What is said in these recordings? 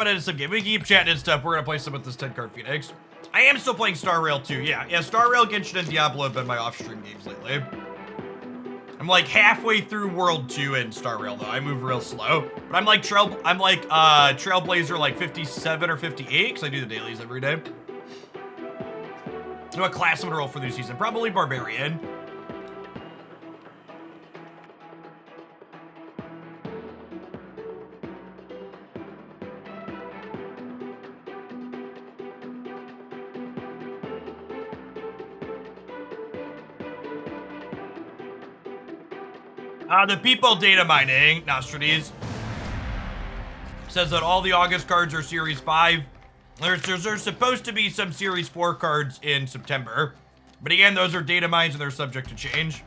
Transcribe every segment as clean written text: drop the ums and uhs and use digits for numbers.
But into some game. We keep chatting and stuff. We're gonna play some with this 10-card Phoenix. I am still playing Star Rail 2. Yeah, Star Rail, Genshin, and Diablo have been my off-stream games lately. I'm like halfway through World 2 in Star Rail though. I move real slow. But I'm like Trailblazer like 57 or 58 because I do the dailies every day. So what class I'm gonna roll for this season? Probably Barbarian. The people data mining, Nostrades, says that all the August cards are Series 5. There's supposed to be some Series 4 cards in September. But again, those are data mines and they're subject to change.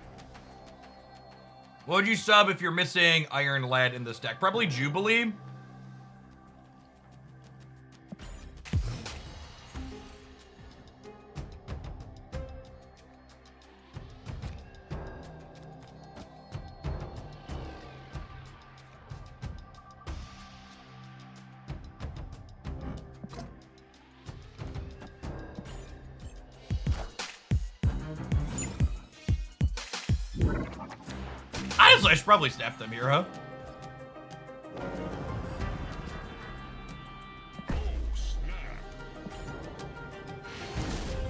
What would you sub if you're missing Iron Lead in this deck? Probably Jubilee. Honestly, I should probably snap them here, huh?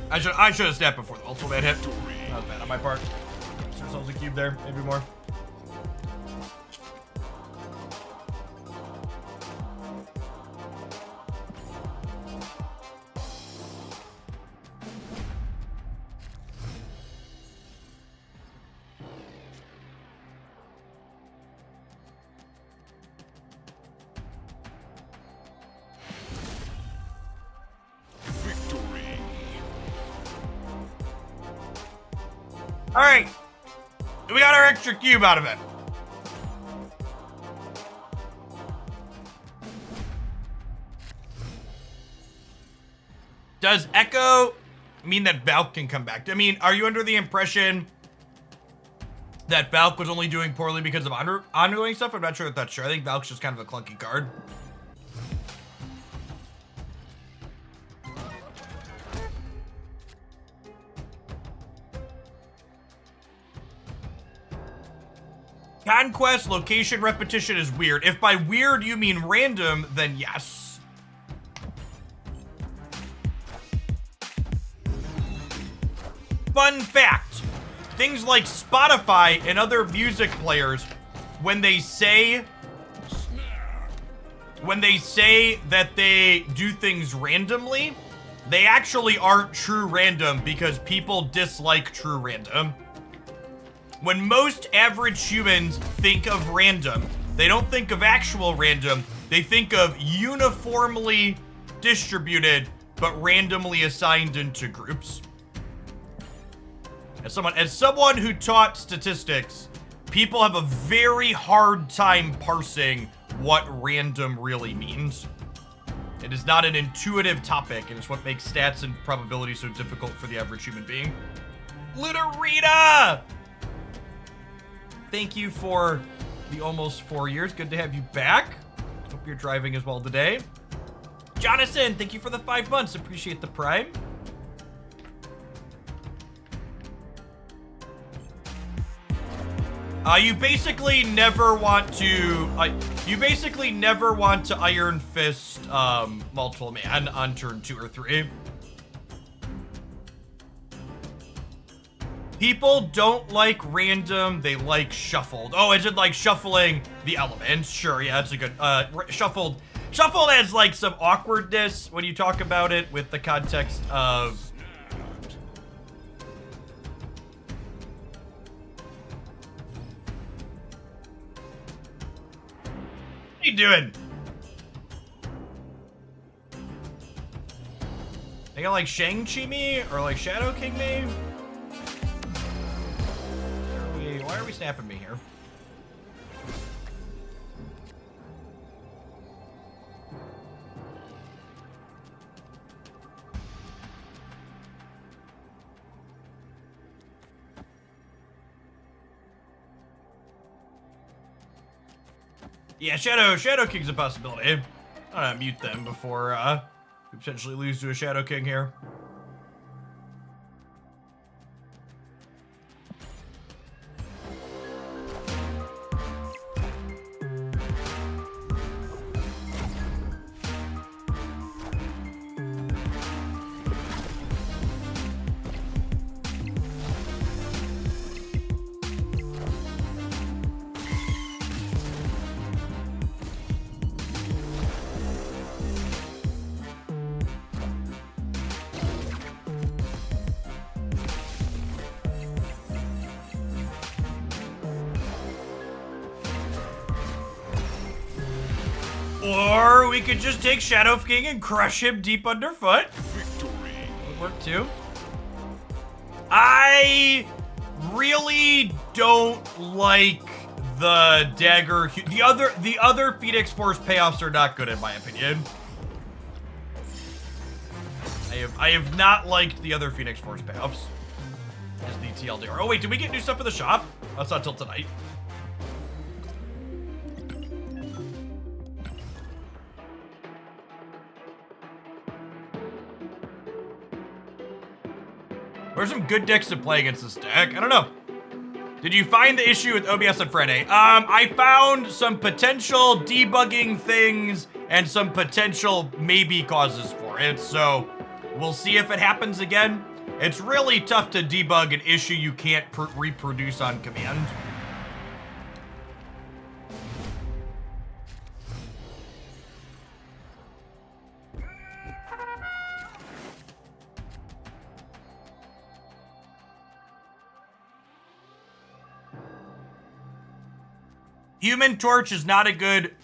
I should have snapped before the ultimate hit. That was bad on my part. Give ourselves a cube there, maybe more. All right, we got our extra cube out of it. Does Echo mean that Valk can come back? I mean, are you under the impression that Valk was only doing poorly because of ongoing stuff? I'm not sure if that's true. I think Valk's just kind of a clunky card. Conquest location repetition is weird. If by weird you mean random, then yes. Fun fact, things like Spotify and other music players, when they say that they do things randomly, they actually aren't true random because people dislike true random. When most average humans think of random, they don't think of actual random, they think of uniformly distributed but randomly assigned into groups. As someone who taught statistics, people have a very hard time parsing what random really means. It is not an intuitive topic, and it's what makes stats and probability so difficult for the average human being. Lutarita! Thank you for the almost 4 years. Good to have you back. Hope you're driving as well today. Jonathan, thank you for the 5 months. Appreciate the prime. You basically never want to Iron Fist multiple man on turn 2 or 3. People don't like random, they like shuffled. Oh, is it like shuffling the elements? Sure, yeah, that's a good, shuffled has like some awkwardness when you talk about it with the context of... What are you doing? They got like Shang-Chi me or like Shadow King me? Why are we snapping me here? Yeah, Shadow King's a possibility. I'm gonna mute them before we potentially lose to a Shadow King here. Or we could just take Shadow King and crush him deep underfoot. Victory. Would work too. I really don't like the dagger. The other Phoenix Force payoffs are not good in my opinion. I have not liked the other Phoenix Force payoffs. Just the TLDR. Oh wait, did we get new stuff for the shop? That's not till tonight. What are some good decks to play against this deck? I don't know. Did you find the issue with OBS on Friday? I found some potential debugging things and some potential maybe causes for it. So we'll see if it happens again. It's really tough to debug an issue you can't reproduce on command. Human Torch is not a good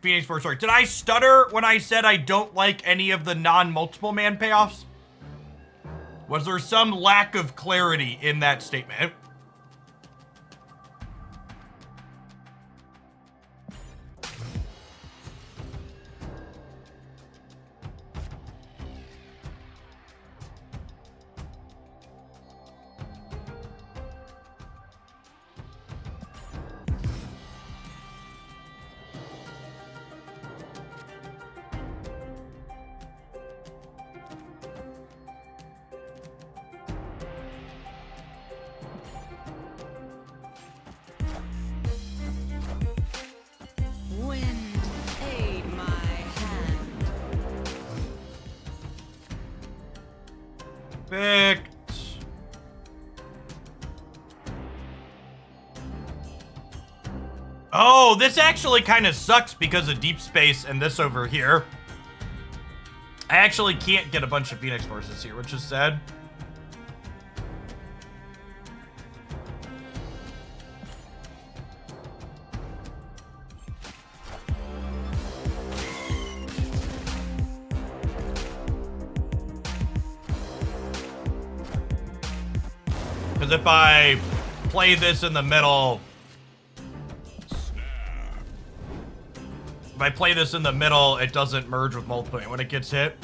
Phoenix Force. Sorry, did I stutter when I said I don't like any of the non-multiple man payoffs? Was there some lack of clarity in that statement? Perfect. Oh, this actually kind of sucks because of deep space and this over here. I actually can't get a bunch of Phoenix Forces here, which is sad. Because if I play this in the middle, it doesn't merge with multiple when it gets hit.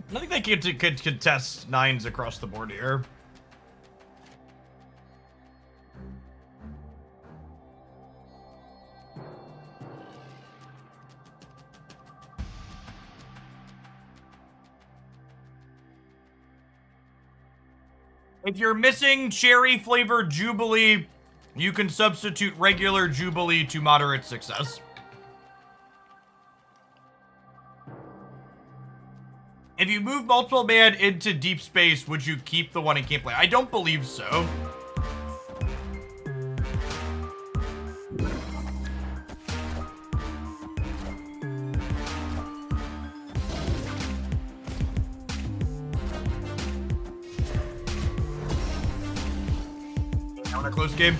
I think they could contest 9s across the board here. If you're missing cherry flavored Jubilee, you can substitute regular Jubilee to moderate success. If you move multiple man into deep space, would you keep the one in gameplay? I don't believe so. Now in a close game.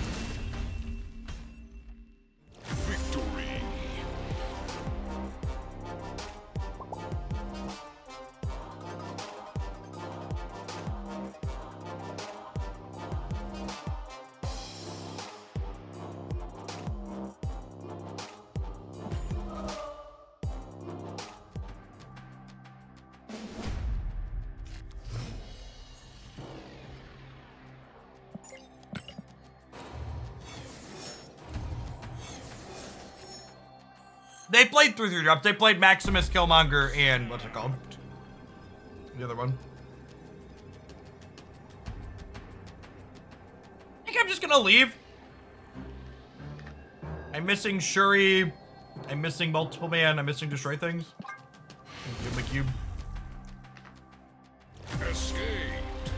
They played through 3 drops. They played Maximus, Killmonger, and what's it called? The other one. I think I'm just gonna leave. I'm missing Shuri. I'm missing Multiple Man. I'm missing Destroy Things. Give him a cube. Escaped.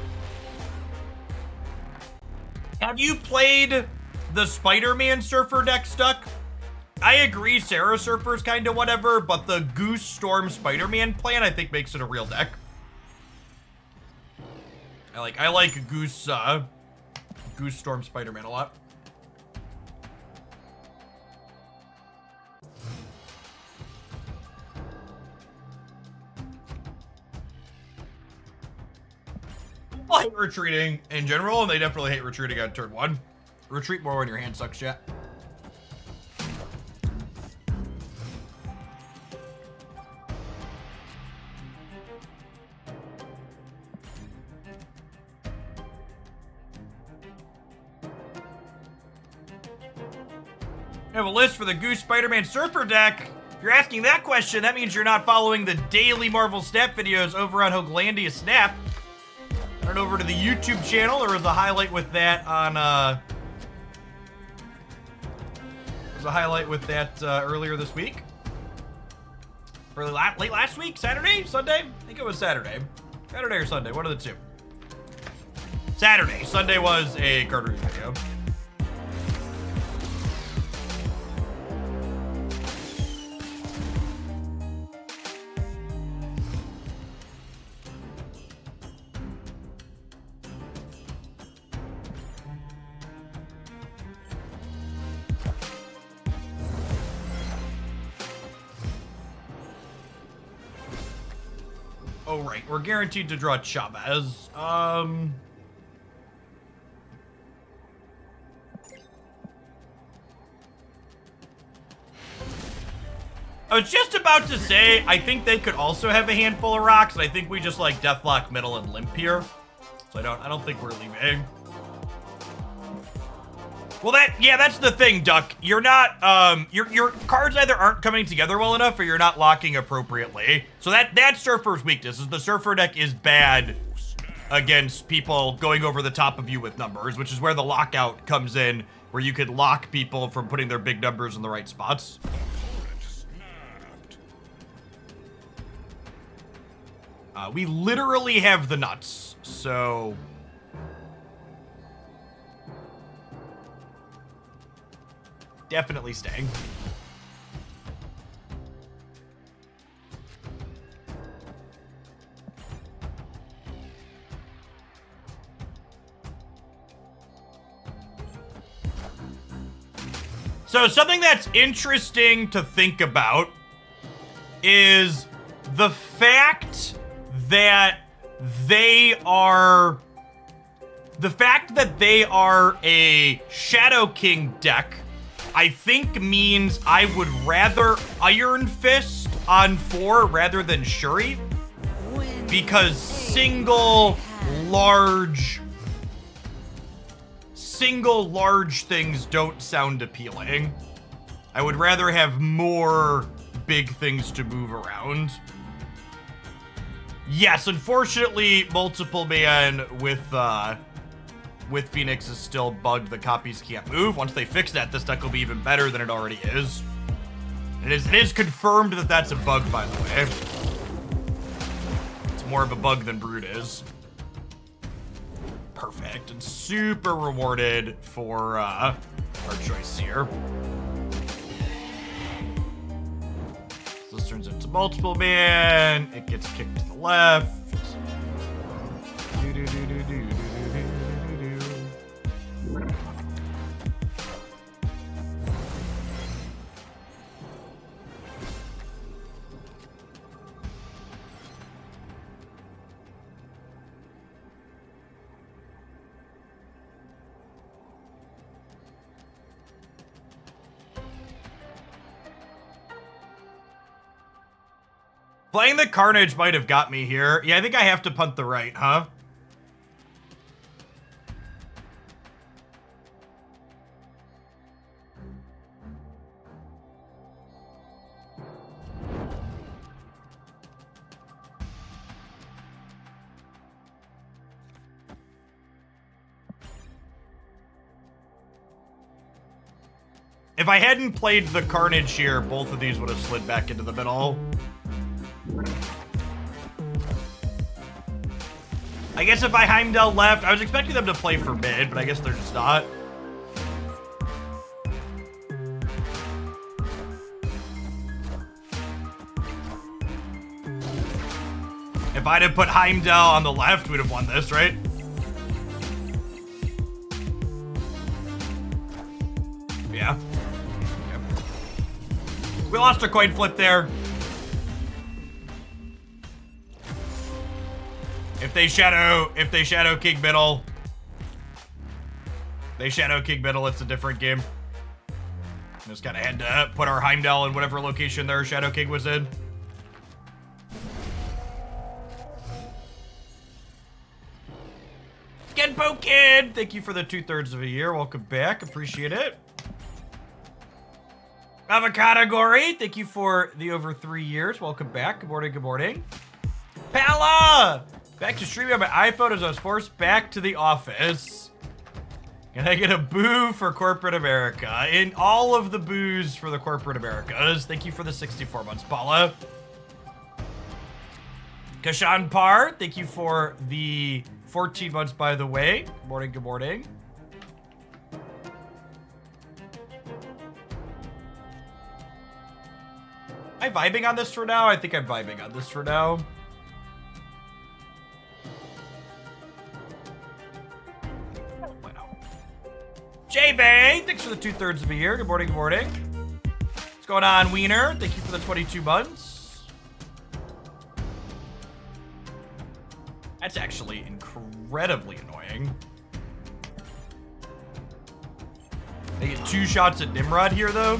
Have you played the Spider-Man Surfer deck stuck? I agree, Sarah Surfer's kind of whatever, but the Goose Storm Spider-Man plan I think makes it a real deck. I like Goose Storm Spider-Man a lot. I hate retreating in general, and they definitely hate retreating on turn 1. Retreat more when your hand sucks, chat. I have a list for the Goose Spider-Man Surfer deck. If you're asking that question, that means you're not following the daily Marvel Snap videos over on Hoaglandia Snap. Turn over to the YouTube channel. There was a highlight with that on, earlier this week. Or late last week? Saturday? Sunday? I think it was Saturday. Saturday or Sunday, one of the two. Saturday. Sunday was a card review video. Oh, right. We're guaranteed to draw Chavez. I was just about to say, I think they could also have a handful of rocks, and I think we just like Deathlock, Middle, and Limp here. So I don't think we're leaving. Well, that's the thing, Duck. You're not, your cards either aren't coming together well enough or you're not locking appropriately. So that's Surfer's weakness, is the Surfer deck is bad against people going over the top of you with numbers, which is where the lockout comes in, where you could lock people from putting their big numbers in the right spots. We literally have the nuts, so... Definitely staying. So something that's interesting to think about is the fact that they are a Shadow King deck, I think means I would rather Iron Fist on 4 rather than Shuri, because single large things don't sound appealing. I would rather have more big things to move around. Yes, unfortunately, Multiple Man with Phoenix is still bugged. The copies can't move. Once they fix that, this deck will be even better than it already is. It is confirmed that that's a bug, by the way. It's more of a bug than Brood is. Perfect, and super rewarded for our choice here. So this turns into Multiple Man. It gets kicked to the left. Playing the Carnage might have got me here. Yeah, I think I have to punt the right, huh? If I hadn't played the Carnage here, both of these would have slid back into the middle. I guess if I Heimdall left, I was expecting them to play for mid, but I guess they're just not. If I'd have put Heimdall on the left, we'd have won this, right? Yeah. Yep. We lost a coin flip there. If they shadow King middle, it's a different game. Just kind of had to put our Heimdall in whatever location their Shadow King was in. Genpo Kid, thank you for the 2/3 of a year. Welcome back, appreciate it. Avocado Gory, thank you for the over 3 years. Welcome back. Good morning, good morning. Pala! Back to streaming on my iPhone as I was forced back to the office. Can I get a boo for corporate America? In all of the boos for the corporate Americas. Thank you for the 64 months, Paula. Kashan Par, thank you for the 14 months, by the way. Good morning, good morning. Am I vibing on this for now? I think I'm vibing on this for now. J-Bay, thanks for the 2/3 of a year. Good morning, good morning. What's going on, Wiener? Thank you for the 22 months. That's actually incredibly annoying. They get 2 shots at Nimrod here, though.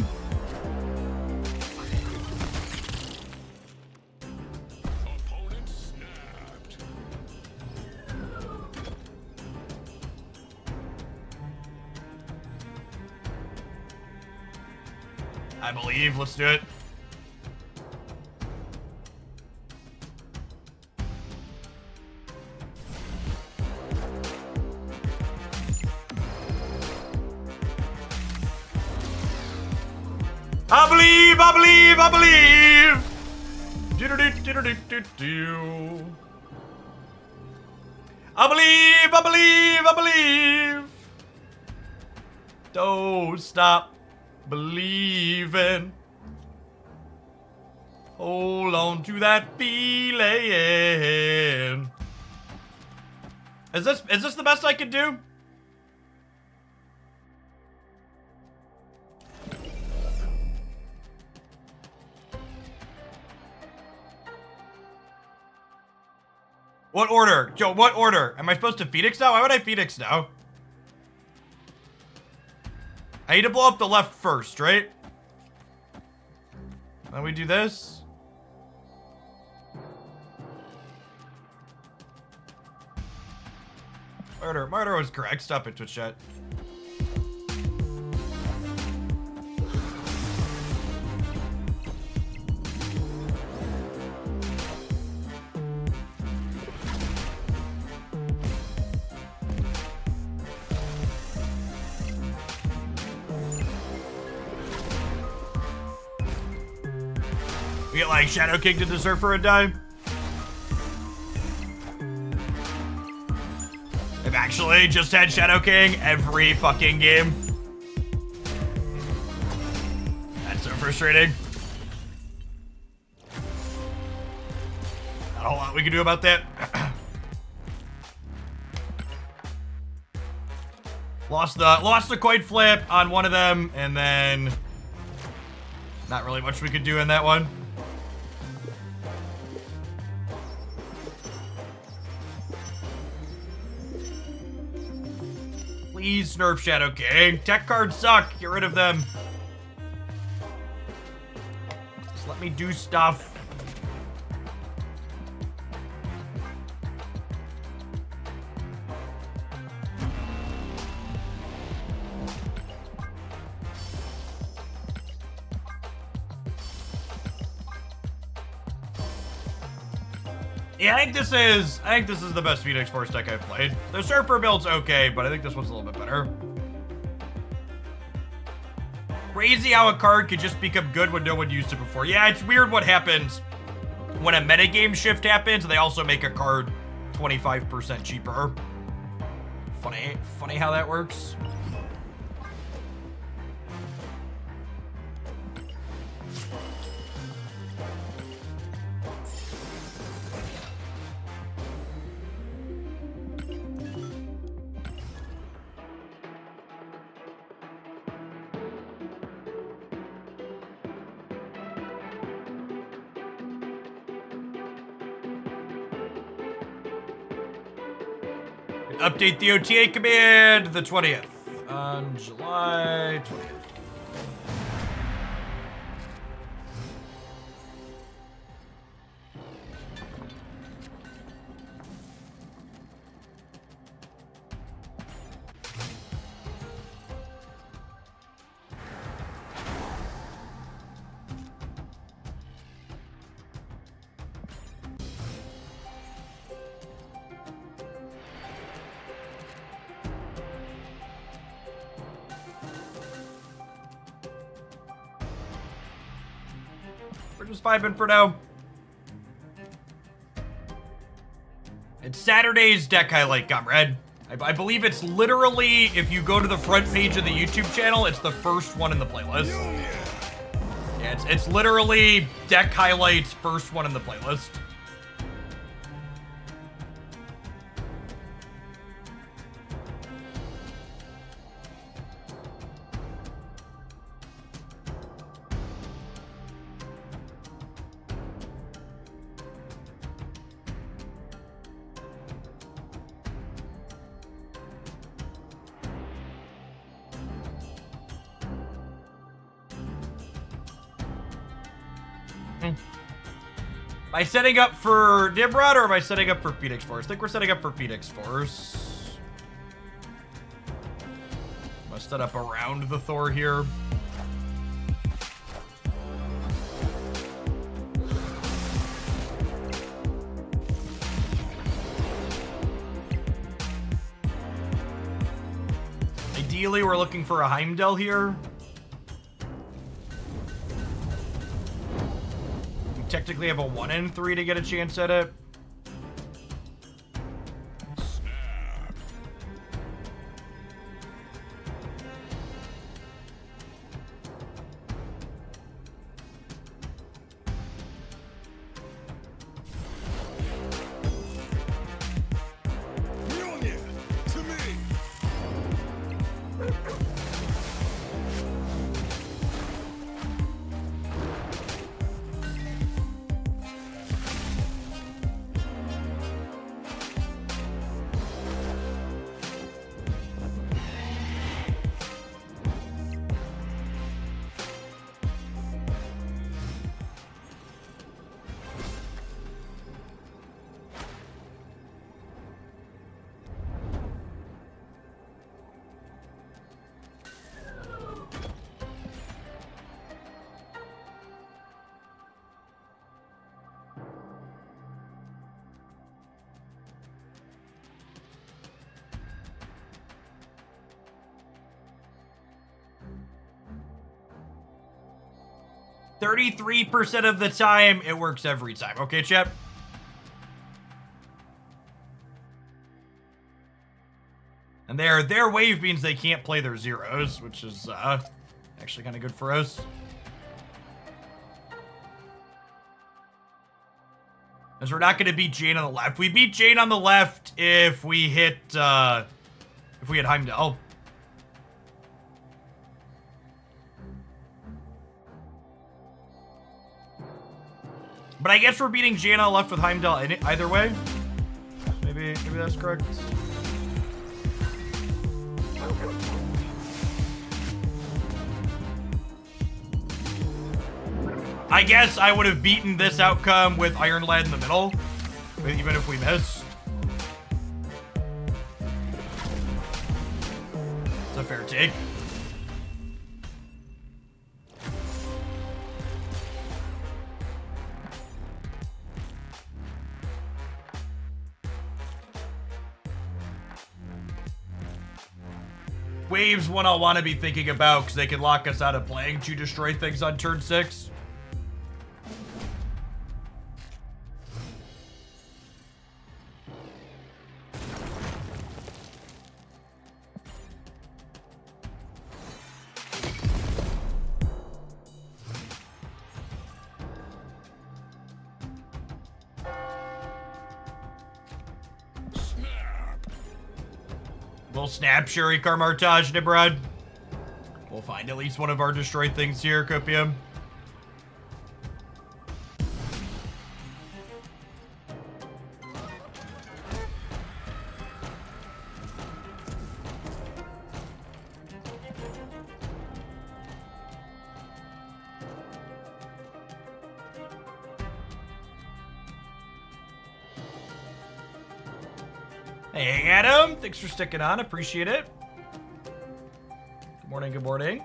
I believe. Let's do it. I believe, I believe, I believe. I believe, I believe, I believe. Don't stop believing. Hold on to that feeling. Is this the best I could do? What order? Joe, what order? Am I supposed to Phoenix now? Why would I Phoenix now? I need to blow up the left first, right? Then we do this. Murder was correct. Stop it, Twitch chat. We get like Shadow King to the Surfer and die. I've actually just had Shadow King every fucking game. That's so frustrating. Not a whole lot we can do about that. Lost the coin flip on one of them, and then not really much we could do in that one. Please nerf Shadow King. Tech cards suck. Get rid of them. Just let me do stuff. Yeah, I think this is the best Phoenix Force deck I've played. The Surfer build's okay, but I think this one's a little bit better. Crazy how a card could just become good when no one used it before. Yeah, it's weird what happens when a metagame shift happens. They also make a card 25% cheaper. Funny how that works. Update the OTA command the 20th on July 20th. We're just vibing for now. It's Saturday's deck highlight, comrade. I believe it's literally, if you go to the front page of the YouTube channel, it's the first one in the playlist. Yeah, it's literally deck highlights, first one in the playlist. Am I setting up for Nimrod or am I setting up for Phoenix Force? I think we're setting up for Phoenix Force. I'm gonna set up around the Thor here. Ideally, we're looking for a Heimdall here. Technically have a 1 in 3 to get a chance at it. %33% of the time, it works every time. Okay, chat? And their wave means they can't play their zeros, which is actually kind of good for us. Because we're not going to beat Jane on the left. We beat Jane on the left if we hit Heimdall. But I guess we're beating Jane on the left with Heimdall either way. Maybe that's correct. I guess I would have beaten this outcome with Iron Lad in the middle, even if we miss. It's a fair take. Wave's one I'll want to be thinking about because they can lock us out of playing to destroy things on turn 6. Little snap, Sherry, Karmartage, Nibrod. We'll find at least one of our destroyed things here, Copium. Hey, Adam. Thanks for sticking on. Appreciate it. Good morning, good morning.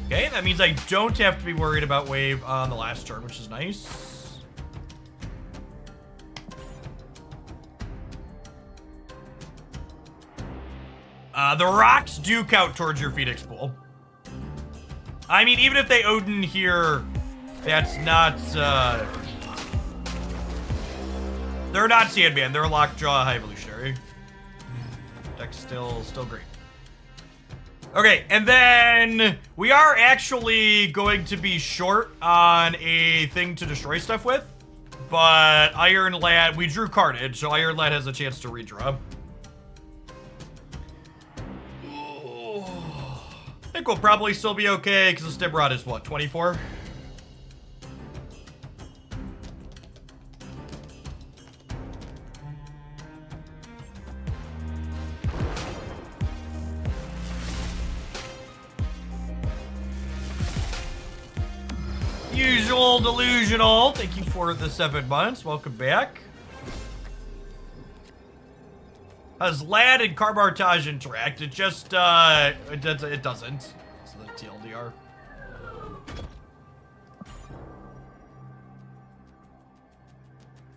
Okay, that means I don't have to be worried about Wave on the last turn, which is nice. The rocks do count towards your Phoenix pool. I mean, even if they Odin here, that's not, they're not Sandman, they're Lockjaw High Evolutionary. Deck's still great. Okay, and then we are actually going to be short on a thing to destroy stuff with, but Iron Lad, we drew Carnage, so Iron Lad has a chance to redraw. I think we'll probably still be okay because the Stim Rod is what, 24? Usual delusional. Thank you for the 7 months. Welcome back. As Lad and Karmartage interact, it just, it doesn't. It's the TLDR.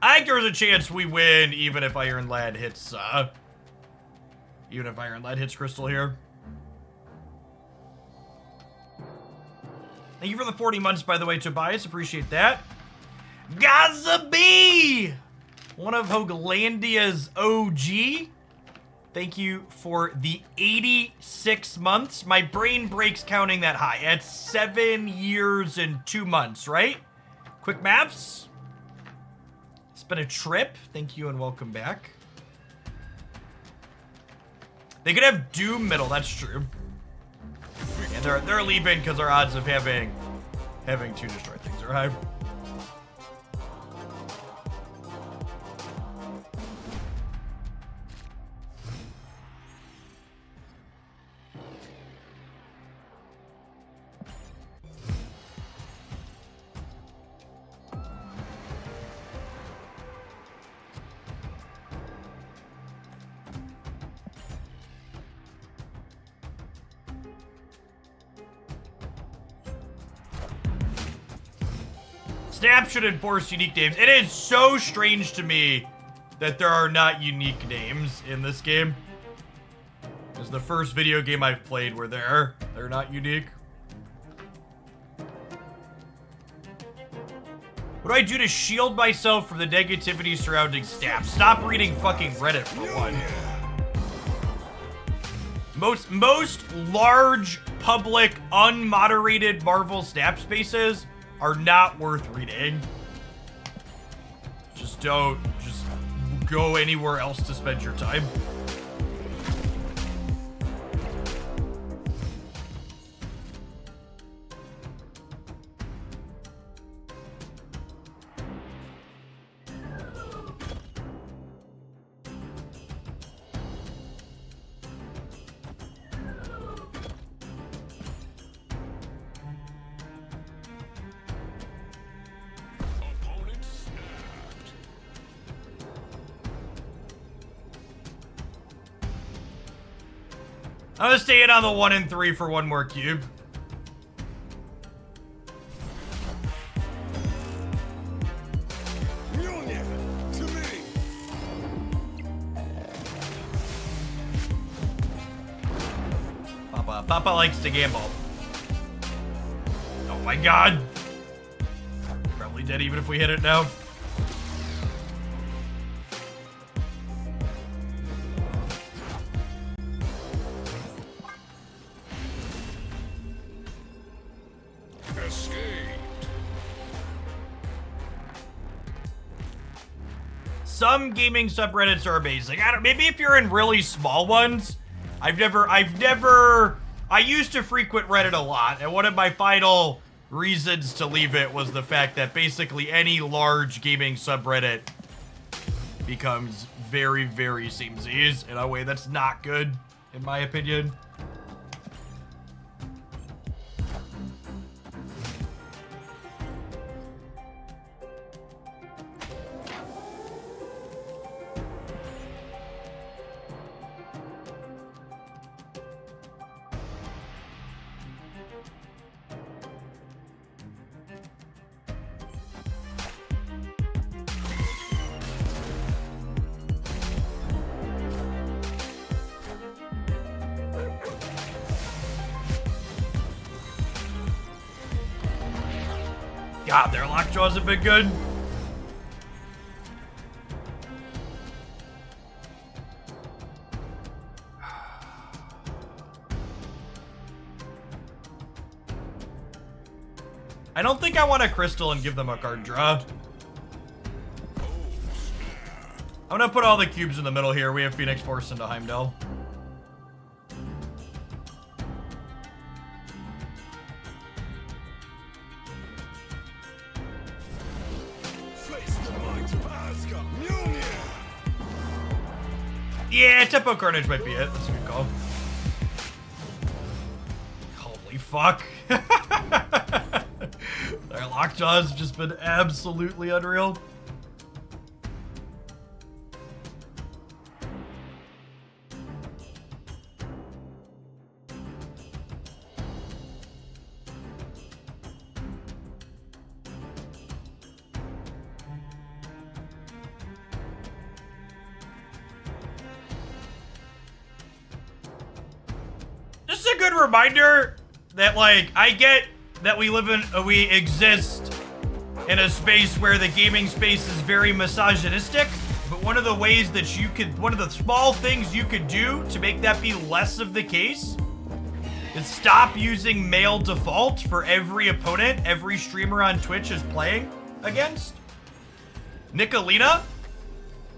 I think there's a chance we win even if Iron Lad hits, Crystal here. Thank you for the 40 months, by the way, Tobias. Appreciate that. Gaza B! One of Hoaglandia's OG. Thank you for the 86 months. My brain breaks counting that high. It's 7 years and 2 months, right? Quick maps. It's been a trip. Thank you and welcome back. They could have Doom middle, that's true. And they're leaving because our odds of having 2 destroy things are high. Snap should enforce unique names. It is so strange to me that there are not unique names in this game. This is the first video game I've played where they're not unique. What do I do to shield myself from the negativity surrounding Snap? Stop reading fucking Reddit for one. Most large, public, unmoderated Marvel Snap spaces are not worth reading. Just go anywhere else to spend your time. I'm gonna stay in on the 1 and 3 for one more cube. Papa likes to gamble. Oh my god. Probably dead even if we hit it now. Some gaming subreddits are amazing. Maybe if you're in really small ones. I used to frequent Reddit a lot, and one of my final reasons to leave it was the fact that basically any large gaming subreddit becomes very, very samesies in a way that's not good, in my opinion. God, their lockjaws have been good. I don't think I want a crystal and give them a card draw. I'm gonna put all the cubes in the middle here. We have Phoenix Force into Heimdall. Yeah, Tempo Carnage might be it. That's a good call. Holy fuck. Their lockjaws have just been absolutely unreal. Just a good reminder that, like, I get that we exist in a space where the gaming space is very misogynistic, but one of the ways that one of the small things you could do to make that be less of the case is stop using male default for every opponent every streamer on Twitch is playing against. Nicolina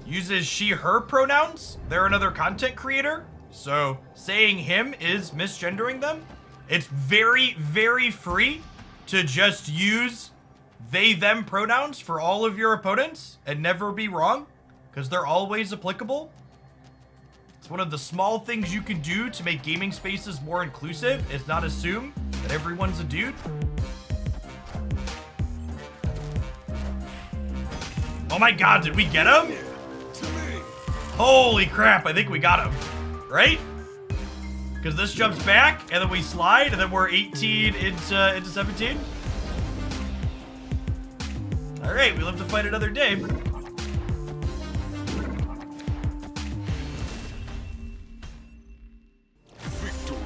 uses she, her pronouns. They're another content creator, so saying him is misgendering them. It's very, very free to just use they, them pronouns for all of your opponents and never be wrong, because they're always applicable. It's one of the small things you can do to make gaming spaces more inclusive, is not assume that everyone's a dude. Oh my god, did we get him? Holy crap, I think we got him. Right? Because this jumps back, and then we slide, and then we're 18 into 17. All right, we live to fight another day. Victory.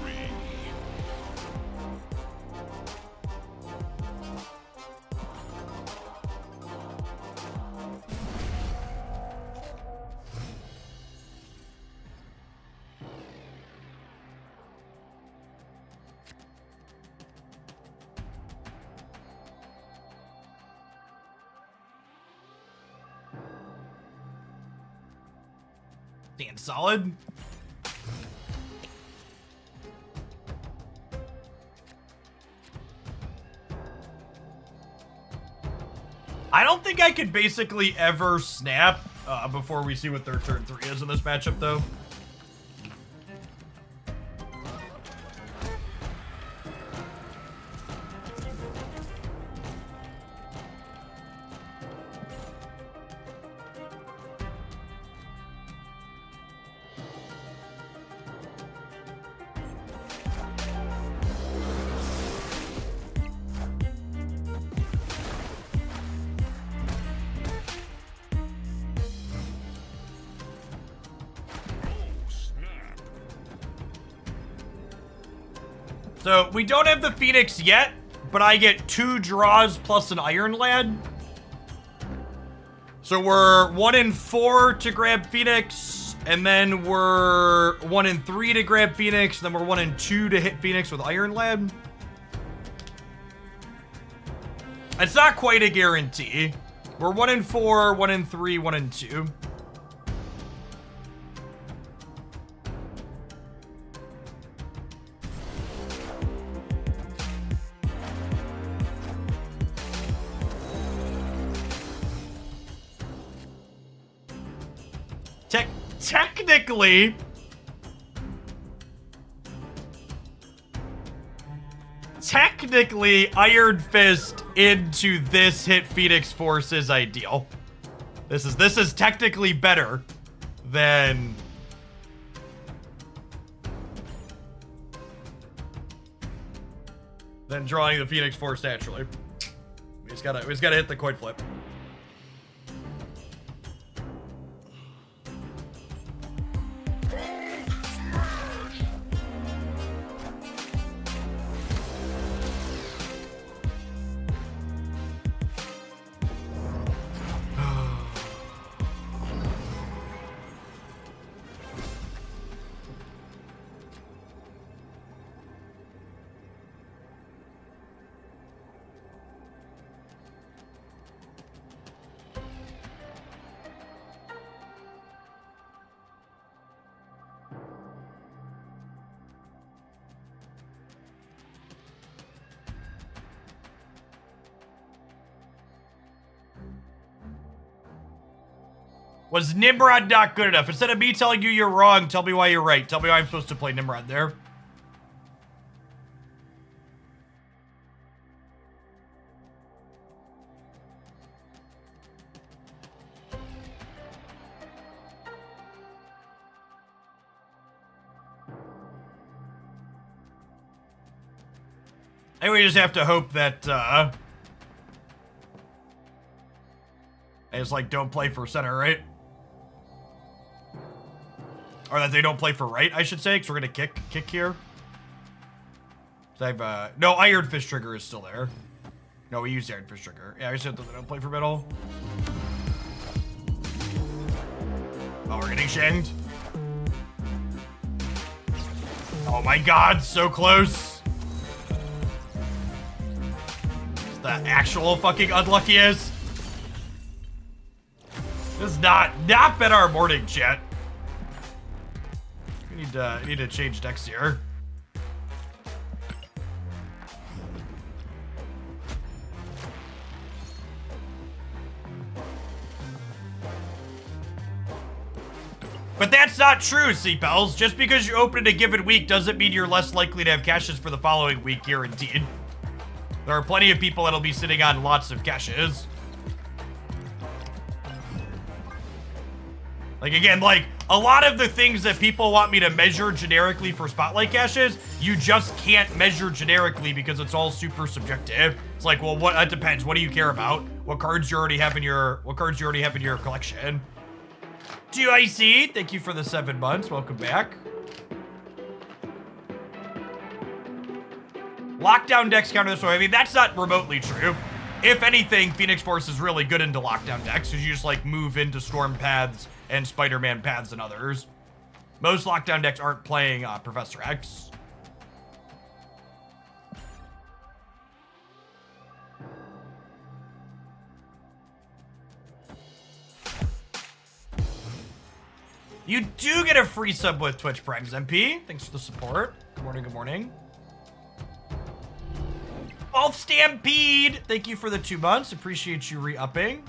Stand solid. I don't think I could basically ever snap before we see what their turn 3 is in this matchup, though. So we don't have the Phoenix yet, but I get 2 draws plus an Iron Lad. So we're 1 in 4 to grab Phoenix, and then we're 1 in 3 to grab Phoenix, then we're 1 in 2 to hit Phoenix with Iron Lad. It's not quite a guarantee. We're 1 in 4, 1 in 3, 1 in 2. Technically, Iron Fist into this hit Phoenix Force is ideal. This is technically better than drawing the Phoenix Force naturally. We just gotta hit the coin flip. Was Nimrod not good enough? Instead of me telling you you're wrong, tell me why you're right. Tell me why I'm supposed to play Nimrod there. I think we just have to hope that, I just, like, don't play for center, right? Or that they don't play for right, I should say, because we're gonna kick here. So I've, no, Iron Fist trigger is still there. No, we used Iron Fist trigger. Yeah, I said that they don't play for middle. Oh, we're getting shanked. Oh my god, so close. It's the actual fucking unluckiest. This has not been our morning, chat. We need to change decks here. But that's not true, Seapels. Just because you open it a given week doesn't mean you're less likely to have caches for the following week, guaranteed. There are plenty of people that'll be sitting on lots of caches. Like, again, like, a lot of the things that people want me to measure generically for Spotlight caches, you just can't measure generically because it's all super subjective. It's like, well, that depends. What do you care about? What cards you already have in your collection? DIC, thank you for the 7 months. Welcome back. Lockdown decks counter this way. I mean, that's not remotely true. If anything, Phoenix Force is really good into lockdown decks because you just, like, move into Storm paths and Spider-Man paths and others. Most lockdown decks aren't playing Professor X. You do get a free sub with Twitch Primes, MP. Thanks for the support. Good morning, good morning. Wolf Stampede, thank you for the 2 months. Appreciate you re-upping.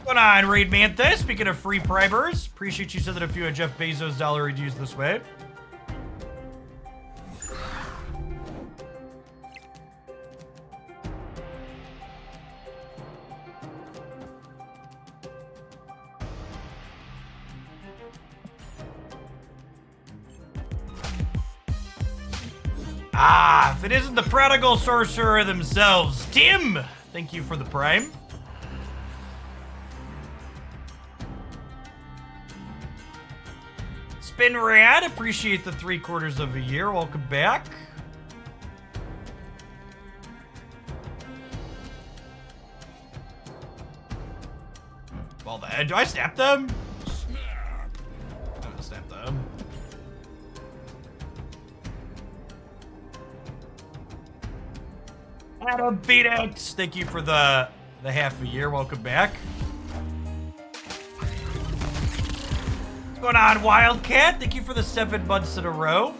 What's going on, Raid Mantha? Speaking of free primers, appreciate you sending a few of Jeff Bezos' dollar reviews this way. Ah, if it isn't the prodigal sorcerer themselves. Tim, thank you for the prime. Spin Rad, appreciate the 3/4 of a year. Welcome back. Well, do I snap them? I'm gonna snap them. Adam Phoenix, thank you for the half a year. Welcome back. What's going on, Wildcat? Thank you for the 7 months in a row.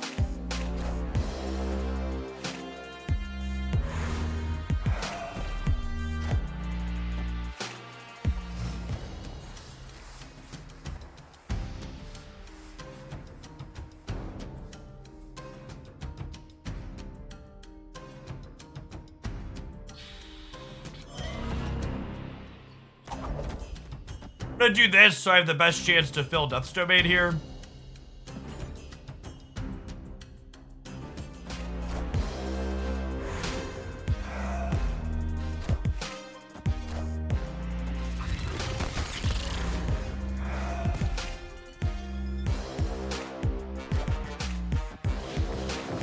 I'm gonna do this so I have the best chance to fill Death's Domain here.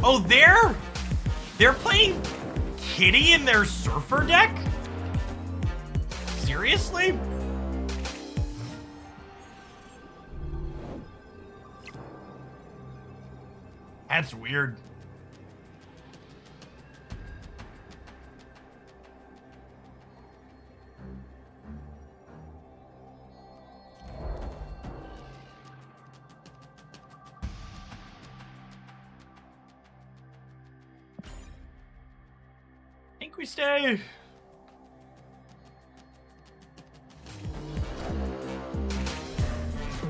Oh, they're playing Kitty in their Surfer deck? Seriously? That's weird. I think we stay.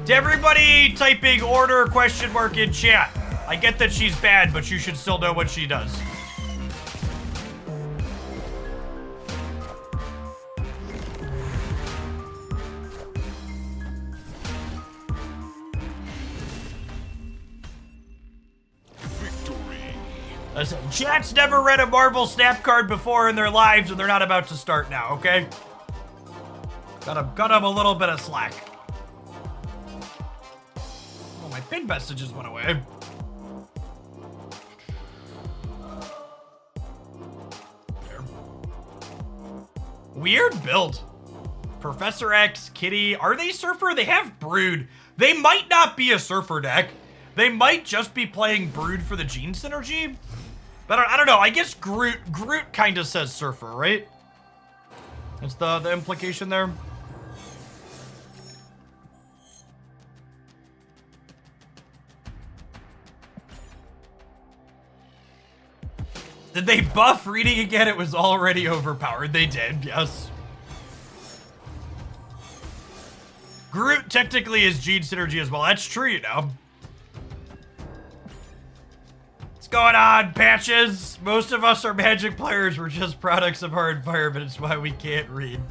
To everybody typing order question mark in chat. I get that she's bad, but you should still know what she does. Victory. Listen, chat's never read a Marvel Snap card before in their lives, and they're not about to start now, okay? Cut them a little bit of slack. Oh, my pin messages went away. Weird build. Professor X, Kitty, are they Surfer? They have Brood. They might not be a Surfer deck. They might just be playing Brood for the Gene Synergy. But I don't know, I guess Groot kind of says Surfer, right? That's the implication there. Did they buff reading again? It was already overpowered. They did, yes. Groot technically is Gene Synergy as well. That's true, you know. What's going on, Patches? Most of us are Magic players. We're just products of our environment. It's why we can't read.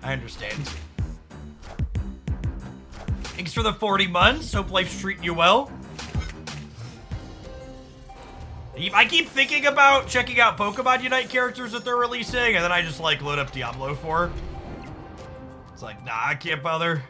I understand. Thanks for the 40 months. Hope life's treating you well. I keep thinking about checking out Pokemon Unite characters that they're releasing, and then I just like load up Diablo 4. It's like, nah, I can't bother.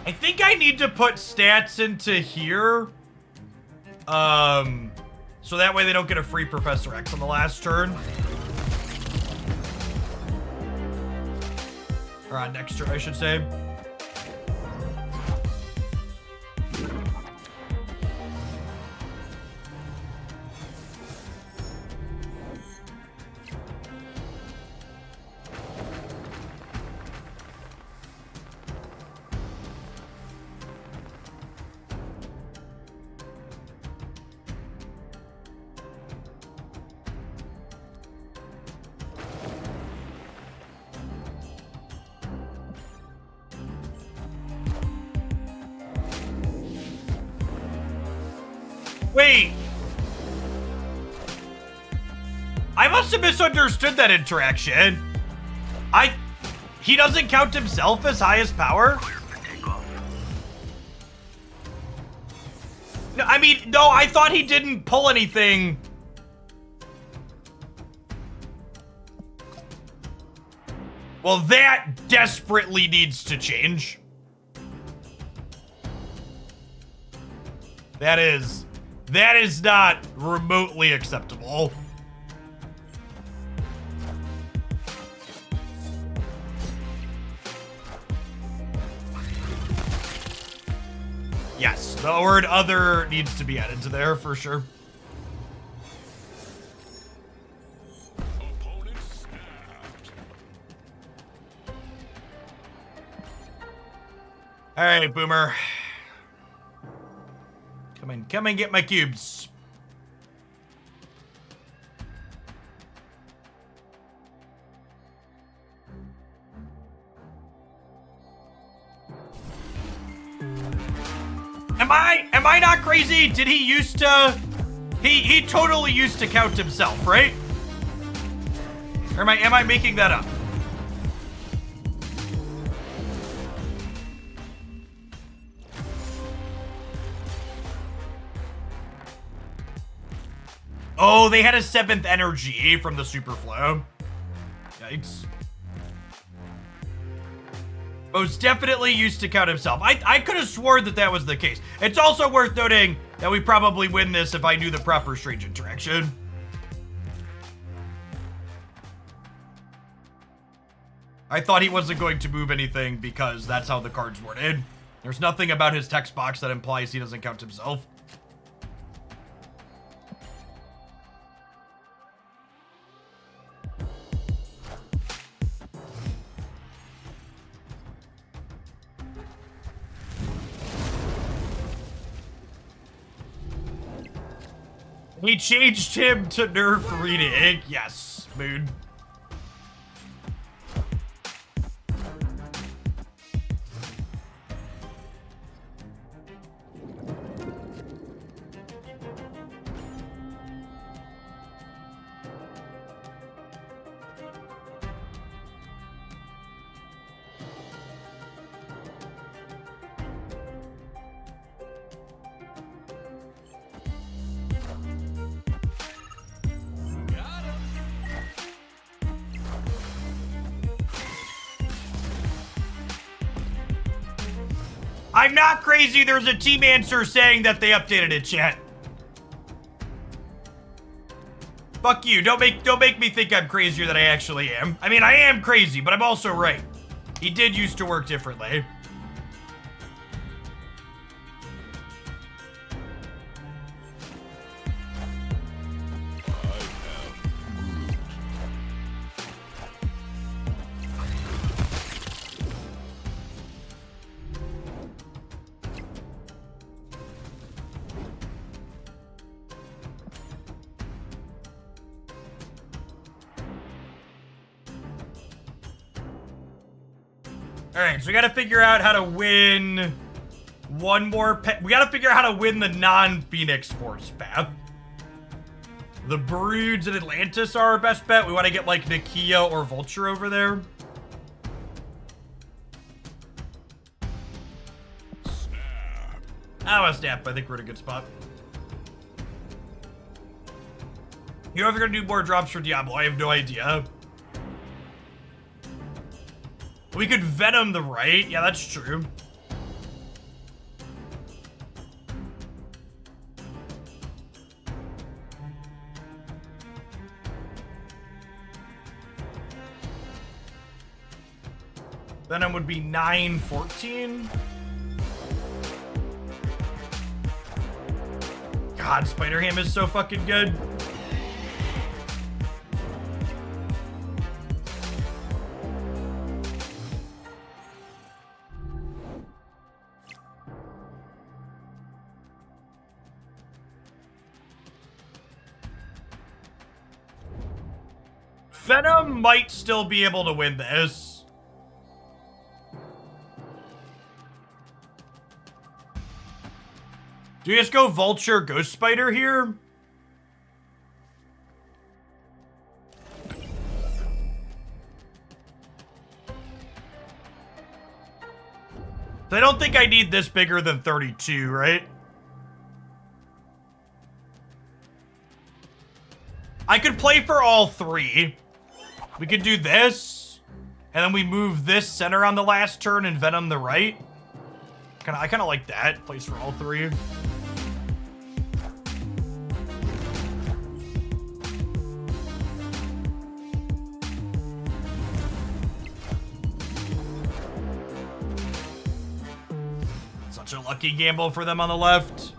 I think I need to put stats into here. So that way they don't get a free Professor X on the last turn. Or on next turn, I should say. Wait. I must have misunderstood that interaction. He doesn't count himself as highest power? No, I mean, no, I thought he didn't pull anything. Well, that desperately needs to change. That is not remotely acceptable. Yes, the word other needs to be added to there for sure. Opponent snapped. All right, Boomer. Come and get my cubes. Am I not crazy? Did he used to? He totally used to count himself, right? Or am I making that up? Oh, they had a 7th energy from the Superflow. Yikes. Most definitely used to count himself. I could have sworn that that was the case. It's also worth noting that we probably win this if I knew the proper strange interaction. I thought he wasn't going to move anything because that's how the card's worded. There's nothing about his text box that implies he doesn't count himself. He changed him to nerf reading. Yes, mood. I'm not crazy. There's a team answer saying that they updated it, chat. Fuck you. Don't make me think I'm crazier than I actually am. I mean, I am crazy, but I'm also right. He did used to work differently. Alright, so we gotta figure out how to win one more we gotta figure out how to win the non-Phoenix Force path. The Broods and Atlantis are our best bet. We want to get like Nakia or Vulture over there. Snap. I want to snap. I think we're in a good spot. You know if you're gonna do more drops for Diablo? I have no idea. We could Venom the right. Yeah, that's true. Venom would be 914. God, Spider-Ham is so fucking good. Venom might still be able to win this. Do you just go Vulture, Ghost Spider here? I don't think I need this bigger than 32, right? I could play for all three. We could do this, and then we move this center on the last turn and Venom the right. I kind of like that. Plays for all three. Such a lucky gamble for them on the left.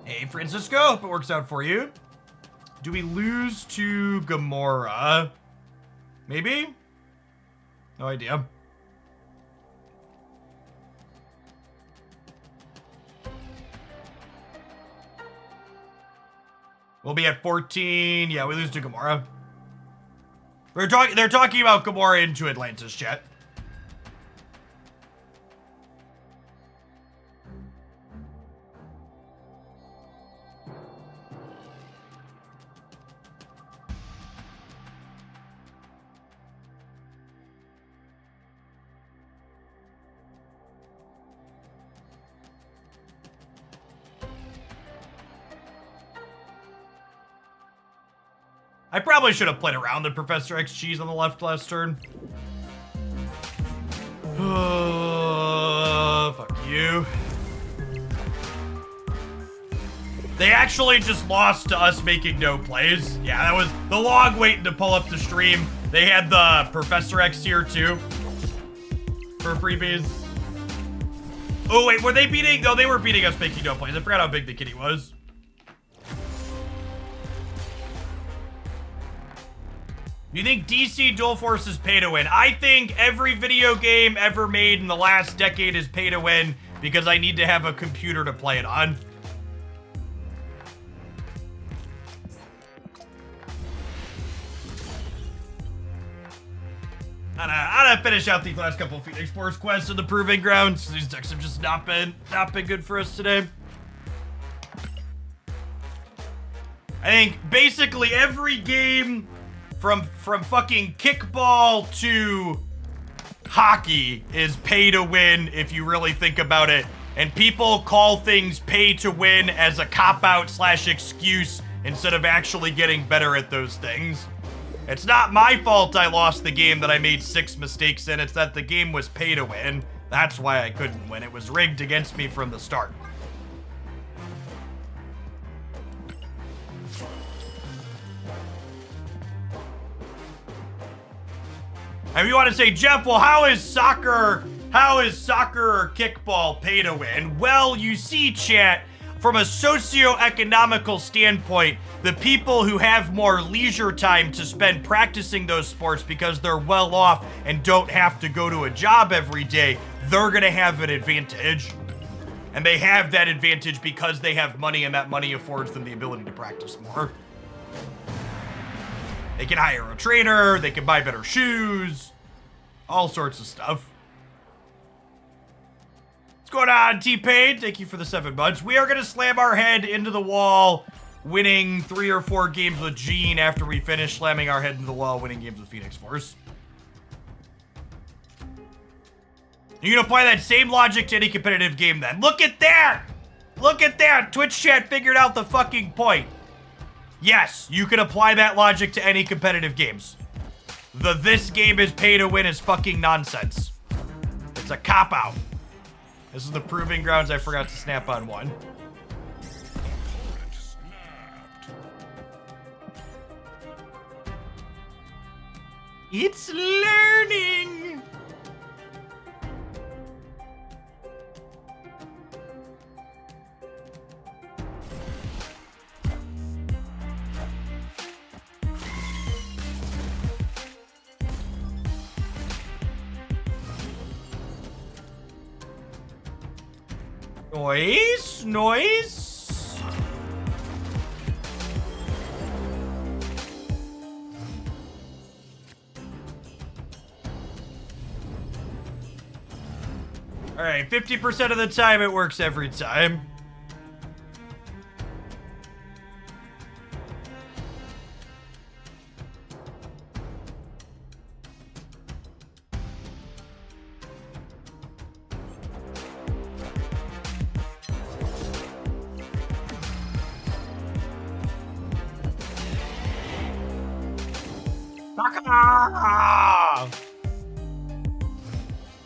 Hey, Francisco, hope it works out for you. Do we lose to Gamora? Maybe? No idea. We'll be at 14. Yeah, we lose to Gamora. They're talking about Gamora into Atlantis, chat. I probably should have played around the Professor X cheese on the left last turn. Fuck you. They actually just lost to us making no plays. Yeah, that was the long waiting to pull up the stream. They had the Professor X here too. For freebies. Oh wait, were they beating? No, they were beating us making no plays. I forgot how big the kitty was. You think DC Dual Force is pay to win? I think every video game ever made in the last decade is pay to win because I need to have a computer to play it on. I'm gonna finish out these last couple of Phoenix Force quests in the Proving Grounds. These decks have just not been good for us today. I think basically every game from fucking kickball to hockey is pay to win if you really think about it. And people call things pay to win as a cop-out / excuse instead of actually getting better at those things. It's not my fault I lost the game that I made 6 mistakes in. It's that the game was pay to win. That's why I couldn't win. It was rigged against me from the start. And you want to say, Jeff, well, how is soccer or kickball pay to win? Well, you see, chat, from a socio-economical standpoint, the people who have more leisure time to spend practicing those sports because they're well off and don't have to go to a job every day, they're going to have an advantage. And they have that advantage because they have money, and that money affords them the ability to practice more. They can hire a trainer, they can buy better shoes, all sorts of stuff. What's going on, T-Pain? Thank you for the 7 months. We are going to slam our head into the wall, winning 3 or 4 games with Gene after we finish slamming our head into the wall, winning games with Phoenix Force. You're going to apply that same logic to any competitive game then. Look at that! Look at that! Twitch chat figured out the fucking point. Yes, you can apply that logic to any competitive games. This game is pay to win is fucking nonsense. It's a cop-out. This is the Proving Grounds. I forgot to snap on one. It's learning. Noise, noise. All right, 50% of the time it works every time.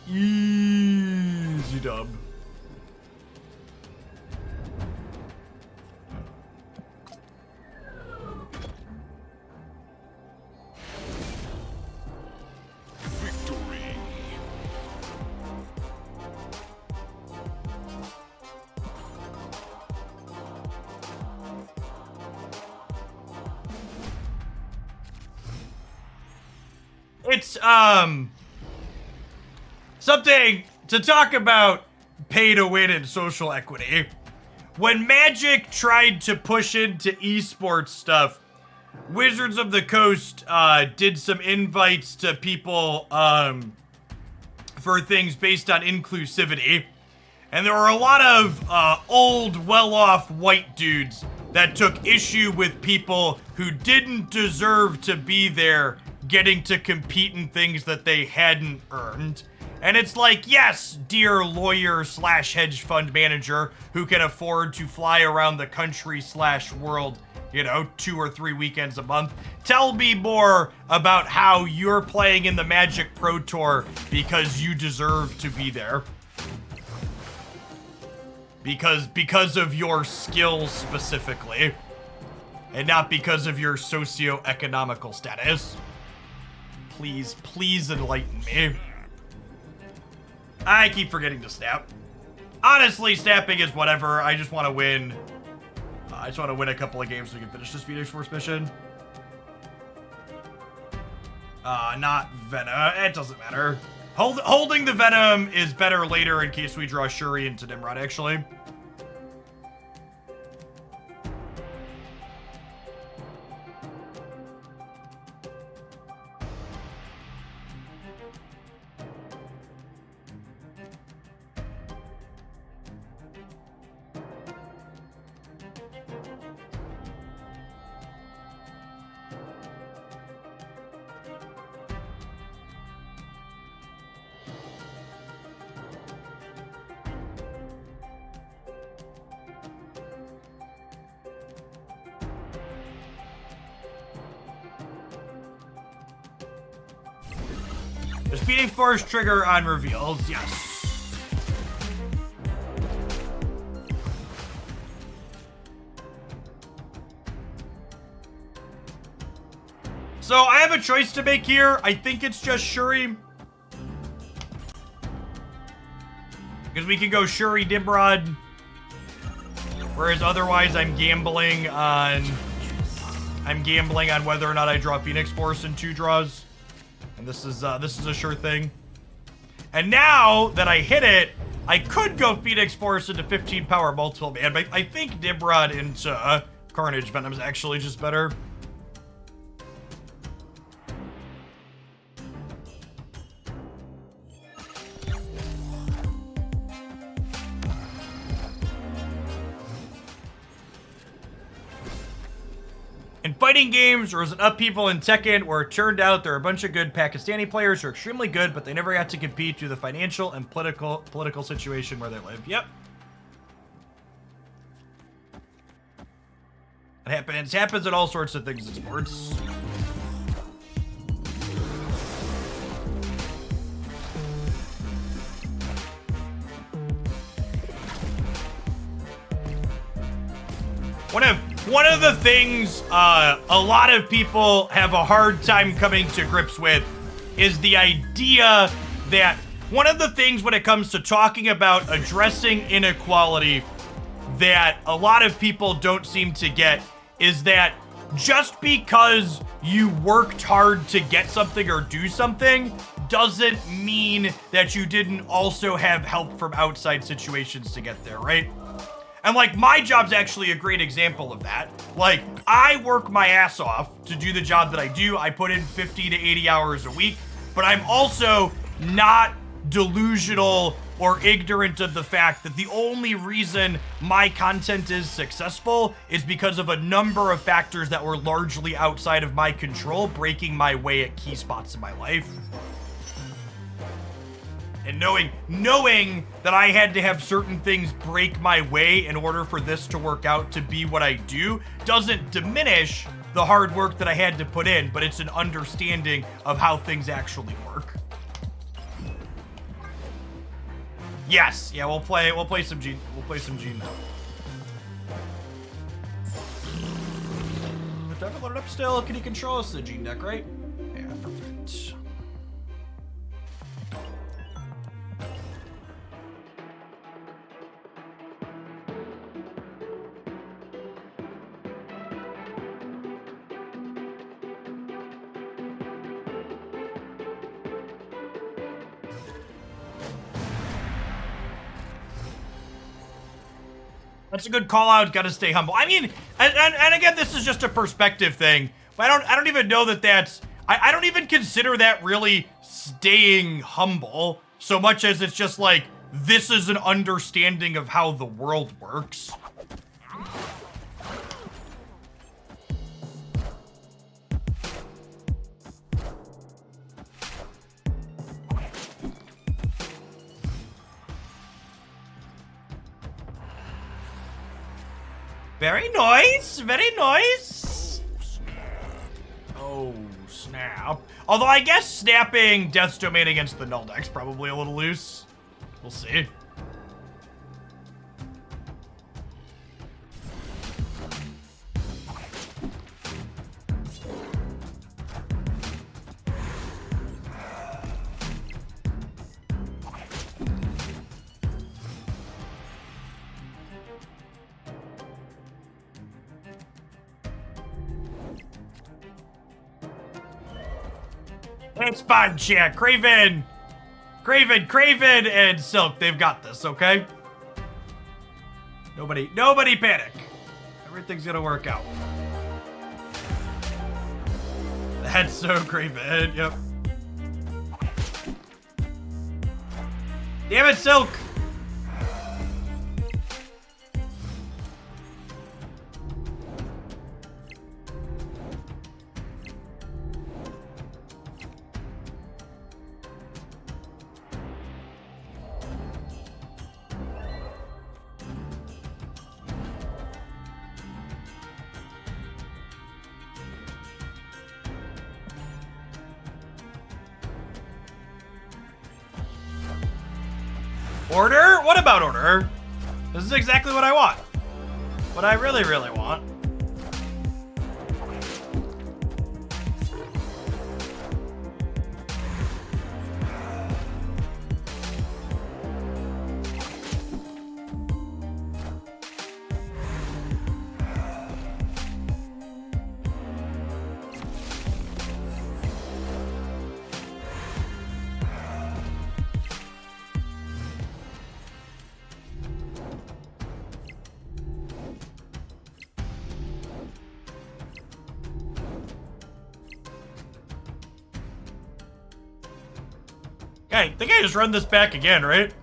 Easy dub. Victory. It's, something to talk about pay to win and social equity. When Magic tried to push into esports stuff, Wizards of the Coast, did some invites to people, for things based on inclusivity. And there were a lot of, old, well-off white dudes that took issue with people who didn't deserve to be there getting to compete in things that they hadn't earned. And it's like, yes, dear lawyer slash hedge fund manager who can afford to fly around the country slash world, you know, 2 or 3 weekends a month. Tell me more about how you're playing in the Magic Pro Tour because you deserve to be there. Because of your skills specifically, and not because of your socio-economical status. Please enlighten me. I keep forgetting to snap. Honestly, snapping is whatever. I just want to win. I just want to win a couple of games so we can finish this Phoenix Force mission. Not Venom. It doesn't matter. Holding the Venom is better later in case we draw Shuri into Nimrod, actually. There's Phoenix Force trigger on reveals, yes. So I have a choice to make here. I think it's just Shuri. Because we can go Shuri Nimrod. Whereas otherwise I'm gambling on whether or not I draw Phoenix Force in 2 draws. And this is a sure thing. And now that I hit it, I could go Phoenix Force into 15 power multiple man, but I think Nimrod into Carnage Venom is actually just better. In fighting games, there was an upheaval in Tekken where it turned out there were a bunch of good Pakistani players who are extremely good, but they never got to compete due to the financial and political situation where they live. Yep. It happens. It happens in all sorts of things in sports. One of the things a lot of people have a hard time coming to grips with is the idea that one of the things when it comes to talking about addressing inequality that a lot of people don't seem to get is that just because you worked hard to get something or do something doesn't mean that you didn't also have help from outside situations to get there, right? And like my job's actually a great example of that. Like I work my ass off to do the job that I do. I put in 50 to 80 hours a week, but I'm also not delusional or ignorant of the fact that the only reason my content is successful is because of a number of factors that were largely outside of my control, breaking my way at key spots in my life. And knowing that I had to have certain things break my way in order for this to work out to be what I do doesn't diminish the hard work that I had to put in, but it's an understanding of how things actually work. Yes, yeah, we'll play some Gene now. Do I have it loaded up still? Can you control us the Gene deck, right? Yeah, perfect. That's a good call out. Got to stay humble. I mean, and again, this is just a perspective thing. But I don't even know that that's. I don't even consider that really staying humble so much as it's just like this is an understanding of how the world works. Very nice, very nice. Oh, snap. Although I guess snapping Death's Domain against the Null deck's probably a little loose. We'll see. It's fine, chat. Craven, and Silk, they've got this, okay? Nobody panic. Everything's gonna work out. That's so Craven, yep. Damn it, Silk! Order? What about order? This is exactly what I want. What I really, really want. I think I just run this back again, right?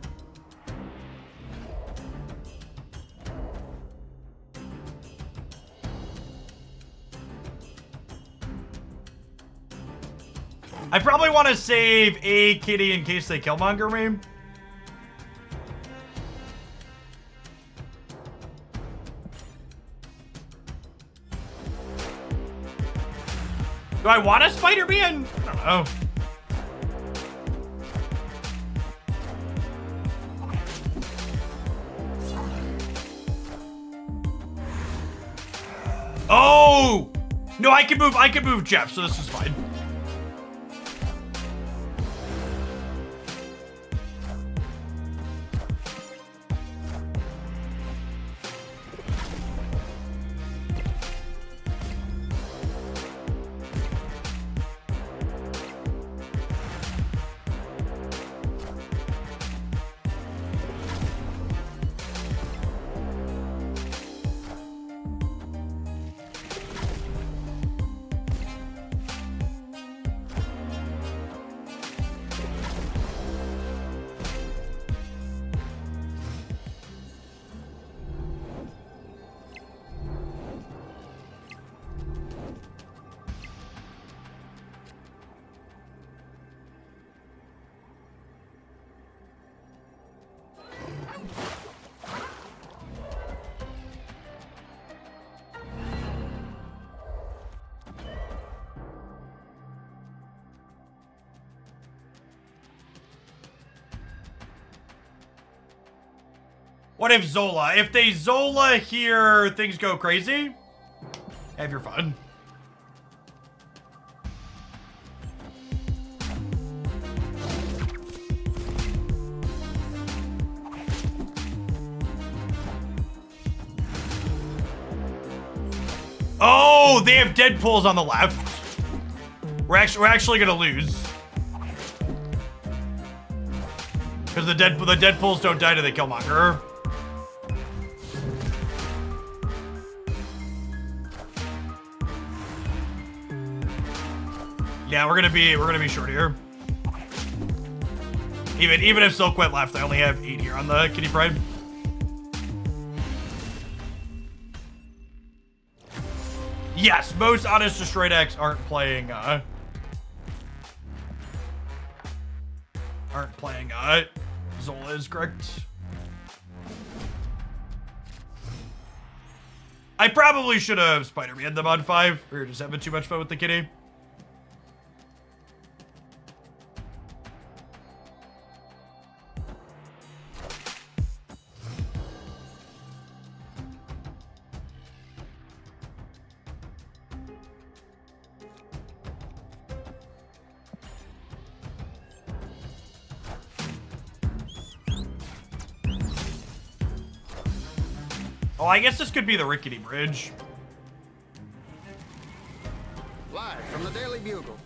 I probably want to save a kitty in case they killmonger me. Do I want a Spider-Man? I don't know. Oh! No, I can move Jeff, so this is fine. What if Zola? If they Zola here, things go crazy? Have your fun. Oh, they have Deadpools on the left. We're actually gonna lose. Because the Deadpools don't die till they kill Killmonger. Yeah, we're gonna be short here. Even if Silk went left, I only have 8 here on the Kitty Pride. Yes, most Honest Destroy decks aren't playing Zola is correct. I probably should have Spider-Man them on 5. We were just having too much fun with the kitty. Oh, I guess this could be the Rickety Bridge. Live from the Daily Bugle.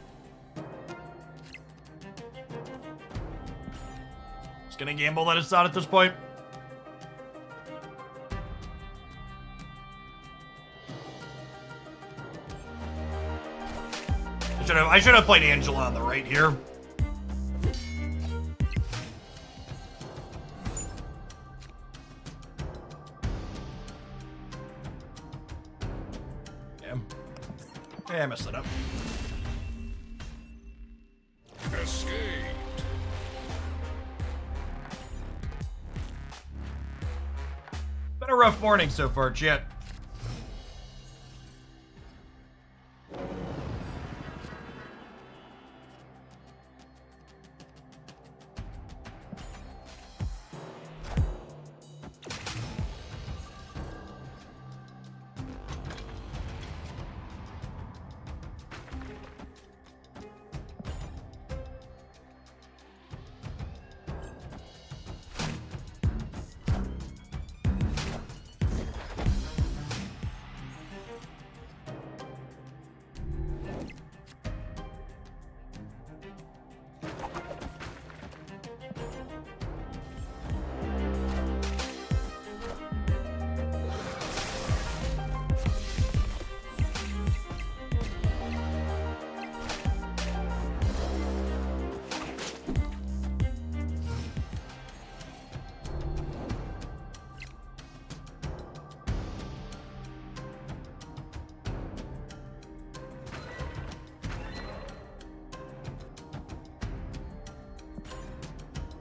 Just gonna gamble that it's not at this point. I should have played Angela on the right here. Yeah, I messed it up. Escape. Been a rough morning so far, chat.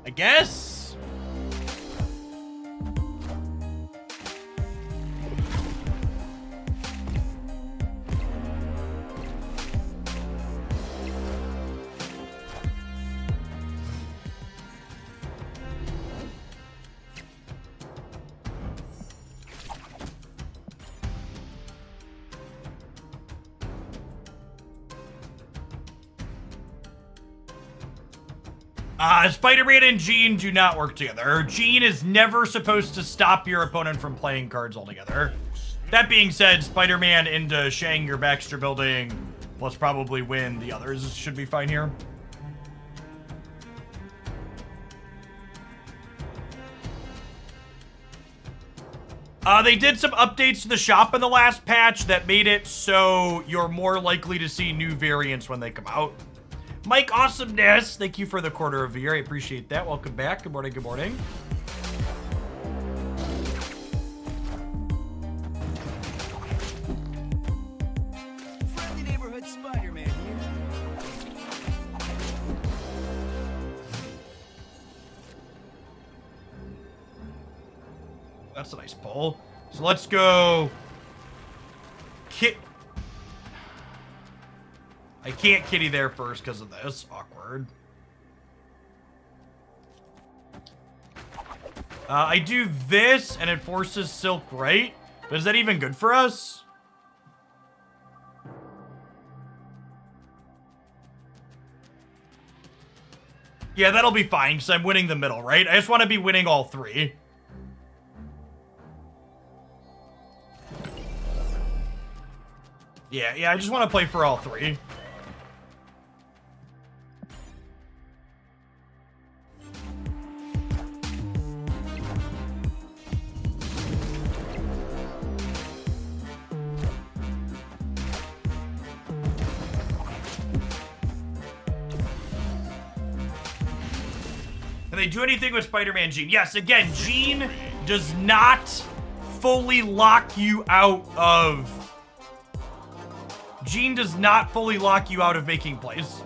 I guess. Spider-Man and Jean do not work together. Jean is never supposed to stop your opponent from playing cards altogether. That being said, Spider-Man into Shang your Baxter building, plus probably win the others, should be fine here. They did some updates to the shop in the last patch that made it so you're more likely to see new variants when they come out. Mike Awesomeness, thank you for the quarter of a year. I appreciate that. Welcome back. Good morning, good morning. Friendly neighborhood Spider-Man here. That's a nice pull. So let's go. I can't kitty there first because of this. Awkward. I do this, and it forces Silk right. But is that even good for us? Yeah, that'll be fine, because I'm winning the middle, right? I just want to be winning all three. Yeah, I just want to play for all three. Can they do anything with Spider-Man Gene? Yes, again, Gene does not fully lock you out of... Gene does not fully lock you out of making plays.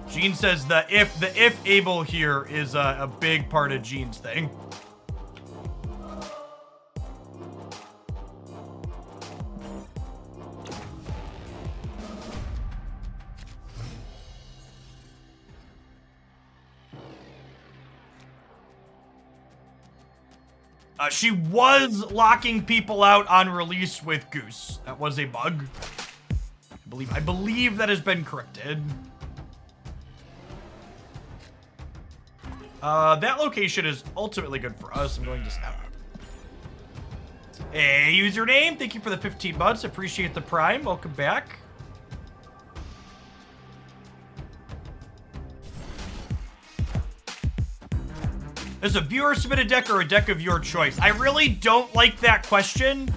Gene says the if able here is a big part of Gene's thing. She was locking people out on release with Goose. That was a bug. I believe that has been corrected. That location is ultimately good for us. I'm going to snap. Hey, username. Thank you for the 15 months. Appreciate the prime. Welcome back. Is a viewer submitted deck or a deck of your choice? I really don't like that question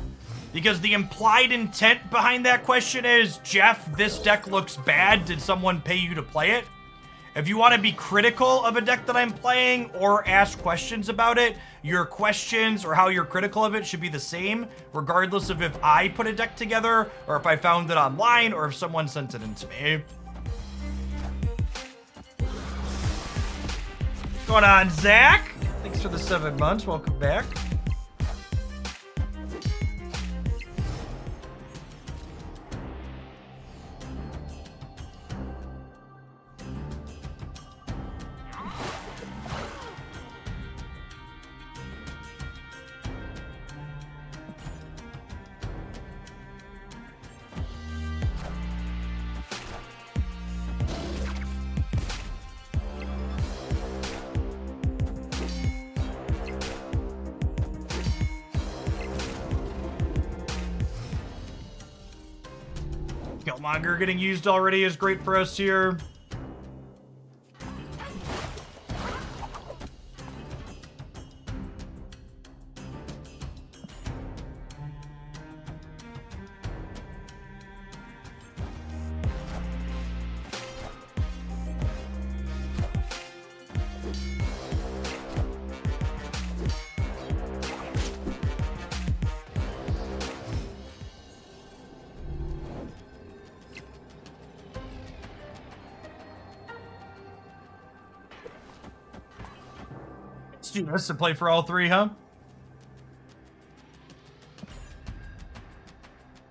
because the implied intent behind that question is, Jeff, this deck looks bad. Did someone pay you to play it? If you want to be critical of a deck that I'm playing or ask questions about it, your questions or how you're critical of it should be the same, regardless of if I put a deck together or if I found it online or if someone sent it in to me. What's going on, Zach? Thanks for the 7 months. Welcome back. Killmonger getting used already is great for us here. Do this to play for all three, huh?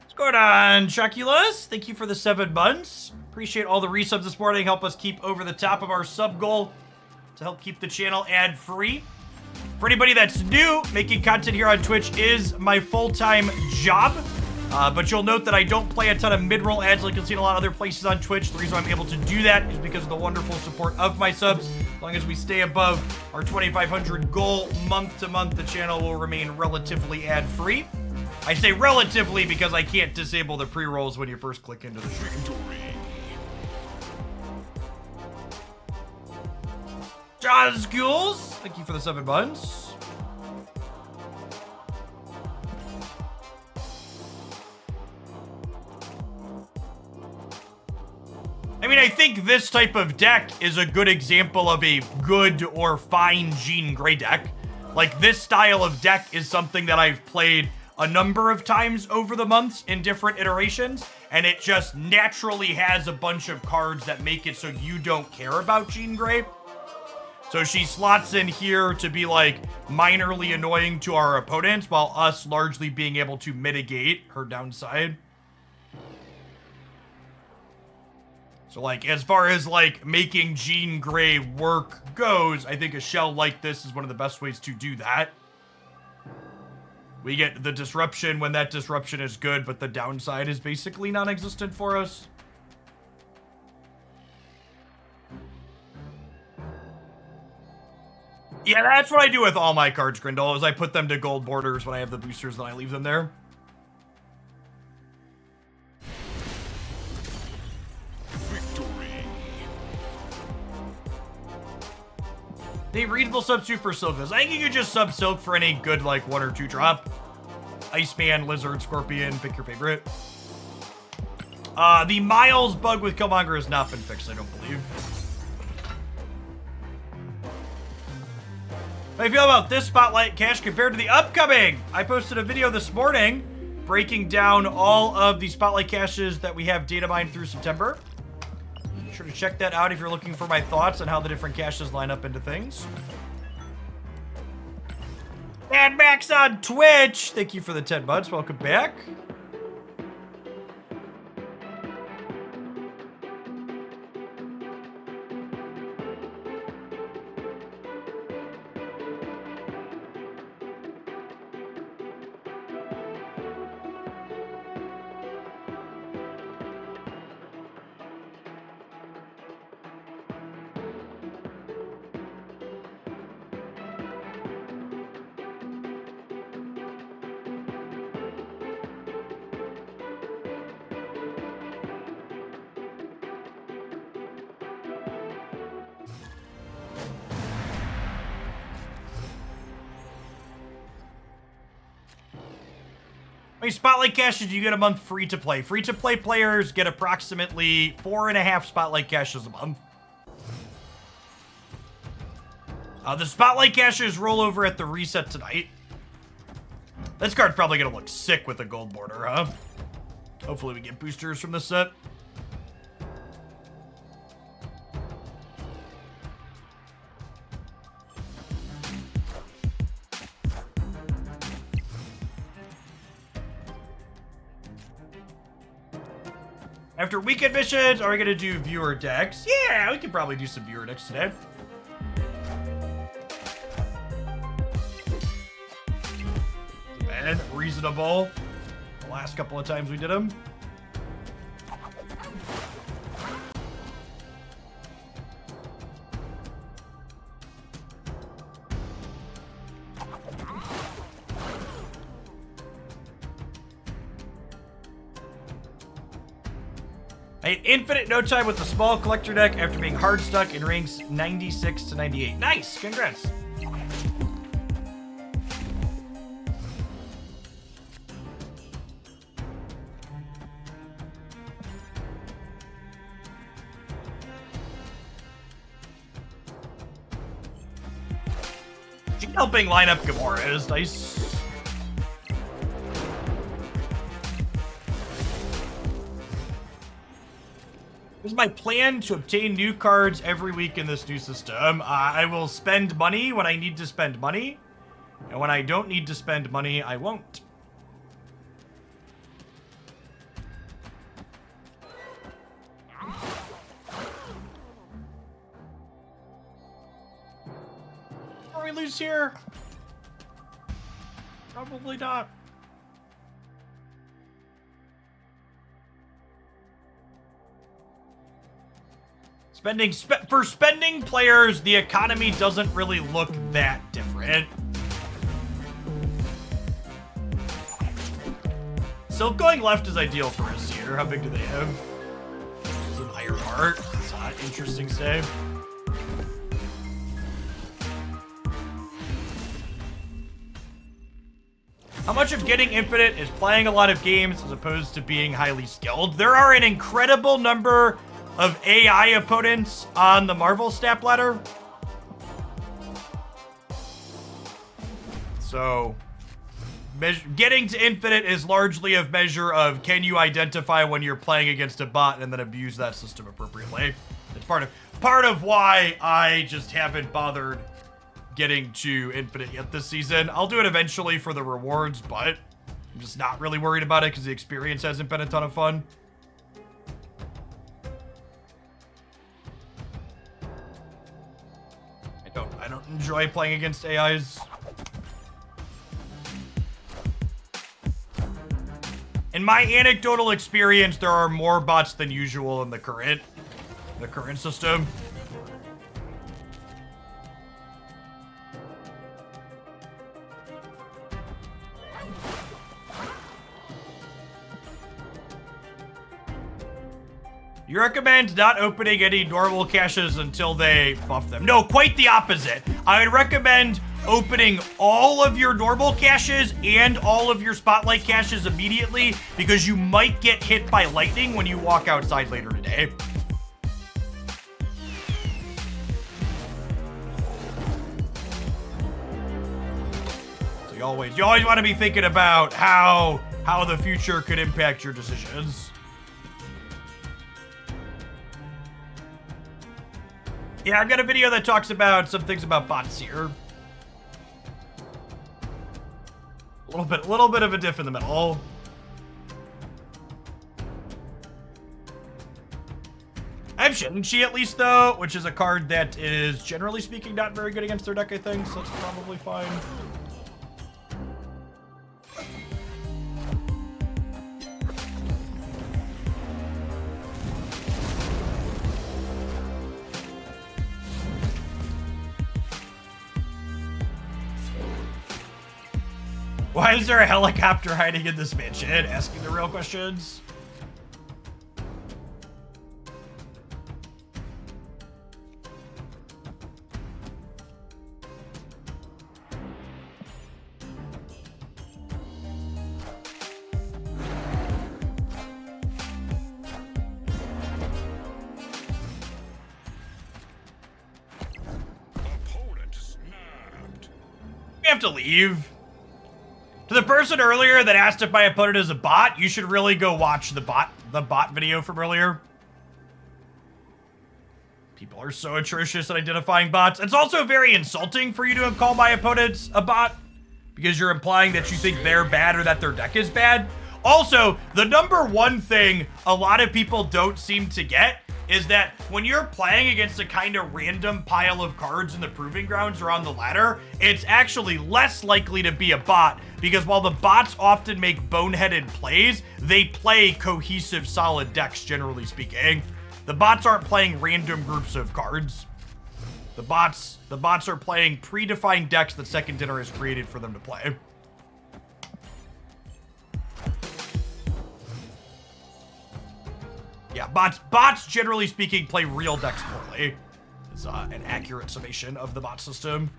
What's going on, Chuckulus? Thank you for the 7 months. Appreciate all the resubs this morning. Help us keep over the top of our sub goal to help keep the channel ad-free. For anybody that's new, making content here on Twitch is my full-time job. But you'll note that I don't play a ton of mid-roll ads like you'll see in a lot of other places on Twitch. The reason I'm able to do that is because of the wonderful support of my subs. As long as we stay above our 2,500 goal month to month, the channel will remain relatively ad-free. I say relatively because I can't disable the pre-rolls when you first click into the stream. Jaws Ghouls, thank you for the 7 months. I mean, I think this type of deck is a good example of a good or fine Jean Grey deck. Like, this style of deck is something that I've played a number of times over the months in different iterations, and it just naturally has a bunch of cards that make it so you don't care about Jean Grey. So she slots in here to be, like, minorly annoying to our opponents, while us largely being able to mitigate her downside. So, like, as far as, like, making Jean Grey work goes, I think a shell like this is one of the best ways to do that. We get the disruption when that disruption is good, but the downside is basically non-existent for us. Yeah, that's what I do with all my cards, Grindel, is I put them to gold borders when I have the boosters, then I leave them there. Victory. The reasonable substitute for Silphus. I think you could just sub Silk for any good, like, 1 or 2 drop. Iceman, Lizard, Scorpion, pick your favorite. The Miles bug with Killmonger has not been fixed, I don't believe. How do you feel about this Spotlight cache compared to the upcoming? I posted a video this morning breaking down all of the Spotlight caches that we have data mined through September. Be sure to check that out if you're looking for my thoughts on how the different caches line up into things. Mad Max on Twitch. Thank you for the 10 buds. Welcome back. How many Spotlight caches do you get a month free to play? Free to play players get approximately 4.5 Spotlight caches a month. The Spotlight caches roll over at the reset tonight. This card's probably gonna look sick with a gold border, huh? Hopefully we get boosters from this set. After weekend missions, are we gonna do viewer decks? Yeah, we could probably do some viewer decks today. And reasonable. The last couple of times we did them. I had infinite no time with the small collector deck after being hard stuck in ranks 96 to 98. Nice, congrats. Helping line up Gamora is nice. Here's my plan to obtain new cards every week in this new system. I will spend money when I need to spend money. And when I don't need to spend money, I won't. Are we lose here? Probably not. For spending players, the economy doesn't really look that different. Silk going left is ideal for us here. How big do they have? This is an Iron Heart. It's not interesting save. How much of getting infinite is playing a lot of games as opposed to being highly skilled? There are an incredible number of AI opponents on the Marvel stat ladder. So, getting to infinite is largely a measure of can you identify when you're playing against a bot and then abuse that system appropriately. It's part of why I just haven't bothered getting to infinite yet this season. I'll do it eventually for the rewards, but I'm just not really worried about it because the experience hasn't been a ton of fun. enjoy playing against AIs. In my anecdotal experience, there are more bots than usual in the current system. You recommend not opening any normal caches until they buff them. No, quite the opposite. I would recommend opening all of your normal caches and all of your spotlight caches immediately, because you might get hit by lightning when you walk outside later today. So you always want to be thinking about how the future could impact your decisions. Yeah, I've got a video that talks about some things about bots here. A little bit of a diff in the middle. I have Shinji at least though, which is a card that is generally speaking not very good against their deck, I think, so that's probably fine. Why is there a helicopter hiding in this mansion? Asking the real questions. Opponent snapped. We have to leave. To the person earlier that asked if my opponent is a bot, you should really go watch the bot video from earlier. People are so atrocious at identifying bots. It's also very insulting for you to call my opponent a bot, because you're implying that you think they're bad or that their deck is bad. Also, the number one thing a lot of people don't seem to get is that when you're playing against a kind of random pile of cards in the proving grounds or on the ladder, it's actually less likely to be a bot, because while the bots often make boneheaded plays, they play cohesive, solid decks, generally speaking. The bots aren't playing random groups of cards. The bots are playing predefined decks that Second Dinner has created for them to play. Yeah, bots generally speaking play real decks poorly. Is an accurate summation of the bot system.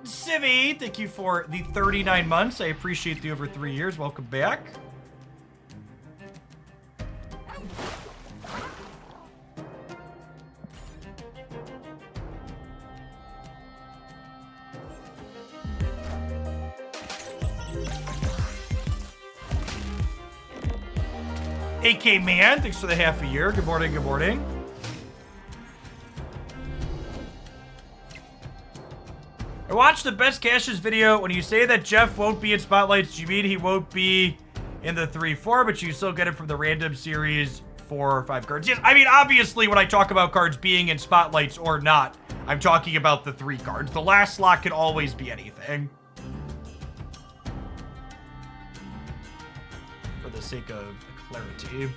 Civvy, thank you for the 39 months. I appreciate the over 3 years. Welcome back. AK Man, thanks for the half a year. Good morning, good morning. I watched the best caches video. When you say that Jeff won't be in spotlights, do you mean he won't be in the 3-4, but you still get it from the random series 4 or 5 cards? Yes, I mean, obviously, when I talk about cards being in spotlights or not, I'm talking about the 3 cards. The last slot can always be anything. For the sake of clarity.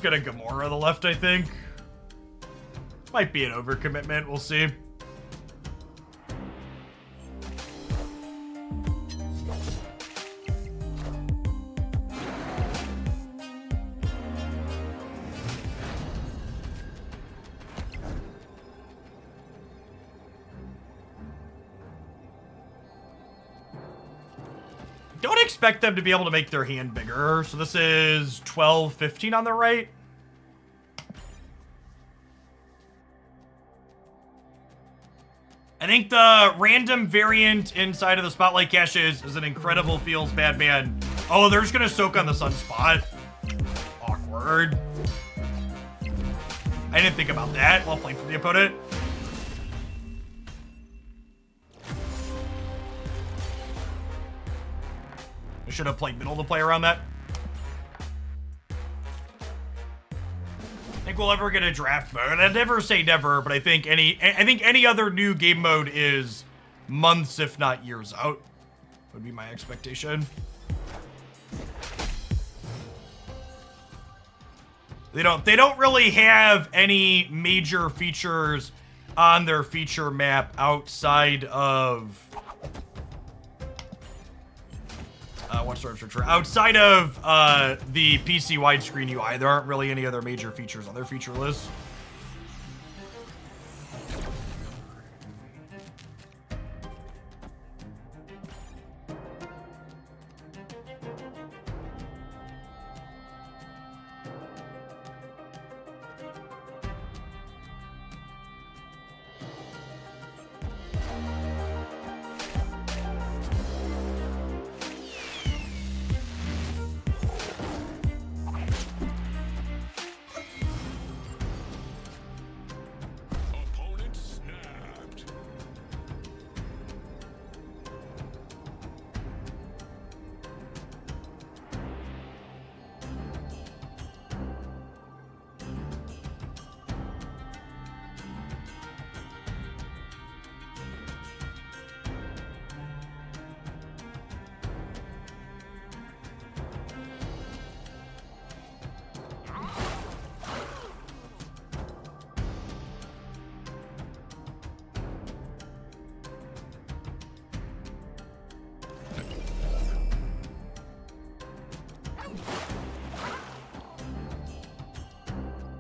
Got a Gamora on the left, I think. Might be an overcommitment, we'll see. expect them to be able to make their hand bigger. So this is 12, 15 on the right. I think the random variant inside of the spotlight caches is an incredible feels bad man. Oh, they're just gonna soak on the sunspot. Awkward. I didn't think about that while playing for the opponent. I should have played middle to play around that. Think we'll ever get a draft mode. I'd never say never, but I think any other new game mode is months, if not years out, would be my expectation. They don't really have any major features on their feature map outside of outside of the PC widescreen UI. There aren't really any other major features on their feature list. Opponent snapped.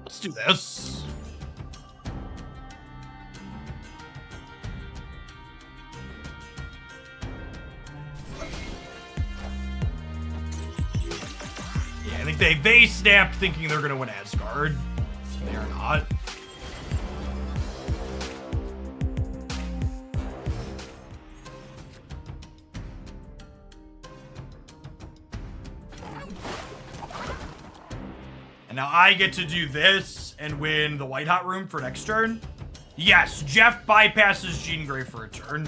Let's do this. Yeah, I think they snapped thinking they're gonna win Asgard. They are not. And now I get to do this and win the White Hot Room for next turn. Yes, Jeff bypasses Jean Grey for a turn.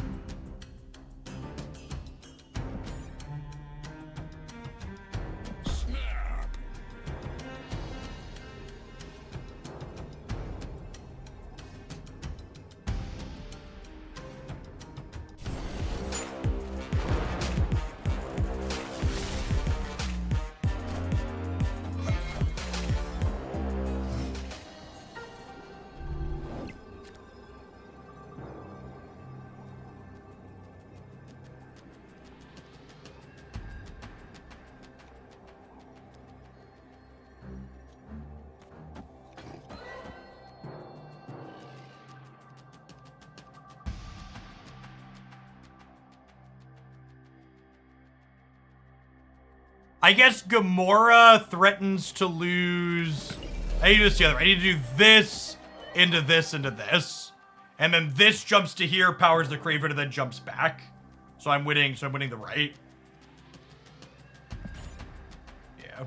Snap. I guess Gamora threatens to lose. I need to do this together. I need to do this into this into this. And then this jumps to here, powers the Craven, and then jumps back. So I'm winning the right. Yeah.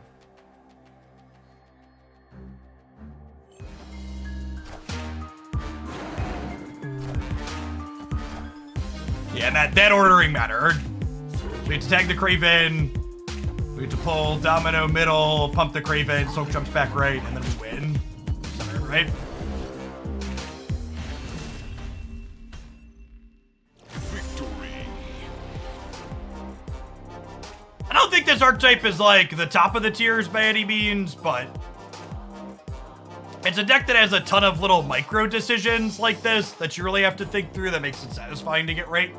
Yeah, and that ordering mattered. We have to tag the Craven. We have to pull Domino middle, pump the Craven, Soak jumps back right, and then we win. Center, right? Victory. I don't think this archetype is like the top of the tiers by any means, but it's a deck that has a ton of little micro decisions like this that you really have to think through that makes it satisfying to get right.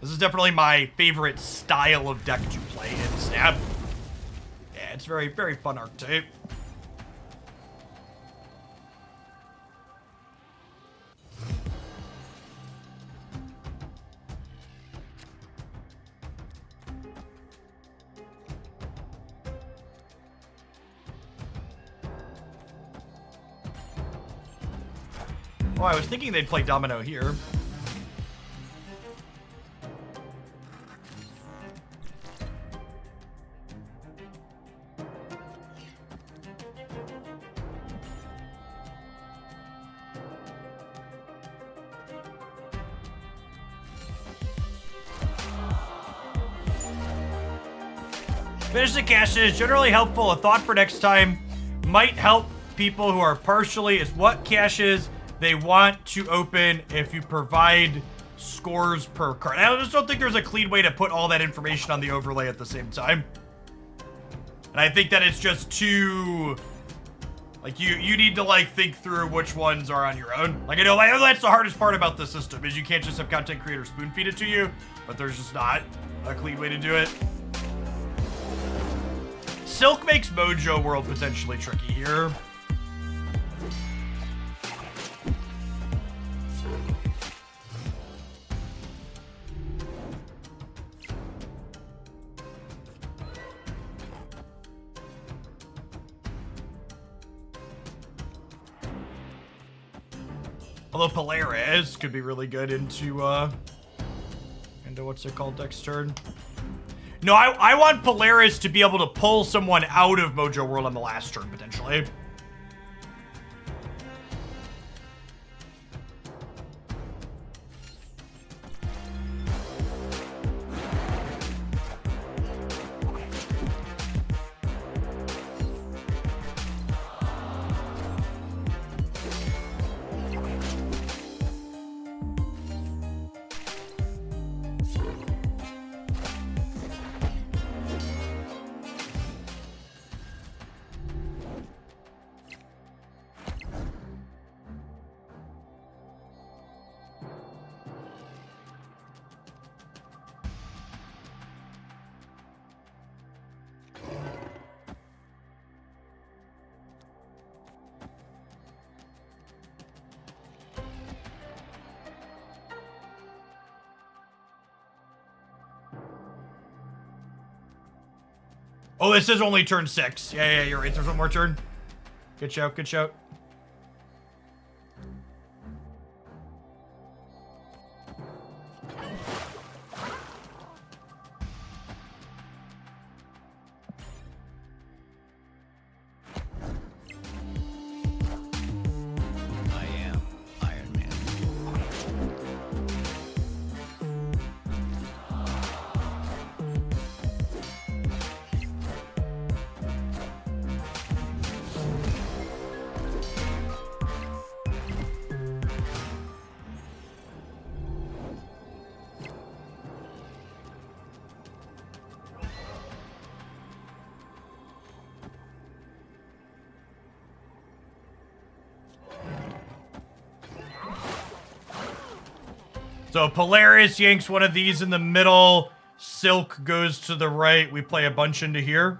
This is definitely my favorite style of deck to play in Snap. Yeah, it's very, very fun archetype. Oh, I was thinking they'd play Domino here. Finish the caches, generally helpful. A thought for next time might help people who are partially is what caches they want to open if you provide scores per card. I just don't think there's a clean way to put all that information on the overlay at the same time. And I think that it's just too, like, you need to, like, think through which ones are on your own. Like, I know that's the hardest part about the system, is you can't just have content creators spoon feed it to you, but there's just not a clean way to do it. Silk makes Mojo World potentially tricky here. Although Polaris could be really good into what's it called next turn. No, I want Polaris to be able to pull someone out of Mojo World on the last turn, potentially. Oh, this is only turn 6. Yeah, you're right. There's one more turn. Good shout, good shout. So Polaris yanks one of these in the middle. Silk goes to the right. We play a bunch into here.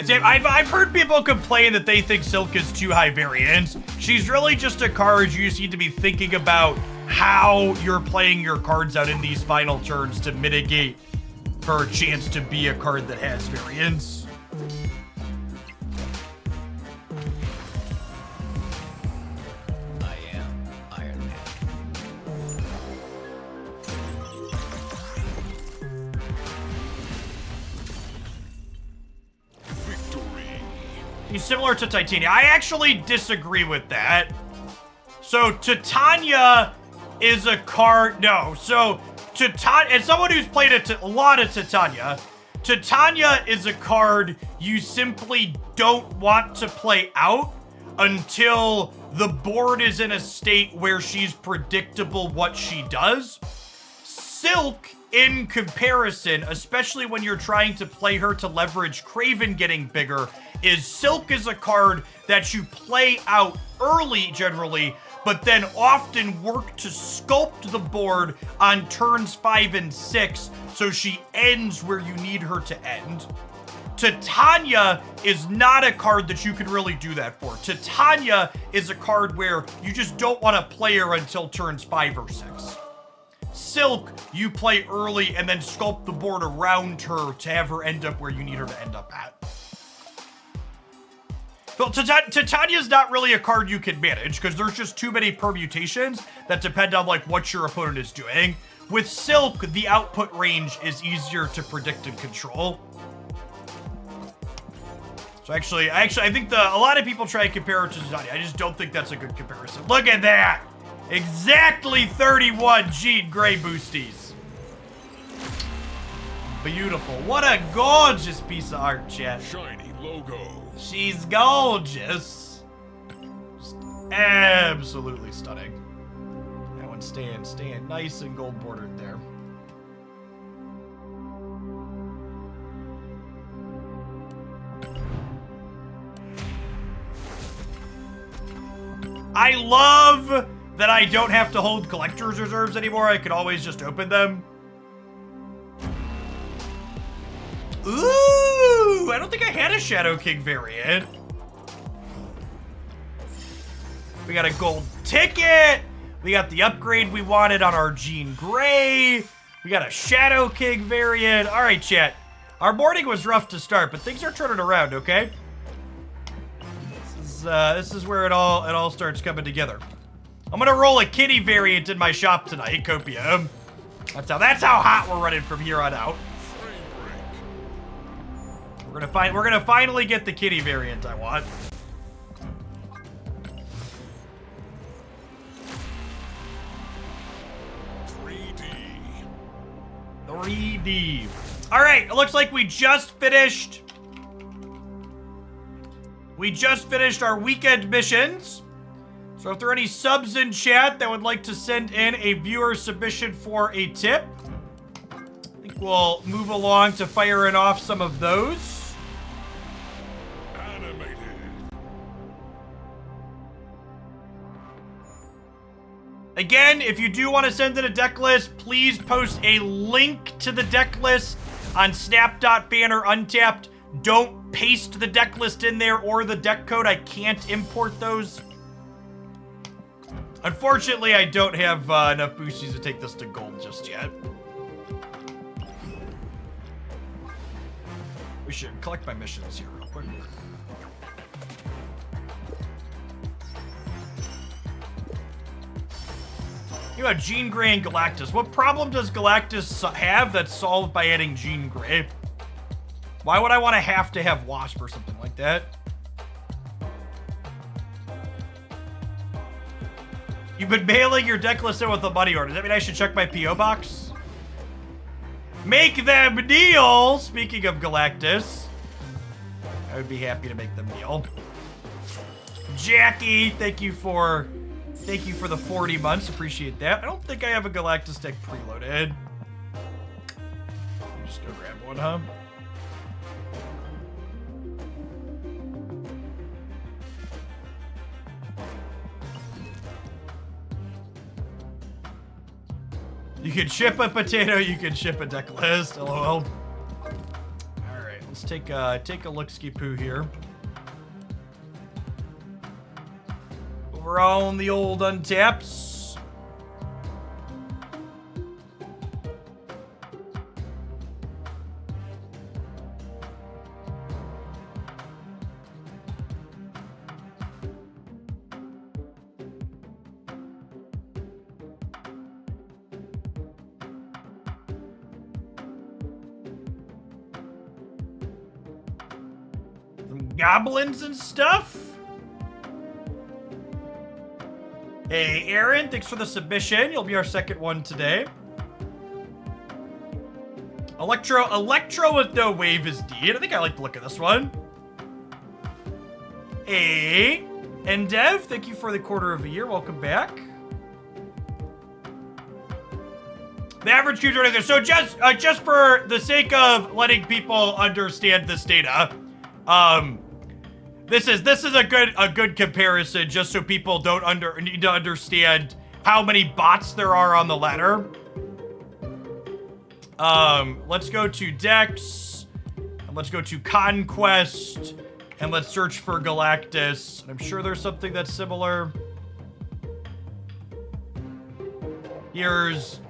I've heard people complain that they think Silk is too high variance. She's really just a card you just need to be thinking about how you're playing your cards out in these final turns to mitigate her chance to be a card that has variance. I am Iron Man. Victory. He's similar to Titania. I actually disagree with that. So Titania is a card. No, so Titania, as someone who's played a lot of Titania, Titania is a card you simply don't want to play out until the board is in a state where she's predictable what she does. Silk, in comparison, especially when you're trying to play her to leverage Kraven getting bigger, Silk is a card that you play out early generally, but then often work to sculpt the board on turns 5 and 6 so she ends where you need her to end. Titania is not a card that you can really do that for. Titania is a card where you just don't want to play her until turns 5 or 6. Silk, you play early and then sculpt the board around her to have her end up where you need her to end up at. Well, Titania's not really a card you can manage because there's just too many permutations that depend on like what your opponent is doing. With Silk, the output range is easier to predict and control. So actually, I think a lot of people try and compare it to Titania. I just don't think that's a good comparison. Look at that! Exactly 31 Jean Grey boosties. Beautiful. What a gorgeous piece of art, chat. Shiny logo. She's gorgeous. Just absolutely stunning. That one's staying nice and gold bordered there. I love that I don't have to hold collector's reserves anymore. I can always just open them. Ooh, I don't think I had a Shadow King variant. We got a gold ticket. We got the upgrade we wanted on our Jean Grey. We got a Shadow King variant. All right, chat. Our morning was rough to start, but things are turning around, okay? This is where it all starts coming together. I'm gonna roll a kitty variant in my shop tonight, Copium. That's how hot we're running from here on out. We're gonna finally get the kitty variant I want. $3D. All right, it looks like we just finished our weekend missions. So if there are any subs in chat that would like to send in a viewer submission for a tip, I think we'll move along to firing off some of those. Animated. Again, if you do want to send in a deck list, please post a link to the deck list on snap.ban or Untapped. Don't paste the deck list in there or the deck code. I can't import those. Unfortunately, I don't have enough boosties to take this to gold just yet. We should collect my missions here real quick. You know, Jean Grey and Galactus. What problem does Galactus have that's solved by adding Jean Grey? Why would I want to have Wasp or something like that? You've been mailing your deck list in with a money order. Does that mean I should check my P.O. box? Make them deal! Speaking of Galactus, I would be happy to make them deal. Jackie, thank you for the 40 months. Appreciate that. I don't think I have a Galactus deck preloaded. Just go grab one, huh? You can ship a potato, you can ship a deck list, lol. All right, let's take a look-ski-poo here. Over on the old Untaps. Goblins and stuff. Hey, Aaron, thanks for the submission. You'll be our second one today. Electro with no wave is D. I think I like the look of this one. Hey, and Dev, thank you for the quarter of a year. Welcome back. The average user right there. So just for the sake of letting people understand this data, this is a good comparison, just so people need to understand how many bots there are on the ladder. Let's go to Dex, and let's go to Conquest, and let's search for Galactus. And I'm sure there's something that's similar. Here's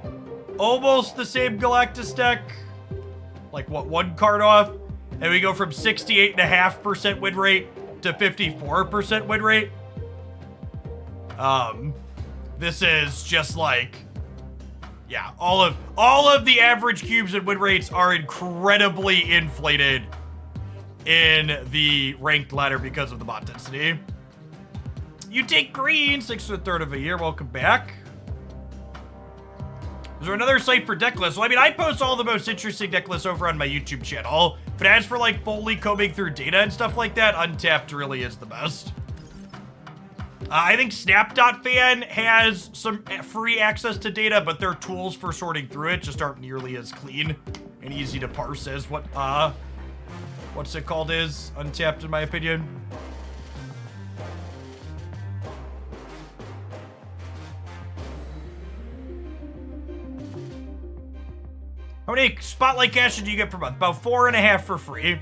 almost the same Galactus deck. Like, what, one card off? And we go from 68.5% win rate to 54% win rate. This is just like, yeah, all of the average cubes and win rates are incredibly inflated in the ranked ladder because of the bot density. You take green, 6 1/3 of a year. Welcome back. Is there another site for deck lists? Well, I mean, I post all the most interesting deck lists over on my YouTube channel, but as for like fully combing through data and stuff like that, Untapped really is the best. I think Snap.fan has some free access to data, but their tools for sorting through it just aren't nearly as clean and easy to parse as what's it called is Untapped, in my opinion. How many Spotlight cash do you get per month? About 4.5 for free.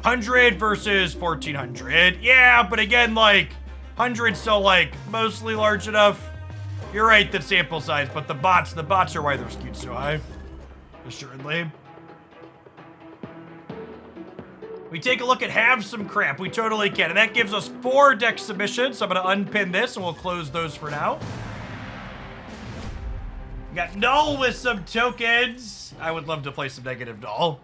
100 versus 1,400. Yeah, but again, like, 100's still, like, mostly large enough. You're right, the sample size, but the bots are why they're skewed so high. Assuredly. We take a look at Have Some Crap. We totally can. And that gives us 4 deck submissions. So I'm going to unpin this, and we'll close those for now. We got Null with some tokens. I would love to play some negative Null.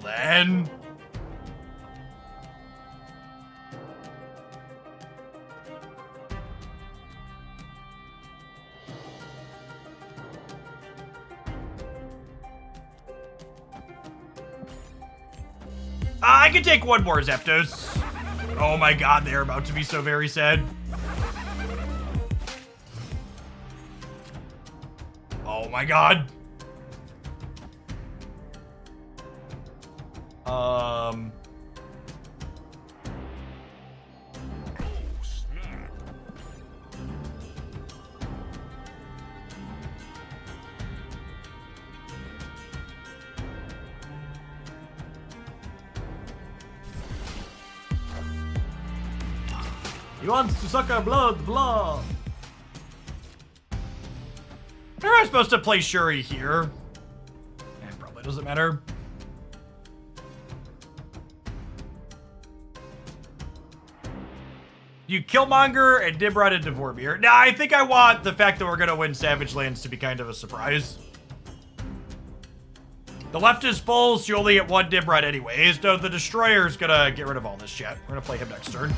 Then I can take one more Zapdos. Oh my god, they're about to be so very sad. Oh my god. He wants to suck our blood, blah. Am I supposed to play Shuri here? It probably doesn't matter. You Killmonger and Nimrod and Devormir. Now, I think I want the fact that we're gonna win Savage Lands to be kind of a surprise. The left is full, so you only get one Nimrod anyways. No, the Destroyer's gonna get rid of all this shit. We're gonna play him next turn.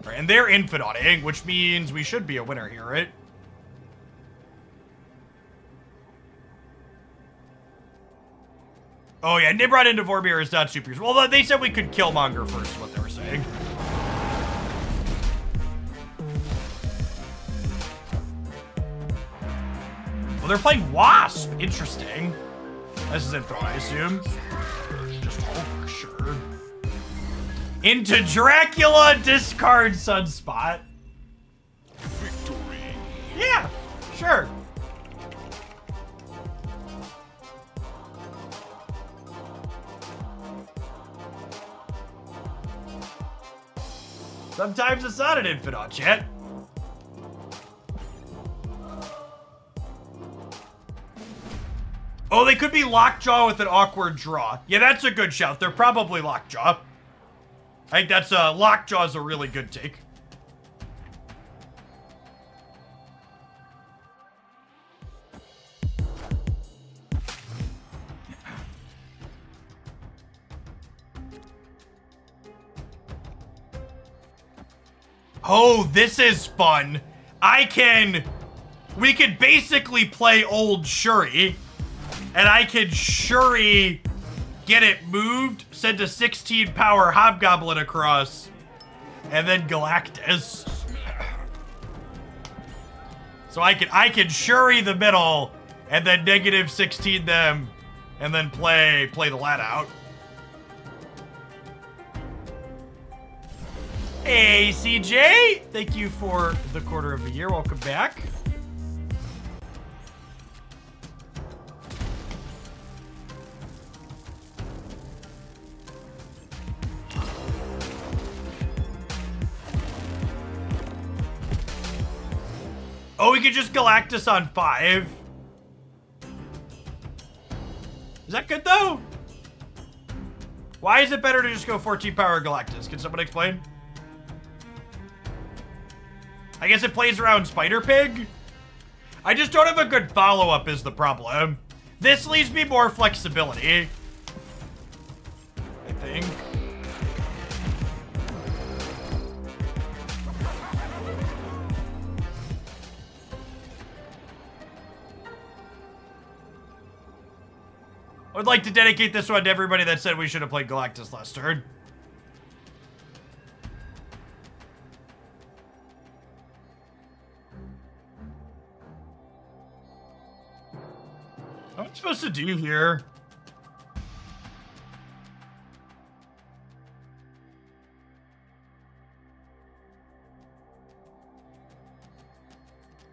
Right, and they're Infidaughting, which means we should be a winner here, right? Oh yeah, Nimrod and Devormir is not super useful. Well, they said we could Killmonger first, is what they were saying. Well, they're playing Wasp. Interesting. This is Info, I assume. Just Hulk, sure. Into Dracula, discard Sunspot. Victory. Yeah, sure. Sometimes it's not an Infidaught, chat. Oh, they could be Lockjaw with an awkward draw. Yeah, that's a good shout. They're probably Lockjaw. I think that's Lockjaw's a really good take. Oh, this is fun. We could basically play old Shuri, and I could Shuri get it moved, send a 16 power Hobgoblin across, and then Galactus. So I can Shuri the middle, and then negative 16 them, and then play the lad out. Hey, CJ! Thank you for the quarter of a year. Welcome back. Oh, we could just Galactus on 5. Is that good, though? Why is it better to just go 14 power Galactus? Can someone explain? I guess it plays around Spider Pig? I just don't have a good follow-up is the problem. This leaves me more flexibility. I think. I would like to dedicate this one to everybody that said we should have played Galactus last turn. What am I supposed to do here?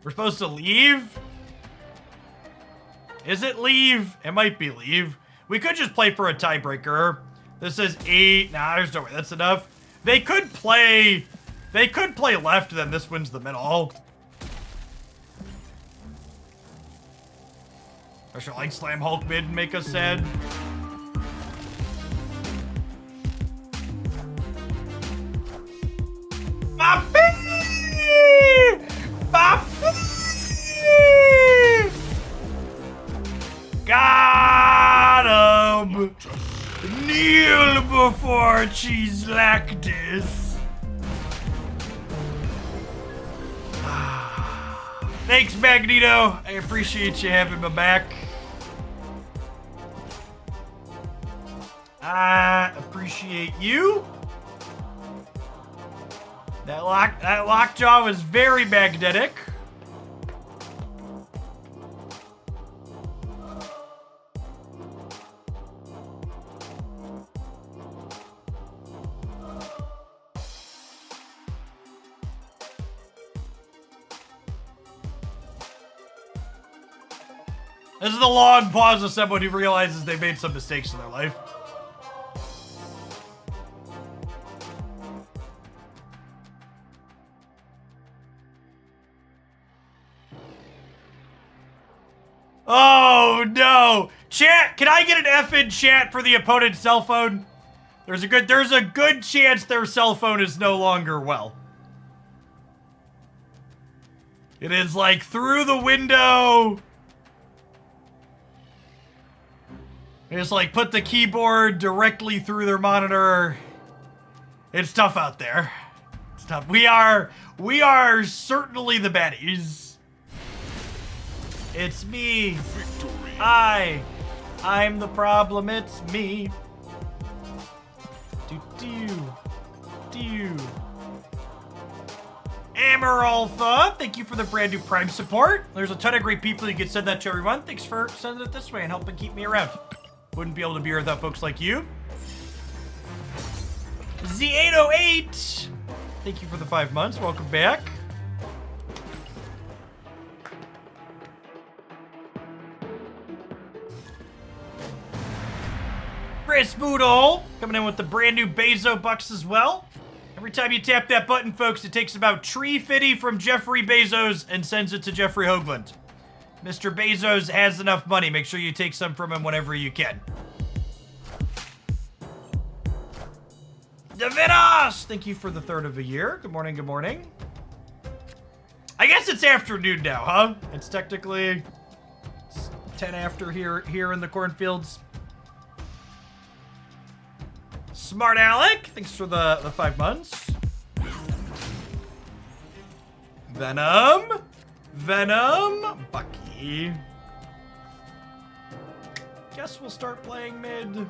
We're supposed to leave? Is it leave? It might be leave. We could just play for a tiebreaker. This is 8. Nah, there's no way that's enough. They could play left, then this wins the middle. Or should I like slam Hulk mid and make us sad? Papi! Papi! Got him! Kneel before Cheese Lactus. Thanks, Magneto. I appreciate you having my back. I appreciate you. That lockjaw was very magnetic. This is the long pause of someone who realizes they made some mistakes in their life. Oh no! Chat, can I get an F in chat for the opponent's cell phone? There's a good chance their cell phone is no longer well. It is like through the window. It's like put the keyboard directly through their monitor. It's tough out there. It's tough. We are certainly the baddies. It's me. Victory. I'm the problem. It's me. Do. Amaraltha, thank you for the brand new Prime support. There's a ton of great people you can send that to everyone. Thanks for sending it this way and helping keep me around. Wouldn't be able to be here without folks like you. Z808, thank you for the 5 months. Welcome back. Chris Boodle coming in with the brand new Bezo bucks as well. Every time you tap that button, folks, it takes about Tree Fitty from Jeffrey Bezos and sends it to Jeffrey Hoagland. Mr. Bezos has enough money. Make sure you take some from him whenever you can. Davidas! Thank you for the 3rd of a year. Good morning, good morning. I guess it's afternoon now, huh? It's technically 10 after here in the cornfields. Smart Alec, thanks for the 5 months. Venom, Bucky. guess we'll start playing mid.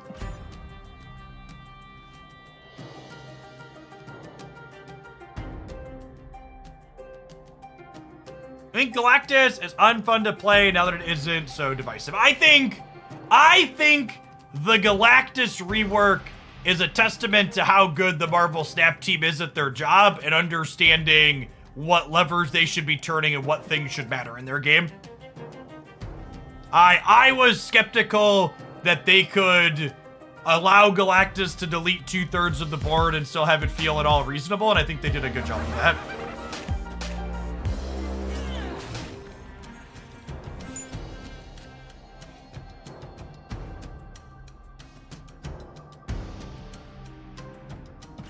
I think Galactus is unfun to play now that it isn't so divisive. I think the Galactus rework is a testament to how good the Marvel Snap team is at their job and understanding what levers they should be turning and what things should matter in their game. I was skeptical that they could allow Galactus to delete 2/3 of the board and still have it feel at all reasonable, and I think they did a good job of that.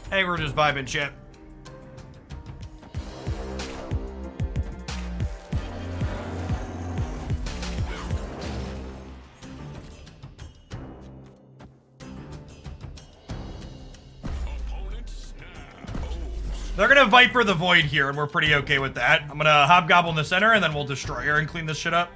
Hey, we're just vibing, chat. They're gonna Viper the Void here, and we're pretty okay with that. I'm gonna Hobgoblin the center, and then we'll destroy her and clean this shit up.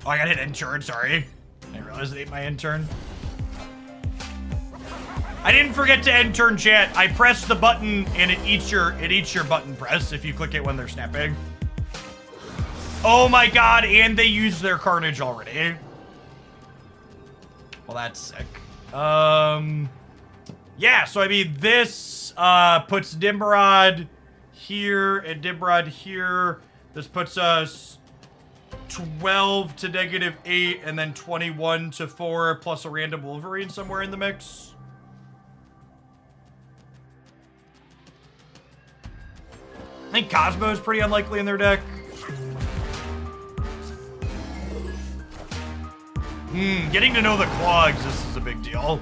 Oh, I got hit end turn, sorry. I didn't realize it ate my end turn. I didn't forget to end turn, chat. I pressed the button and it eats your button press if you click it when they're snapping. Oh my god, and they used their Carnage already. Well, that's sick. Yeah, so I mean, this puts Nimrod here and Nimrod here. This puts us 12 to -8 and then 21 to 4 plus a random Wolverine somewhere in the mix. I think Cosmo is pretty unlikely in their deck. Getting to know the Clogs, this is a big deal.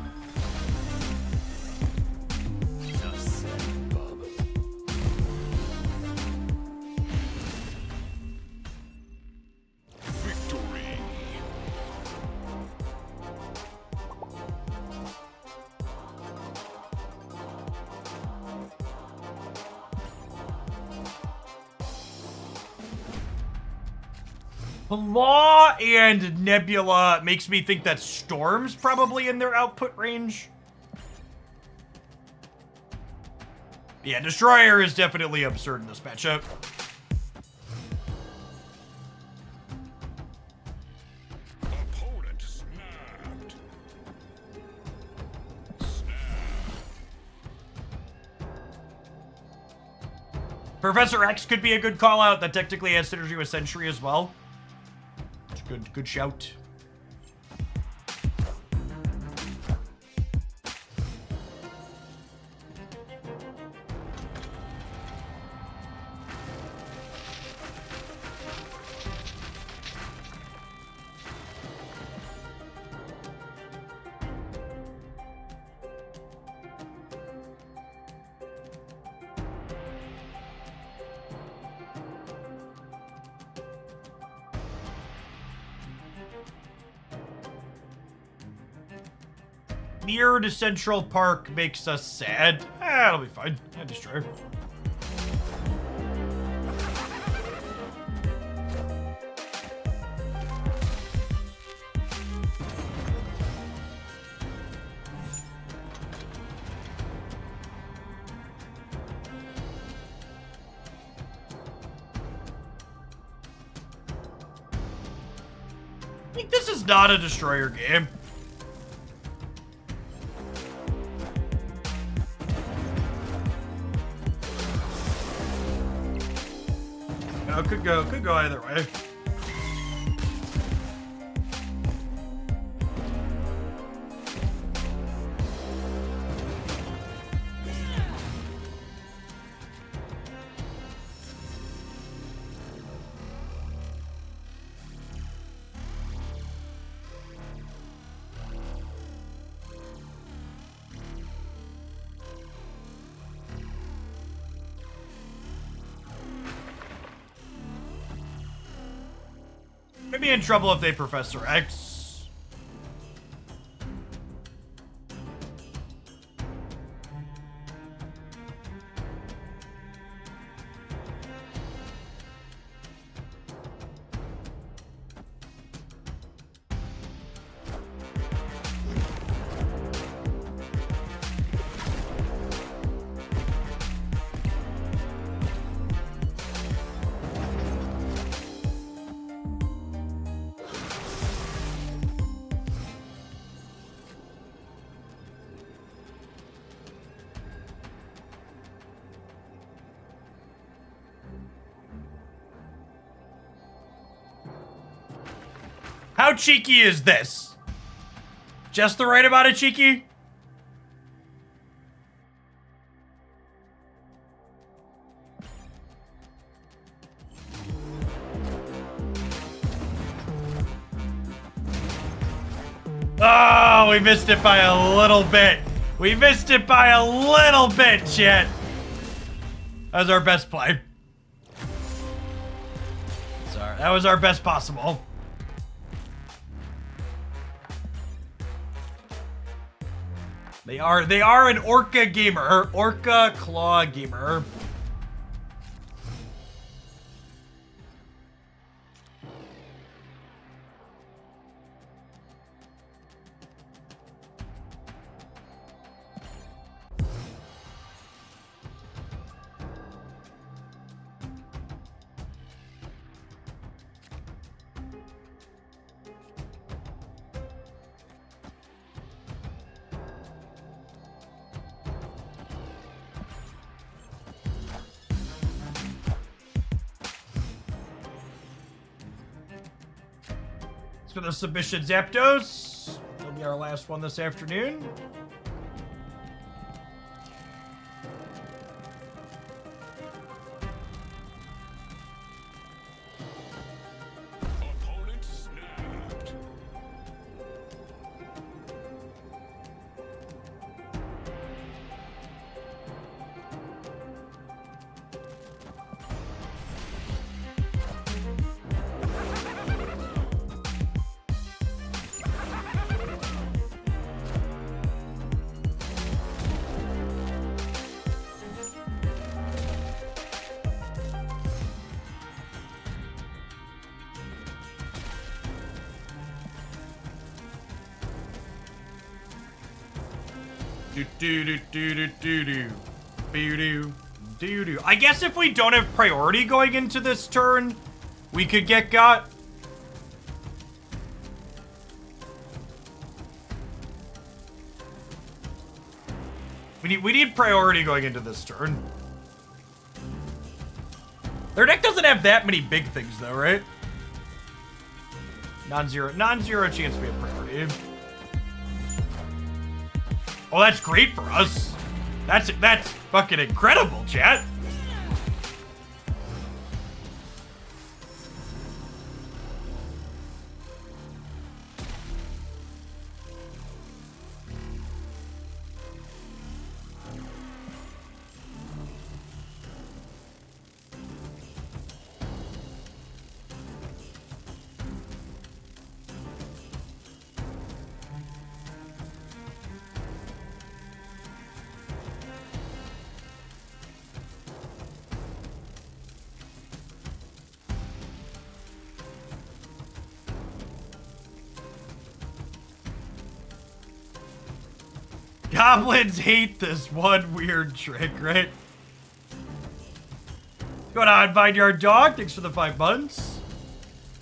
Victory. Law and Nebula makes me think that Storm's probably in their output range. Yeah, Destroyer is definitely absurd in this matchup. Opponent snapped. Professor X could be a good call out. That technically has synergy with Sentry as well. Good shout. Near to Central Park makes us sad. It'll be fine. Yeah, destroy. I think this is not a destroyer game. No, could go either way. be in trouble if they Professor X. How cheeky is this? Just the right amount of cheeky? Oh, we missed it by a little bit. We missed it by a little bit, chat. That was our best play. Sorry, that was our best possible. They are an Orca gamer. Orca Claw gamer. For the submission Zapdos. That'll be our last one this afternoon. Opponent snapped. Do. I guess if we don't have priority going into this turn, we could get got. We need priority going into this turn. Their deck doesn't have that many big things though, right? Non-zero chance to be a priority. Oh, that's great for us. That's fucking incredible, chat. Goblins hate this one weird trick, right? Going on, Vineyard Dog. Thanks for the 5 months.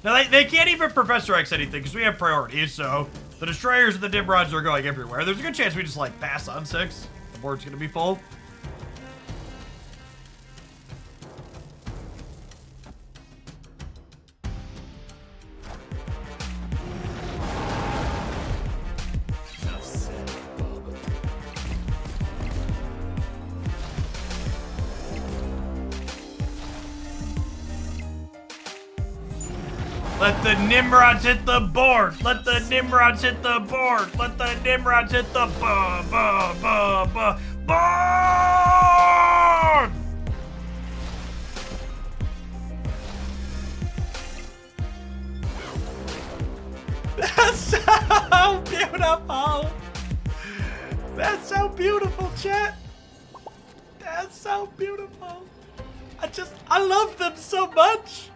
Now, they can't even Professor X anything because we have priorities, so the Destroyers and the Nimrods are going everywhere. There's a good chance we just, like, pass on 6. The board's gonna be full. Let the Nimrods hit the board. Let the Nimrods hit the board. Let the Nimrods hit the board. beautiful. That's so beautiful, chat. That's so beautiful. I love them so much.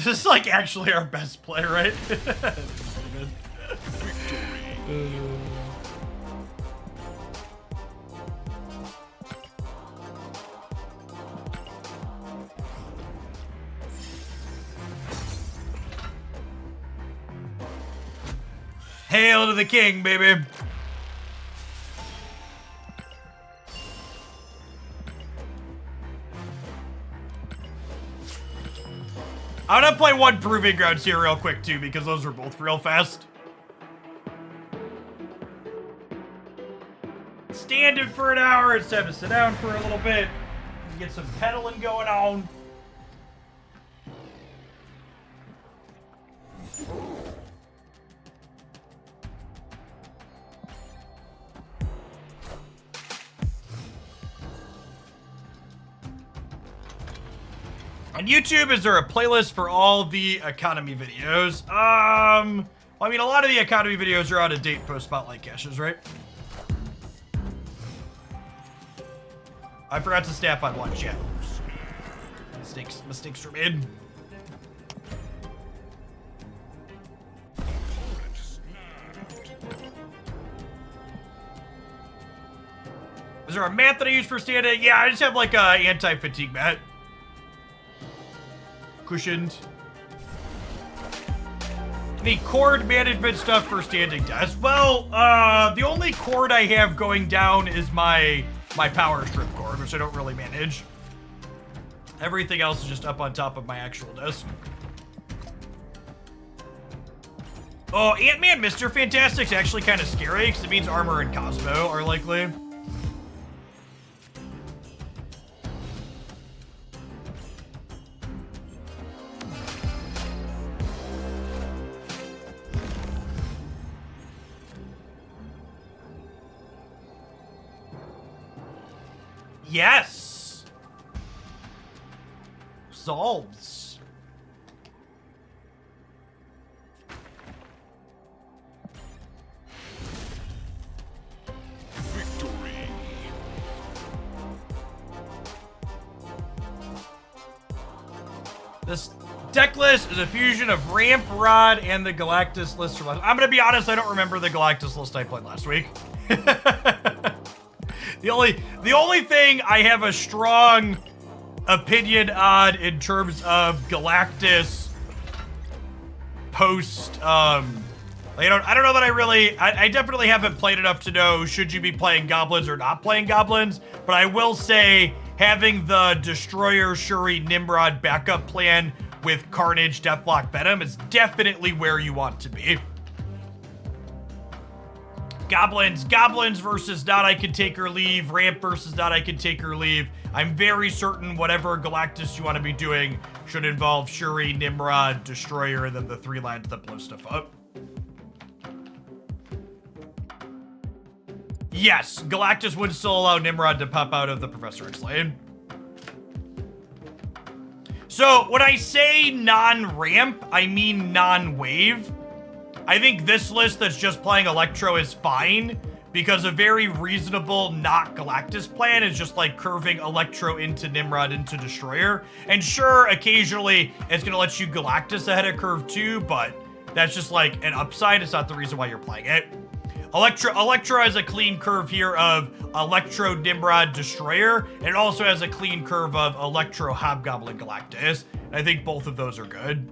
This is like actually our best play, right? Hail to the king, baby. I'm gonna play one Proving Grounds here real quick too, because those are both real fast. Standing for an hour, it's time to sit down for a little bit, get some pedaling going on. On YouTube, is there a playlist for all the economy videos? Well, I mean, a lot of the economy videos are out of date post-spotlight caches, right? I forgot to snap on one, chat. Mistakes were made. Is there a mat that I use for standing? Yeah, I just have like a anti-fatigue mat. Cushioned. Any cord management stuff for standing desk? Well, the only cord I have going down is my power strip cord, which I don't really manage. Everything else is just up on top of my actual desk. Oh, Ant-Man Mr. Fantastic's actually kind of scary because it means Armor and Cosmo are likely. Yes! Solves. Victory. This deck list is a fusion of Ramp, Rod, and the Galactus list from last. I'm gonna be honest, I don't remember the Galactus list I played last week. The only thing I have a strong opinion on in terms of Galactus post, I don't know that I definitely haven't played enough to know should you be playing goblins or not playing goblins, but I will say having the Destroyer, Shuri, Nimrod backup plan with Carnage, Deathlock, Venom is definitely where you want to be. Goblins versus not I can take or leave, Ramp versus not I can take or leave. I'm very certain whatever Galactus you want to be doing should involve Shuri, Nimrod, Destroyer, and then the 3 lines that blow stuff up. Yes, Galactus would still allow Nimrod to pop out of the Professor X lane. So when I say non-ramp, I mean non-wave. I think this list that's just playing Electro is fine because a very reasonable not Galactus plan is just like curving Electro into Nimrod into Destroyer. And sure, occasionally it's gonna let you Galactus ahead of curve 2, but that's just like an upside. It's not the reason why you're playing it. Electro has a clean curve here of Electro, Nimrod, Destroyer, and it also has a clean curve of Electro, Hobgoblin, Galactus. And I think both of those are good.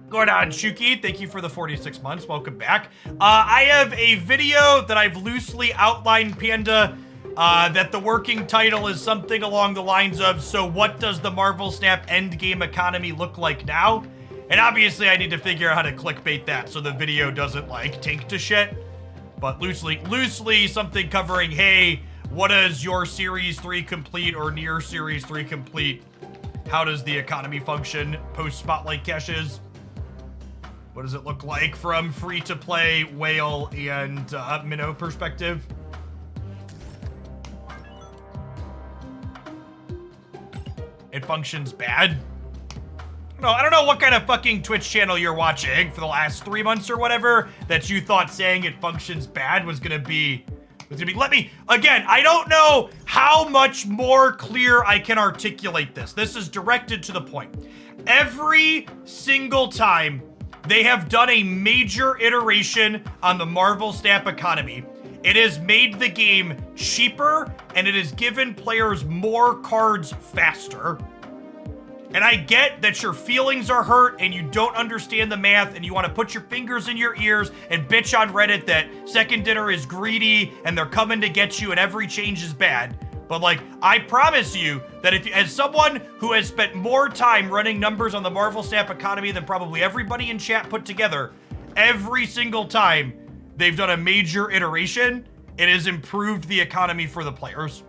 Going on, Shuki, thank you for the 46 months. Welcome back. I have a video that I've loosely outlined, Panda, that the working title is something along the lines of, so what does the Marvel Snap endgame economy look like now? And obviously I need to figure out how to clickbait that so the video doesn't like tank to shit. But loosely something covering, hey, what does your Series 3 complete or near Series 3 complete? How does the economy function post Spotlight caches? What does it look like from free-to-play, whale, and minnow perspective? It functions bad. No, I don't know what kind of fucking Twitch channel you're watching for the last 3 months or whatever that you thought saying it functions bad was gonna be. Let me again. I don't know how much more clear I can articulate this. This is directed to the point. Every single time they have done a major iteration on the Marvel Snap economy, it has made the game cheaper and it has given players more cards faster. And I get that your feelings are hurt and you don't understand the math and you want to put your fingers in your ears and bitch on Reddit that Second Dinner is greedy and they're coming to get you and every change is bad. But like, I promise you that if, as someone who has spent more time running numbers on the Marvel Snap economy than probably everybody in chat put together, every single time they've done a major iteration, it has improved the economy for the players.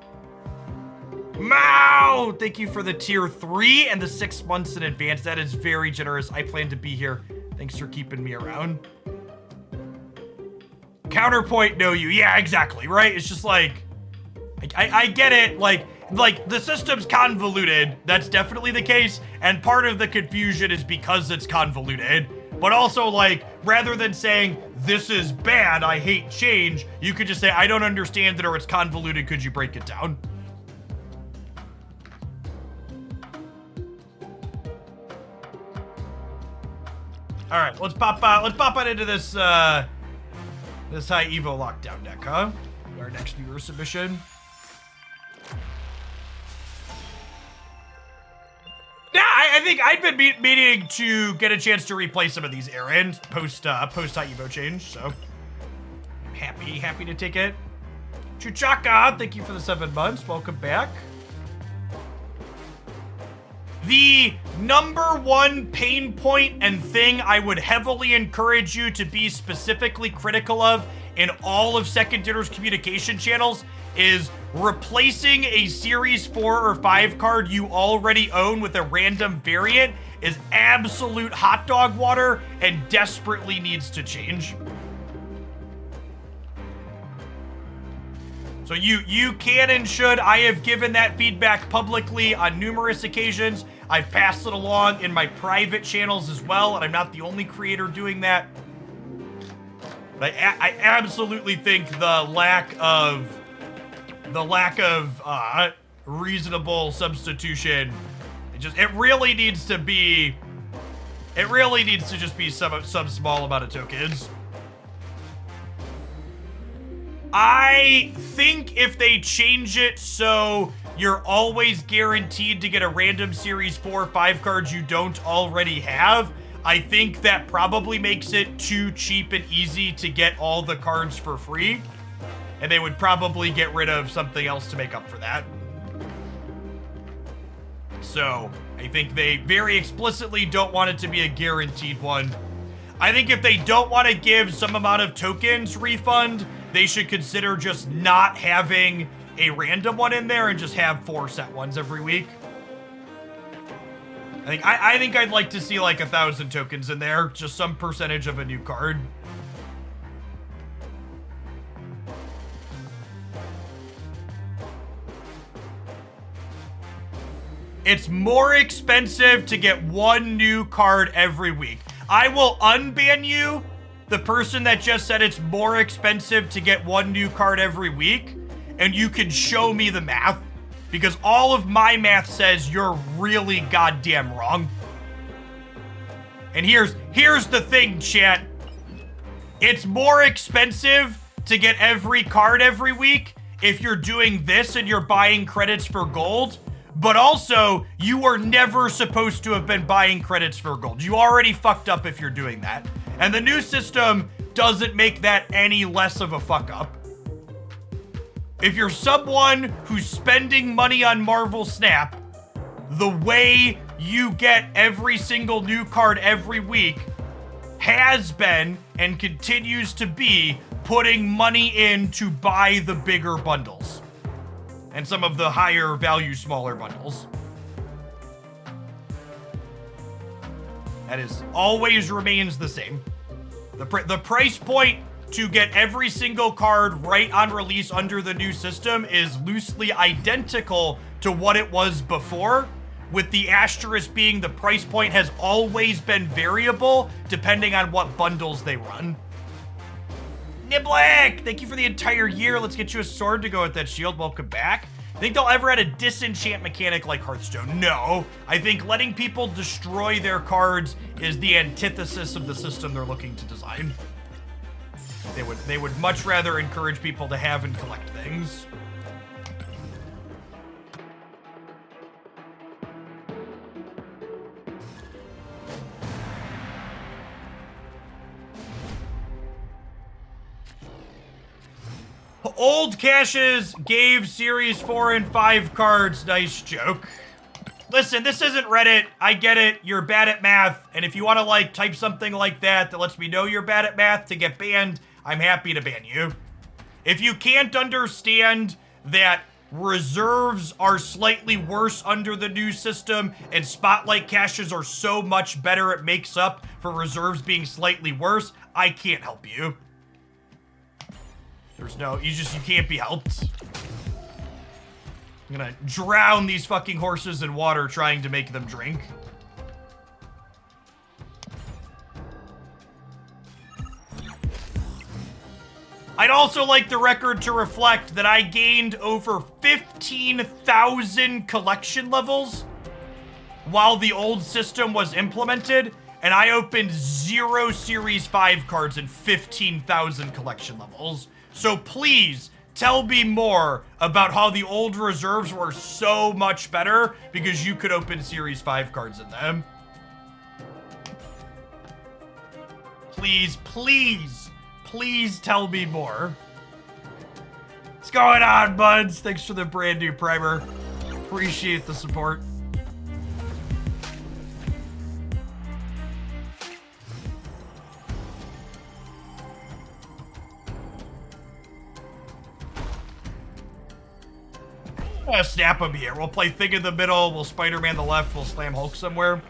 Mao! Thank you for the tier 3 and the 6 months in advance. That is very generous. I plan to be here. Thanks for keeping me around. Counterpoint, know you. Yeah, exactly, right? It's just like, I get it. Like the system's convoluted. That's definitely the case. And part of the confusion is because it's convoluted. But also, like, rather than saying, this is bad, I hate change, you could just say, I don't understand it or it's convoluted. Could you break it down? All right, let's pop on into this this high Evo lockdown deck, huh? Our next viewer submission. Yeah, I think I'd been meaning to get a chance to replay some of these errands post high Evo change, so I'm happy to take it. Chuchaka, thank you for the 7 months. Welcome back. The #1 pain point and thing I would heavily encourage you to be specifically critical of in all of Second Dinner's communication channels is replacing a Series 4 or 5 card you already own with a random variant is absolute hot dog water and desperately needs to change. So you can and should. I have given that feedback publicly on numerous occasions. I've passed it along in my private channels as well, and I'm not the only creator doing that. But I absolutely think the lack of reasonable substitution, it really needs to just be some small amount of tokens. I think if they change it so you're always guaranteed to get a random Series 4 or 5 cards you don't already have, I think that probably makes it too cheap and easy to get all the cards for free. And they would probably get rid of something else to make up for that. So, I think they very explicitly don't want it to be a guaranteed one. I think if they don't want to give some amount of tokens refund, they should consider just not having a random one in there and just have 4 set ones every week. I think I'd like to see like 1,000 tokens in there, just some percentage of a new card. It's more expensive to get 1 new card every week. I will unban you, the person that just said it's more expensive to get 1 new card every week, and you can show me the math, because all of my math says you're really goddamn wrong. And here's the thing, chat. It's more expensive to get every card every week if you're doing this and you're buying credits for gold, but also you were never supposed to have been buying credits for gold. You already fucked up if you're doing that. And the new system doesn't make that any less of a fuck up. If you're someone who's spending money on Marvel Snap, the way you get every single new card every week has been and continues to be putting money in to buy the bigger bundles and some of the higher value smaller bundles. That is always remains the same. The price point to get every single card right on release under the new system is loosely identical to what it was before, with the asterisk being the price point has always been variable depending on what bundles they run. Niblik, thank you for the entire year. Let's get you a sword to go with that shield. Welcome back. Think they'll ever add a disenchant mechanic like Hearthstone? No. I think letting people destroy their cards is the antithesis of the system they're looking to design. They would much rather encourage people to have and collect things. Old caches gave Series 4 and 5 cards. Nice joke. Listen, this isn't Reddit. I get it. You're bad at math. And if you want to, like, type something like that lets me know you're bad at math to get banned, I'm happy to ban you. If you can't understand that reserves are slightly worse under the new system and spotlight caches are so much better it makes up for reserves being slightly worse, I can't help you. There's no, you can't be helped. I'm gonna drown these fucking horses in water trying to make them drink. I'd also like the record to reflect that I gained over 15,000 collection levels while the old system was implemented, and I opened 0 Series 5 cards and 15,000 collection levels. So please, tell me more about how the old reserves were so much better because you could open Series 5 cards in them. Please, please, please tell me more. What's going on, buds? Thanks for the brand new primer. Appreciate the support. Snap him here. We'll play Thing in the middle. We'll Spider-Man the left. We'll slam Hulk somewhere.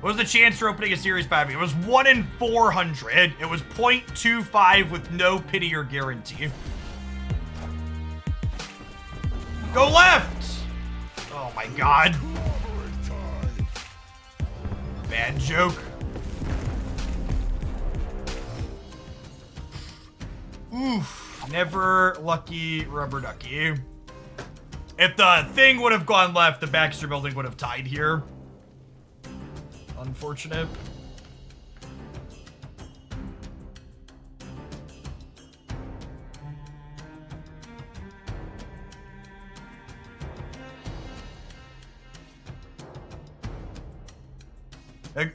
What was the chance for opening a Series 5? It was 1 in 400. It was 0.25 with no pity or guarantee. Go left! Oh my god. Bad joke. Oof. Never lucky rubber ducky. If the thing would have gone left, the Baxter building would have tied here. Unfortunate.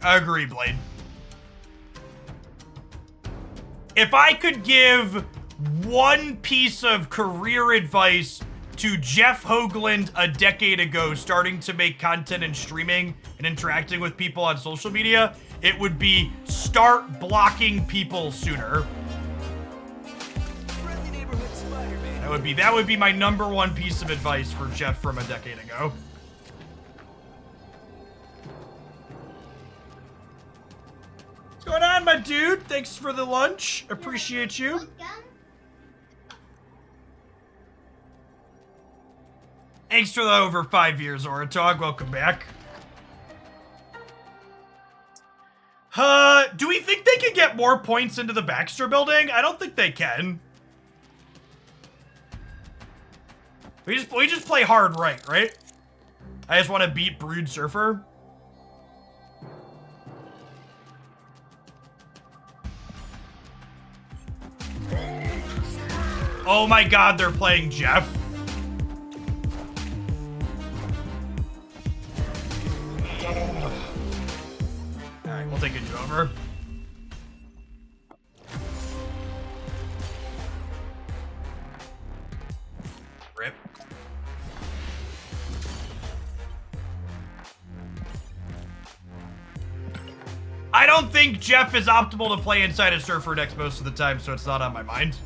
Agree, Blade. If I could give one piece of career advice to Jeff Hoagland a decade ago, starting to make content and streaming and interacting with people on social media, it would be start blocking people sooner. That would be my number one piece of advice for Jeff from a decade ago. What's going on, my dude? Thanks for the lunch. Appreciate you. Thanks for the over 5 years, Oratog. Welcome back. Do we think they can get more points into the Baxter building? I don't think they can. We just play hard right? I just want to beat Brood Surfer. Oh my god, they're playing Jeff. Alright, we'll take a do over. I don't think Jeff is optimal to play inside of Surfer decks most of the time, so it's not on my mind.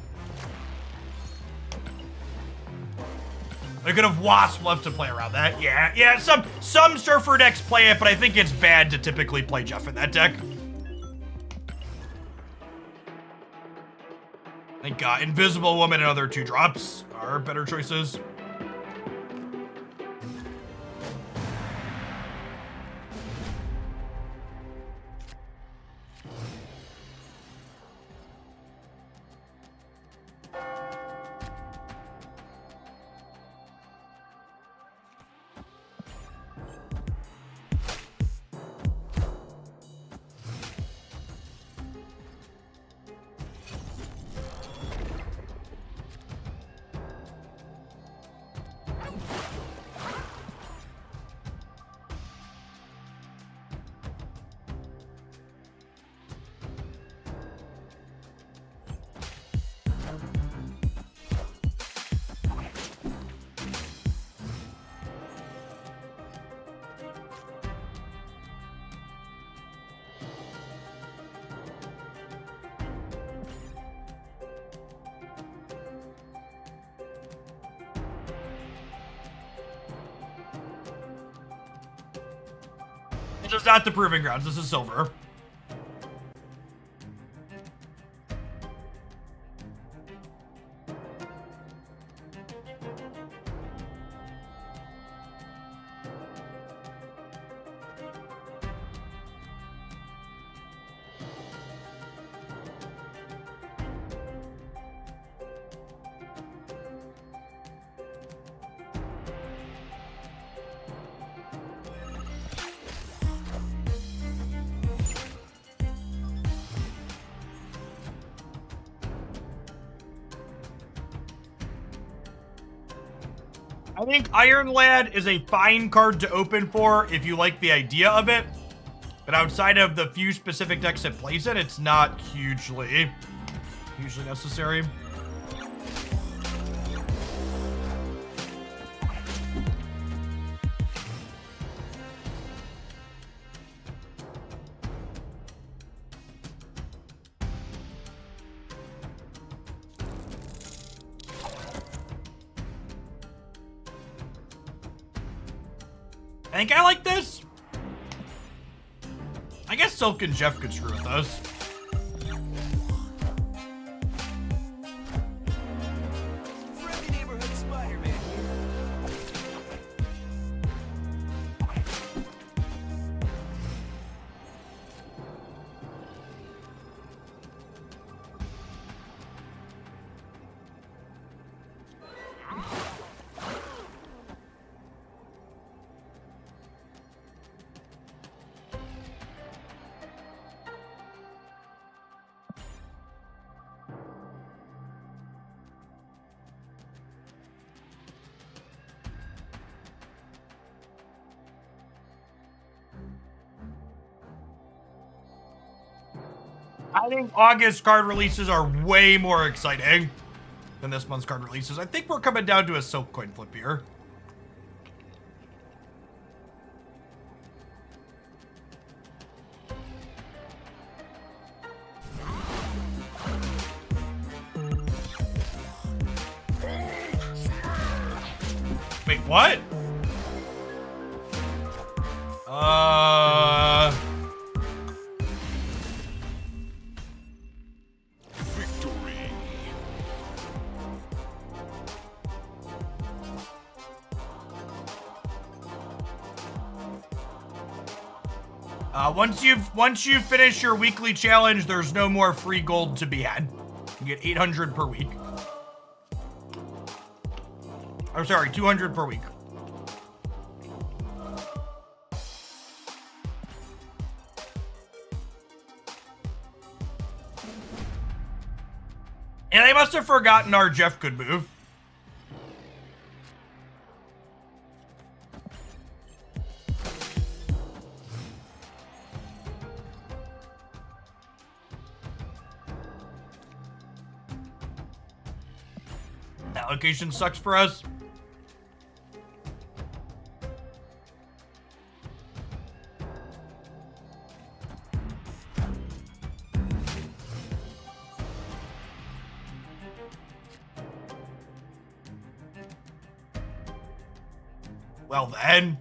I could have Wasp left to play around that. Yeah, some Surfer decks play it, but I think it's bad to typically play Jeff in that deck. Thank God. Invisible Woman and other 2-drops are better choices. This is not the Proving Grounds, this is Silver. I think Iron Lad is a fine card to open for if you like the idea of it, but outside of the few specific decks it plays in, it's not hugely necessary. I think I like this. I guess Silk and Jeff could screw with us. Friendly neighborhood Spider-Man I think August card releases are way more exciting than this month's card releases. I think we're coming down to a Silk coin flip here. Wait, what? Victory. Once you finish your weekly challenge, there's no more free gold to be had. You get 800 per week. I'm sorry, 200 per week. And I must have forgotten our Jeff could move. Allocation sucks for us. Well then.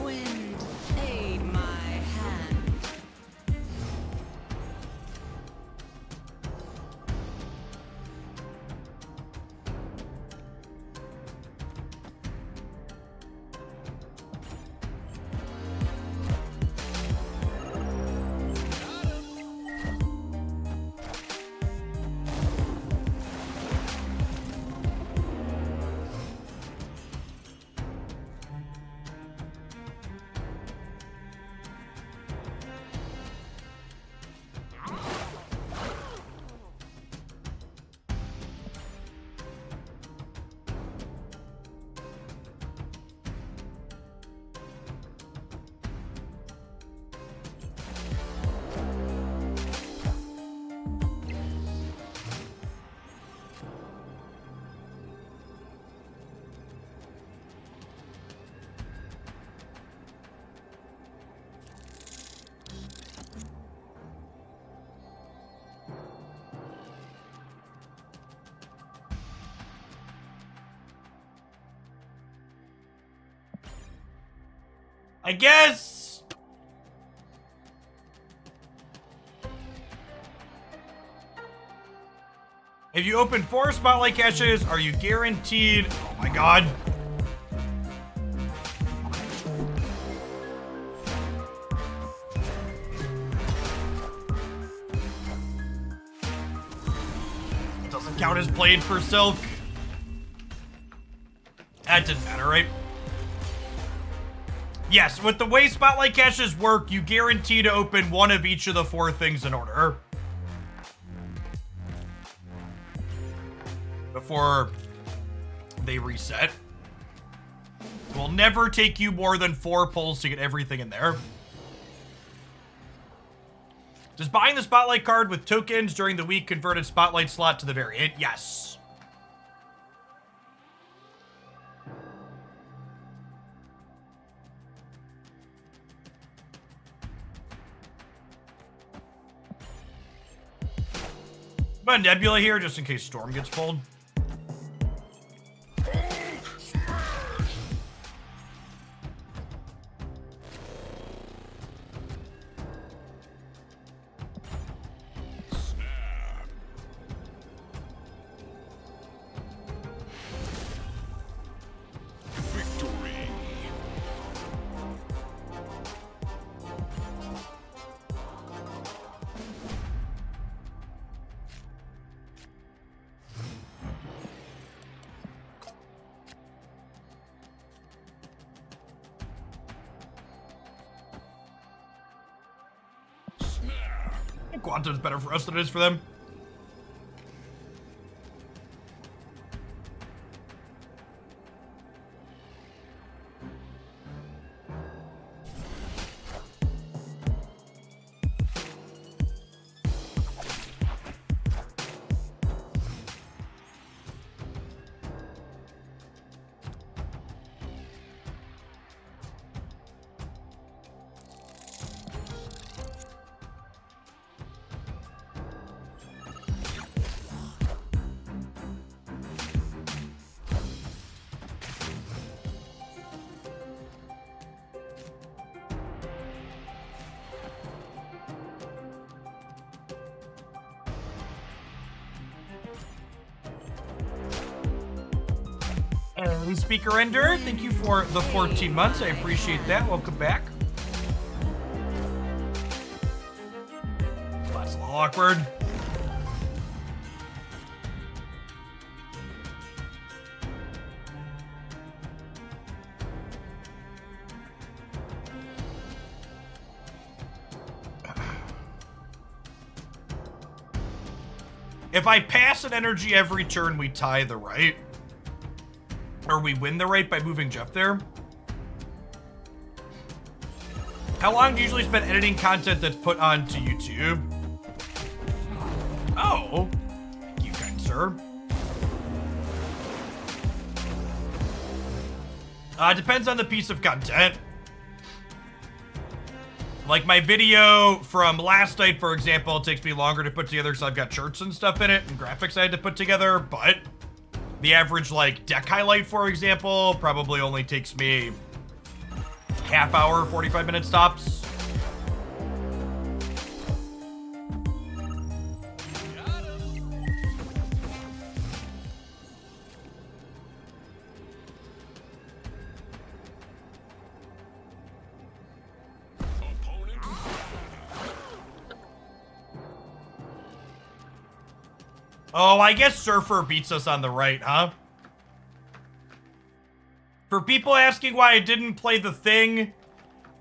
Wind aid my hand. I guess. If you open 4 spotlight caches, are you guaranteed? Oh my god. It doesn't count as played for Silk. That didn't matter, right? Yes, with the way spotlight caches work, you guarantee to open one of each of the 4 things in order before they reset. It will never take you more than 4 pulls to get everything in there. Does buying the spotlight card with tokens during the week converted spotlight slot to the variant? Yes. But Nebula here, just in case Storm gets pulled. Victory. Quantum's better for us than it is for them. And Speaker Ender, thank you for the 14 months. I appreciate that. Welcome back. That's a little awkward. If I pass an energy every turn, we tie the right. Or we win the right by moving Jeff there. How long do you usually spend editing content that's put onto YouTube? Oh, thank you, kind sir. Depends on the piece of content. Like my video from last night, for example, takes me longer to put together because I've got shirts and stuff in it and graphics I had to put together, but the average, like, deck highlight, for example, probably only takes me half hour, 45 minutes tops. Oh, I guess Surfer beats us on the right, huh? For people asking why I didn't play the Thing,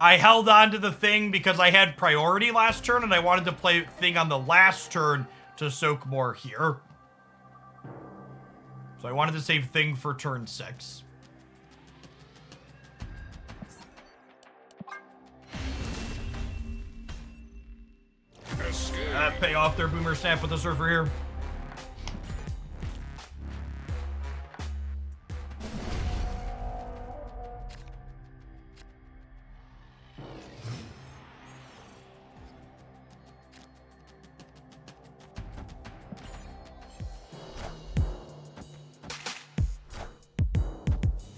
I held on to the Thing because I had priority last turn and I wanted to play Thing on the last turn to soak more here. So I wanted to save Thing for turn 6. Pay off their Boomer Snap with the Surfer here.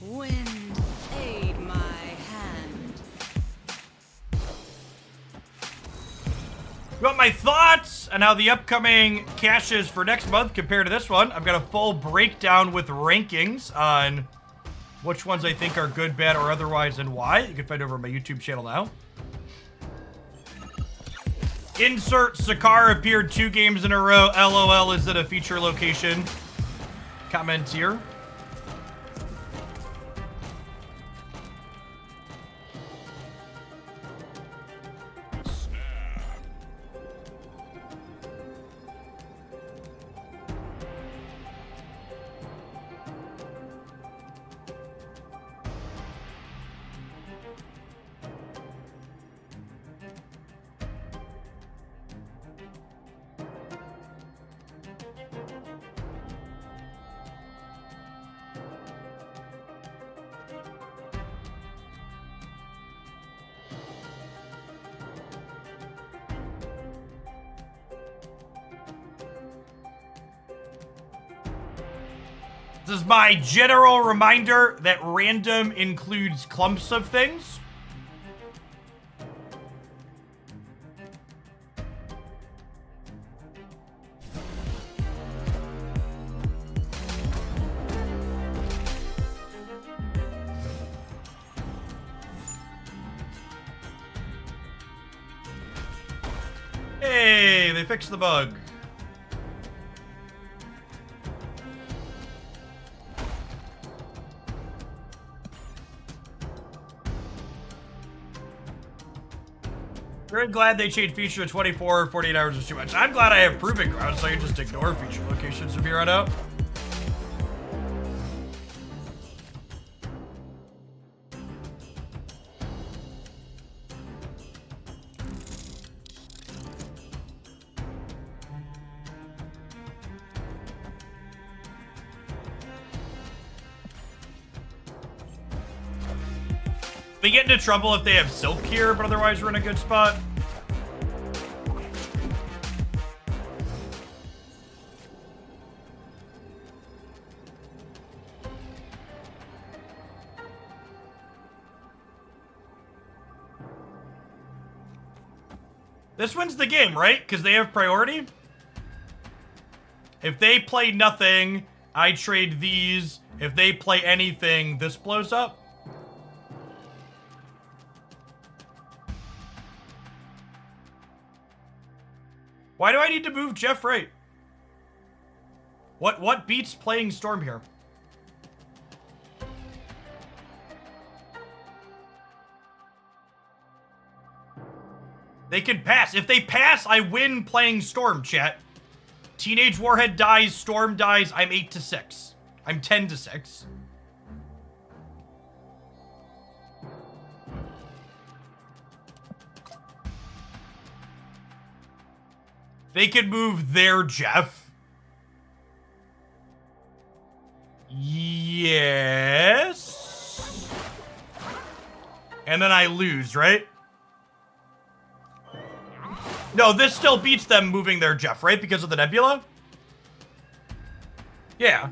Wind, aid my hand. You want my thoughts on how the upcoming caches for next month compare to this one? I've got a full breakdown with rankings on which ones I think are good, bad, or otherwise, and why. You can find over on my YouTube channel now. Insert Sakar appeared 2 games in a row. LOL, is it a feature location? Comments here. This is my general reminder that random includes clumps of things. Hey, they fixed the bug. Very glad they changed feature to 24 or 48 hours is too much. I'm glad I have proving grounds so I can just ignore feature locations from here on out. They get into trouble if they have Silk here, but otherwise we're in a good spot. This wins the game, right? Because they have priority. If they play nothing, I trade these. If they play anything, this blows up. Why do I need to move Jeff right? What beats playing Storm here? They can pass. If they pass, I win playing Storm, chat. Teenage Warhead dies, Storm dies, I'm 8-6. I'm 10-6. They could move their Jeff. Yes. And then I lose, right? No, this still beats them moving their Jeff, right? Because of the nebula? Yeah.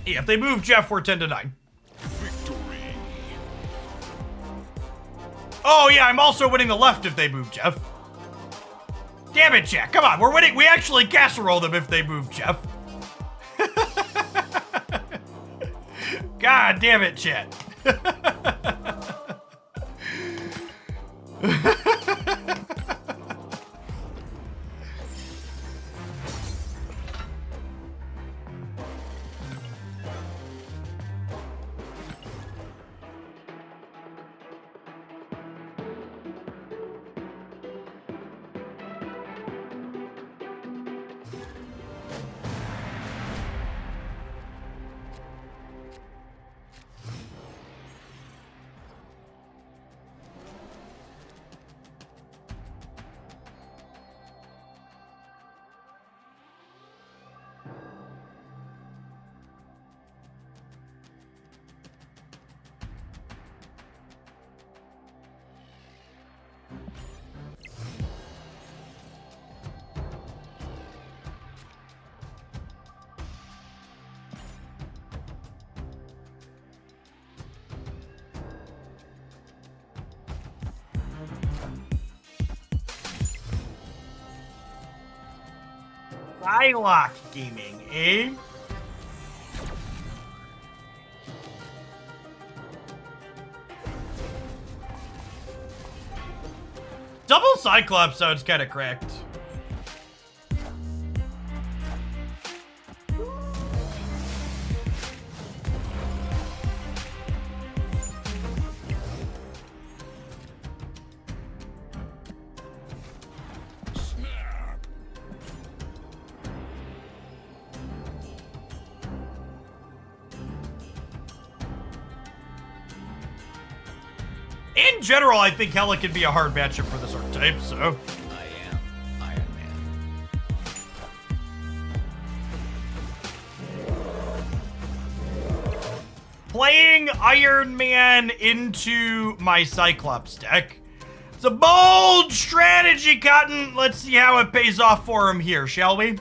Yeah, if they move Jeff, we're 10-9. Victory. Oh, yeah, I'm also winning the left if they move Jeff. Damn it, Jack. Come on, we're winning. We actually casserole them if they move Jeff. God damn it, chat. Psylocke Gaming, eh? Double Cyclops sounds kind of cracked. In general, I think Hela could be a hard matchup for this archetype, so. I am Iron Man. Playing Iron Man into my Cyclops deck. It's a bold strategy, Cotton. Let's see how it pays off for him here, shall we?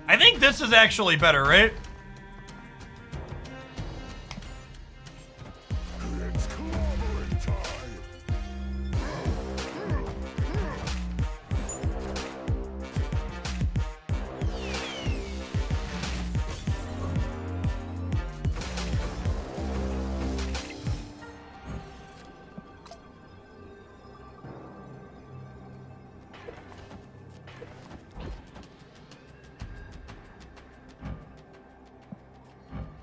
I think this is actually better, right? It's clobbering time.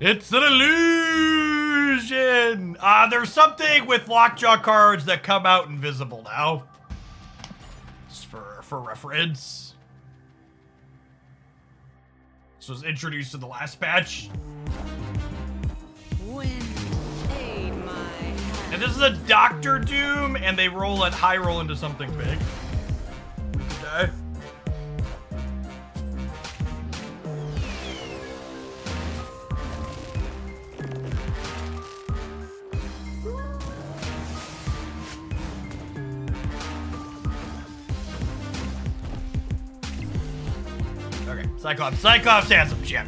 It's an illusion! There's something with Lockjaw cards that come out invisible now. Just for reference. This was introduced in the last patch. Wind aid my hand. And this is a Doctor Doom, and they roll at high roll into something big. We could die. Cyclops has some shit.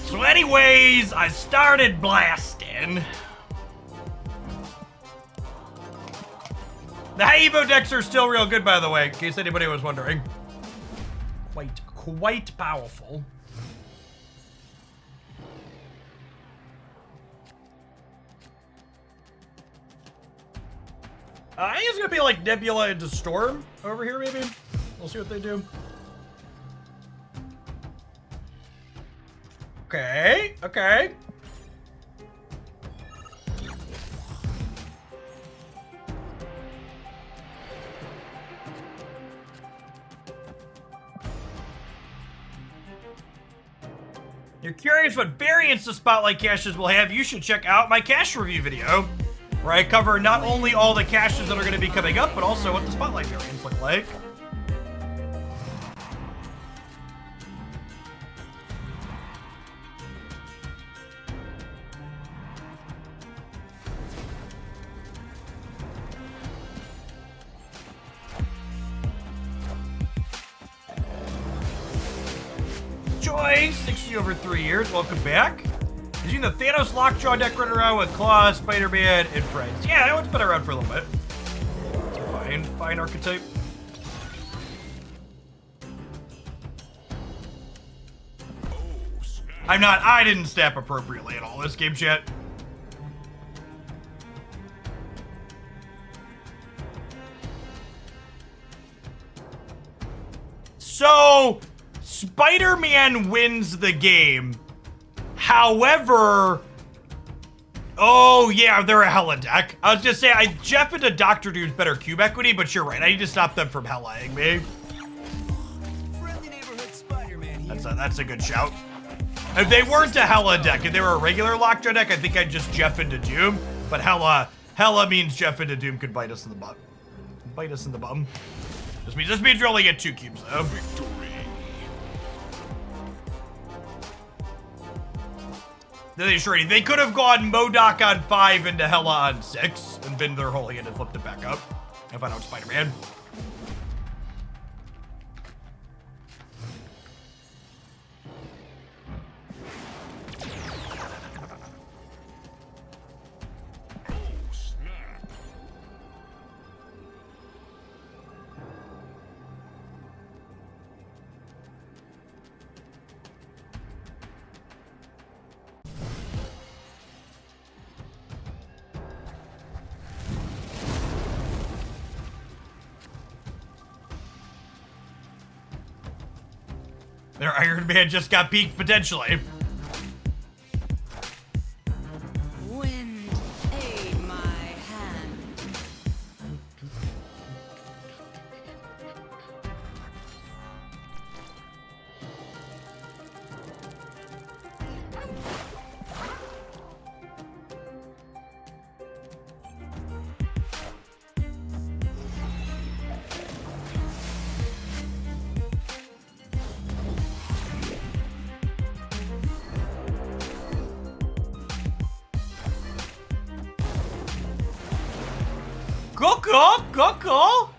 So anyways, I started blasting. The high Evo decks are still real good, by the way, in case anybody was wondering. Quite powerful. I think it's gonna be like Nebula into Storm over here, maybe. We'll see what they do. Okay, okay. you're curious what variants the Spotlight caches will have, you should check out my cache review video, where I cover not only all the caches that are going to be coming up, but also what the Spotlight variants look like. Joy, 60 over 3 years, welcome back. Using the Thanos Lockjaw deck running around with Claw, Spider-Man, and friends. Yeah, that one's been around for a little bit. It's a fine archetype. I didn't snap appropriately at all this game, chat. So, Spider-Man wins the game. However, oh yeah, they're a Hella deck. I was just saying, Jeff into Doctor Doom's better cube equity, but you're right. I need to stop them from Hellaing me. Friendly neighborhood Spider-Man here. That's a good shout. If they weren't a Hella deck, if they were a regular Lockjaw deck, I think I'd just Jeff into Doom. But Hella means Jeff into Doom could bite us in the butt. Bite us in the bum. This means we only get 2 cubes though. Victory. They could have gone MODOK on 5 into Hella on 6 and been their whole hand and flipped it back up. If I know Spider-Man. Their Iron Man just got peaked potentially. Wind, aid my hand. Go.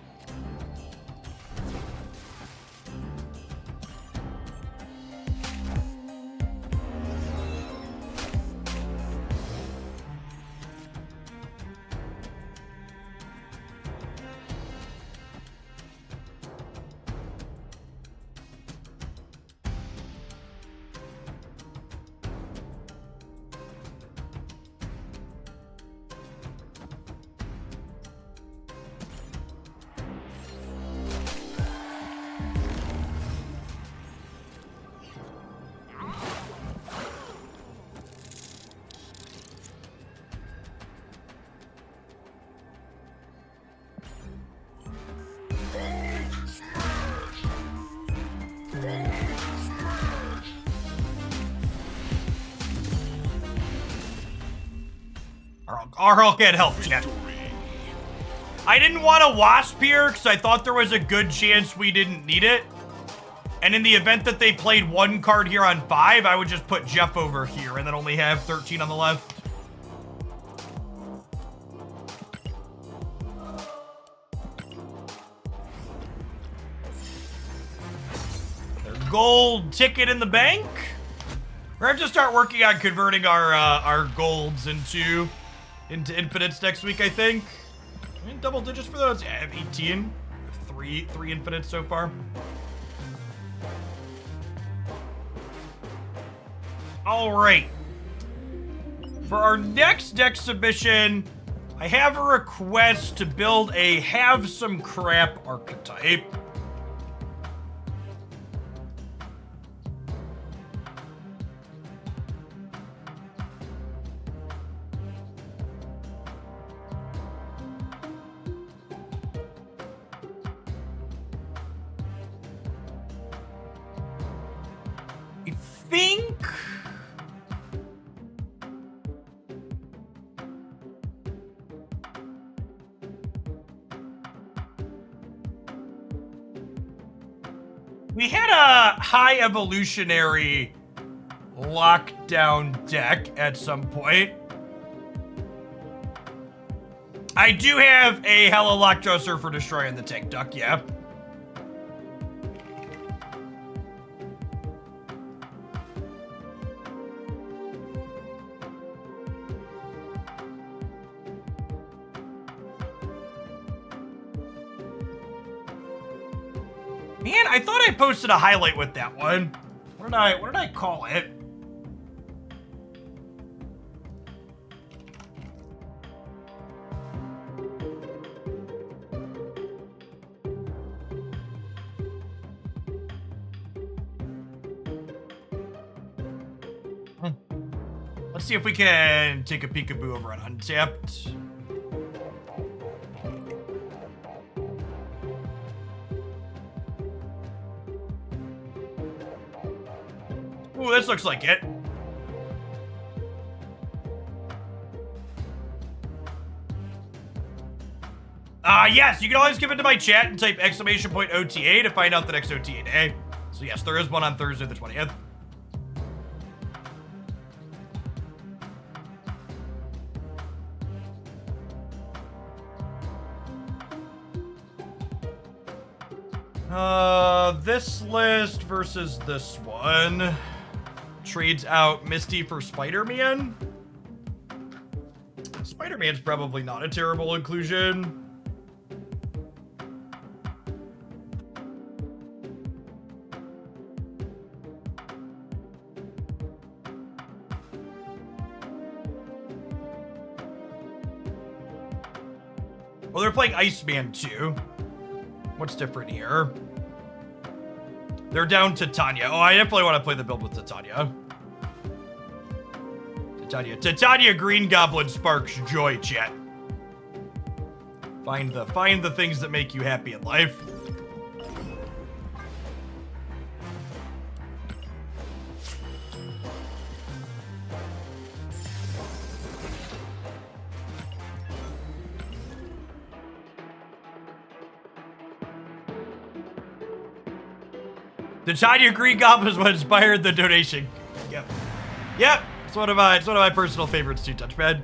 Our Hulk can't help, chat. I didn't want a Wasp here because I thought there was a good chance we didn't need it. And in the event that they played 1 card here on 5, I would just put Jeff over here and then only have 13 on the left. Their gold ticket in the bank. We're gonna have to start working on converting our golds into infinites next week, I think. I mean, double digits for those. Yeah, I have 18. Three infinites so far. All right. For our next deck submission, I have a request to build a have some crap archetype. I think We had a high evolutionary lockdown deck at some point. I do have a Hella Lockjaw Surfer Destroyer in the tank duck, yeah. Man, I thought I posted a highlight with that one. What did I call it? Let's see if we can take a peekaboo over on Untapped. Ooh, this looks like it. Yes, you can always come into my chat and type !OTA to find out the next OTA day. So yes, there is one on Thursday the 20th. This list versus this one. Trades out Misty for Spider-Man. Spider-Man's probably not a terrible inclusion. Well, they're playing Iceman too. What's different here? They're down to Titania. Oh, I definitely want to play the build with Titania. Titania Green Goblin sparks joy, chat. Find the things that make you happy in life. The Titania Green Goblin is what inspired the donation. Yep. Yep. It's one of my personal favorites too, Touchpad.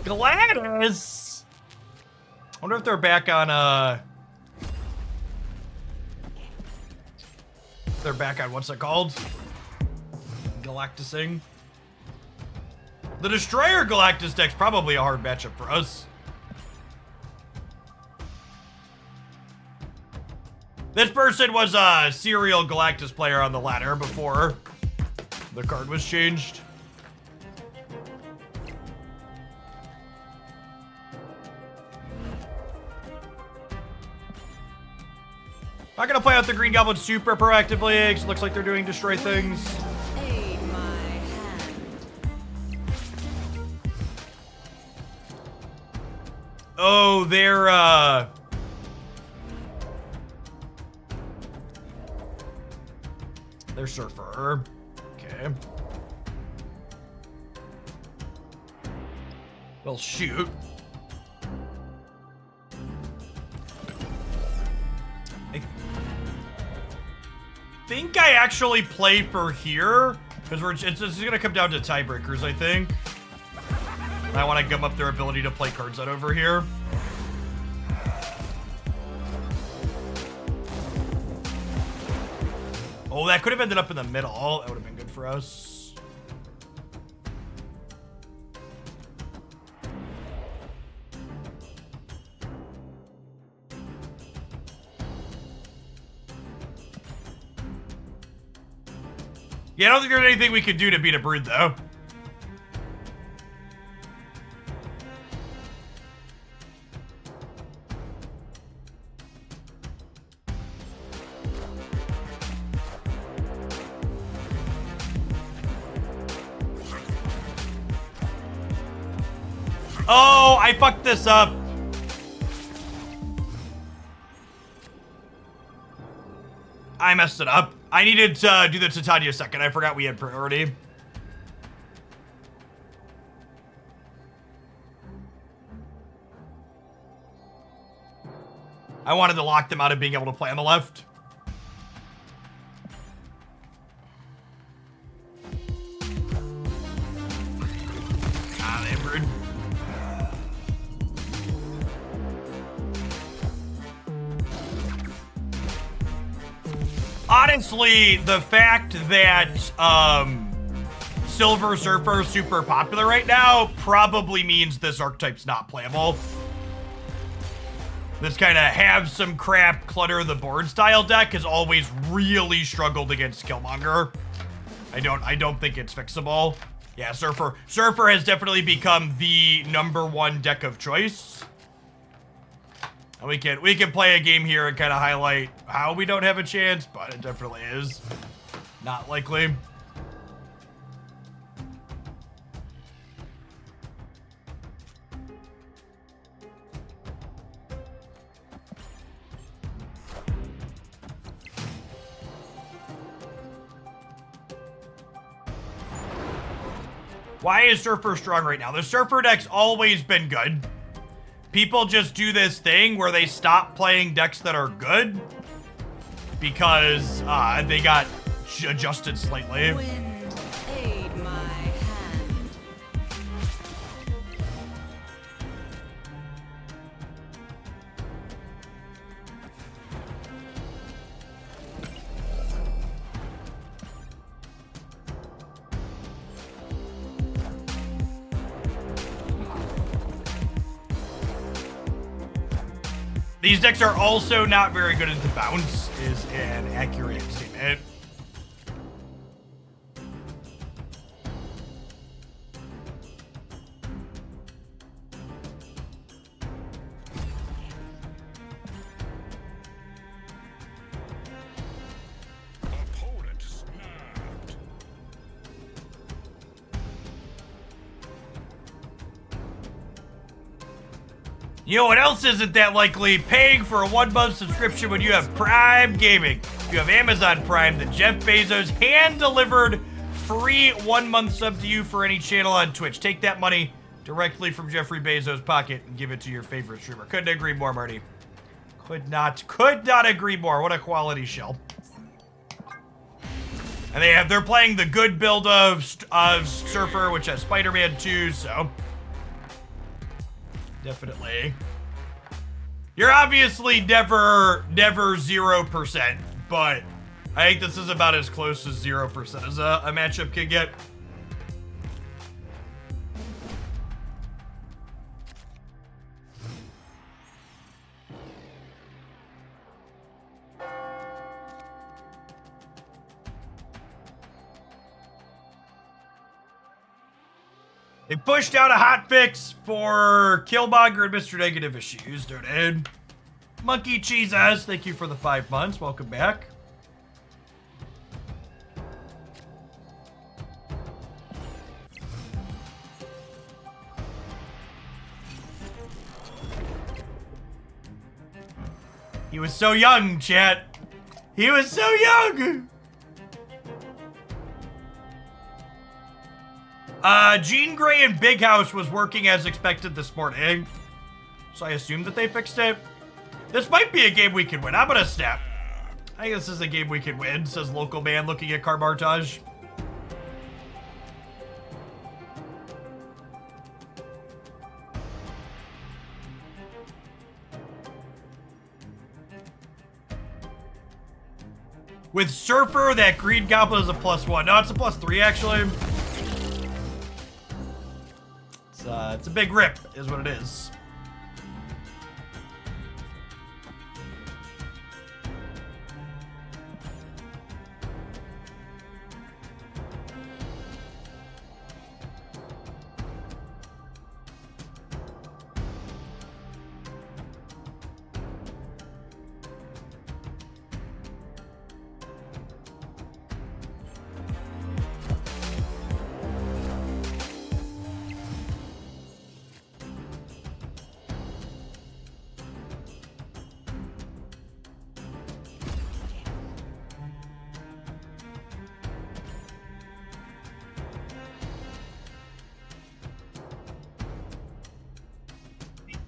Galactus. I wonder if they're back on they're back on what's it called? Galactusing. The Destroyer Galactus deck's probably a hard matchup for us. This person was a serial Galactus player on the ladder before the card was changed. Not gonna play out the Green Goblin super proactively, because it looks like they're doing destroy things. Aid my hand. Oh, they're Surfer. Okay. Well, shoot. I think I actually play for here, because it's just gonna come down to tiebreakers, I think. I want to gum up their ability to play cards out over here. Oh, that could have ended up in the middle. That would have been good for us. Yeah, I don't think there's anything we could do to beat a Brood, though. Oh, I fucked this up. I messed it up. I needed to do the Titania second. I forgot we had priority. I wanted to lock them out of being able to play on the left. Ah, they rude. Honestly, the fact that Silver Surfer is super popular right now probably means this archetype's not playable. This kind of have some crap clutter the board style deck has always really struggled against Killmonger. I don't think it's fixable. Yeah, Surfer has definitely become the #1 deck of choice. And we can play a game here and kind of highlight how we don't have a chance, but it definitely is not likely. Why is Surfer strong right now? The Surfer deck's always been good. People just do this thing where they stop playing decks that are good because they got adjusted slightly. Wind, aid my hand. These decks are also not very good at the bounce, is an accurate statement. Opponent snapped. You know what else isn't that likely? Paying for a 1-month subscription when you have Prime Gaming. You have Amazon Prime, that Jeff Bezos hand-delivered free 1-month sub to you for any channel on Twitch. Take that money directly from Jeffrey Bezos' pocket and give it to your favorite streamer. Couldn't agree more, Marty. Could not agree more. What a quality shell. And they're playing the good build of Surfer, which has Spider-Man 2, so definitely. You're obviously never 0%, but I think this is about as close as 0% as a matchup can get. They pushed out a hotfix for Killmonger and Mr. Negative issues, dude. Monkey Jesus, thank you for the 5 months. Welcome back. He was so young, chat. He was so young. Jean Grey and Big House was working as expected this morning, so I assume that they fixed it. This might be a game we can win. I'm gonna snap. I think this is a game we can win, says local man looking at Carbartage. With Surfer, that Green Goblin is a +1. No, it's a +3, actually. It's a big rip, is what it is.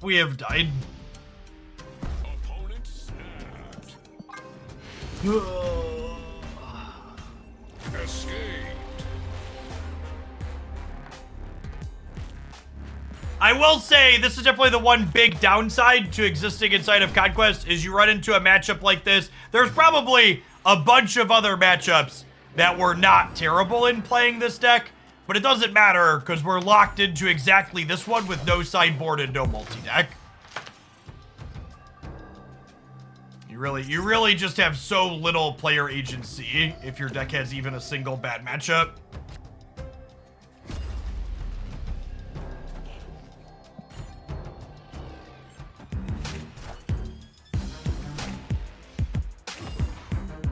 We have died. Opponent Escaped. I will say, this is definitely the one big downside to existing inside of Conquest, is you run into a matchup like this. There's probably a bunch of other matchups that were not terrible in playing this deck, but it doesn't matter because we're locked into exactly this one with no sideboard and no multi-deck. You really just have so little player agency if your deck has even a single bad matchup.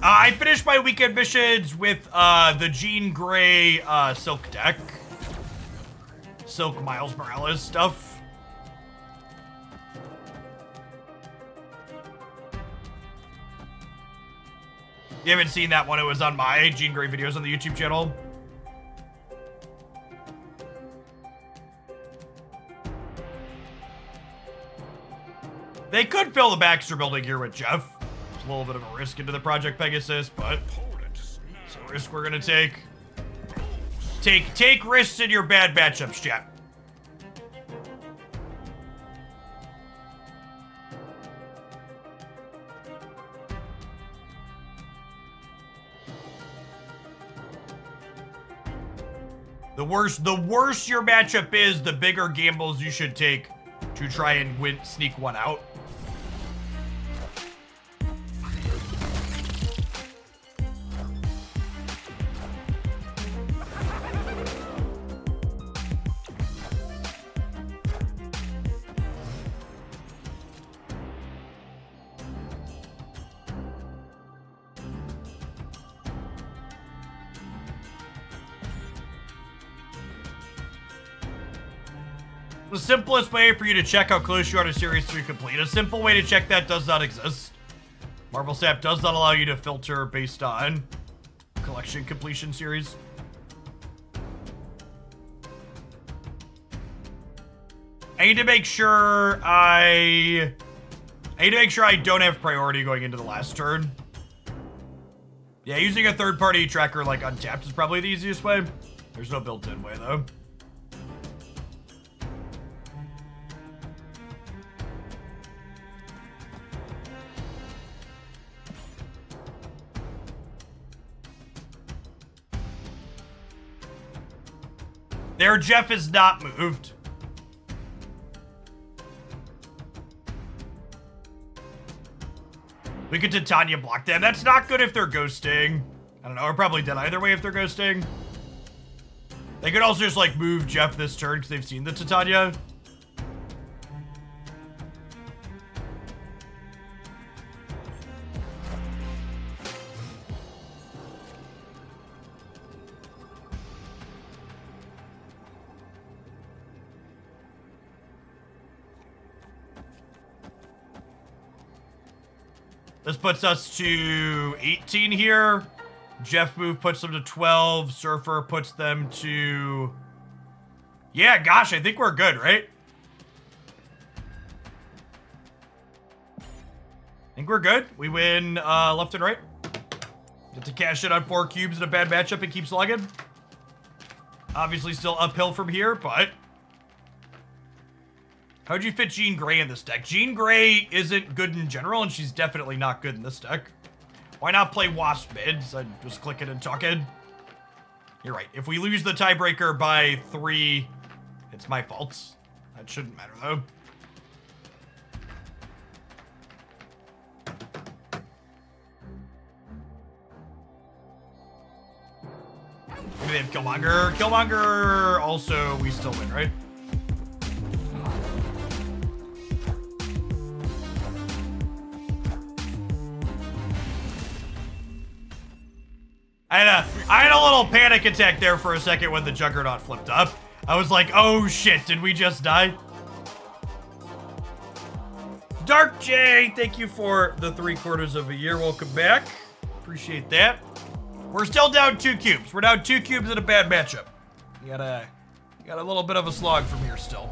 I finished my weekend missions with the Jean Grey Silk deck. Silk Miles Morales stuff. You haven't seen that one? It was on my Jean Grey videos on the YouTube channel. They could fill the Baxter building here with Jeff. It's a little bit of a risk into the Project Pegasus, but it's a risk we're gonna take. Take risks in your bad matchups, chat. The worse your matchup is, the bigger gambles you should take to try and sneak one out. The simplest way for you to check how close you are to Series 3 complete. A simple way to check that does not exist. Marvel Sap does not allow you to filter based on collection completion series. I need to make sure I don't have priority going into the last turn. Yeah, using a third-party tracker like Untapped is probably the easiest way. There's no built-in way though. There, Jeff is not moved. We could Titania block them. That's not good if they're ghosting. I don't know, we're probably dead either way if they're ghosting. They could also just like move Jeff this turn because they've seen the Titania. This puts us to 18 here. Jeff move puts them to 12. Surfer puts them to... Yeah, gosh, I think we're good, right? I think we're good. We win left and right. Get to cash it on 4 cubes in a bad matchup and keep slugging. Obviously still uphill from here, but... How'd you fit Jean Grey in this deck? Jean Grey isn't good in general, and she's definitely not good in this deck. Why not play Wasp mids? I'm just clicking and talking. You're right. If we lose the tiebreaker by 3, it's my fault. That shouldn't matter, though. Maybe they have Killmonger. Killmonger also, we still win, right? I had a little panic attack there for a second when the Juggernaut flipped up. I was like, oh shit, did we just die? Dark J, thank you for the 3/4 of a year. Welcome back. Appreciate that. We're still down 2 cubes. We're down 2 cubes in a bad matchup. You got a little bit of a slog from here still.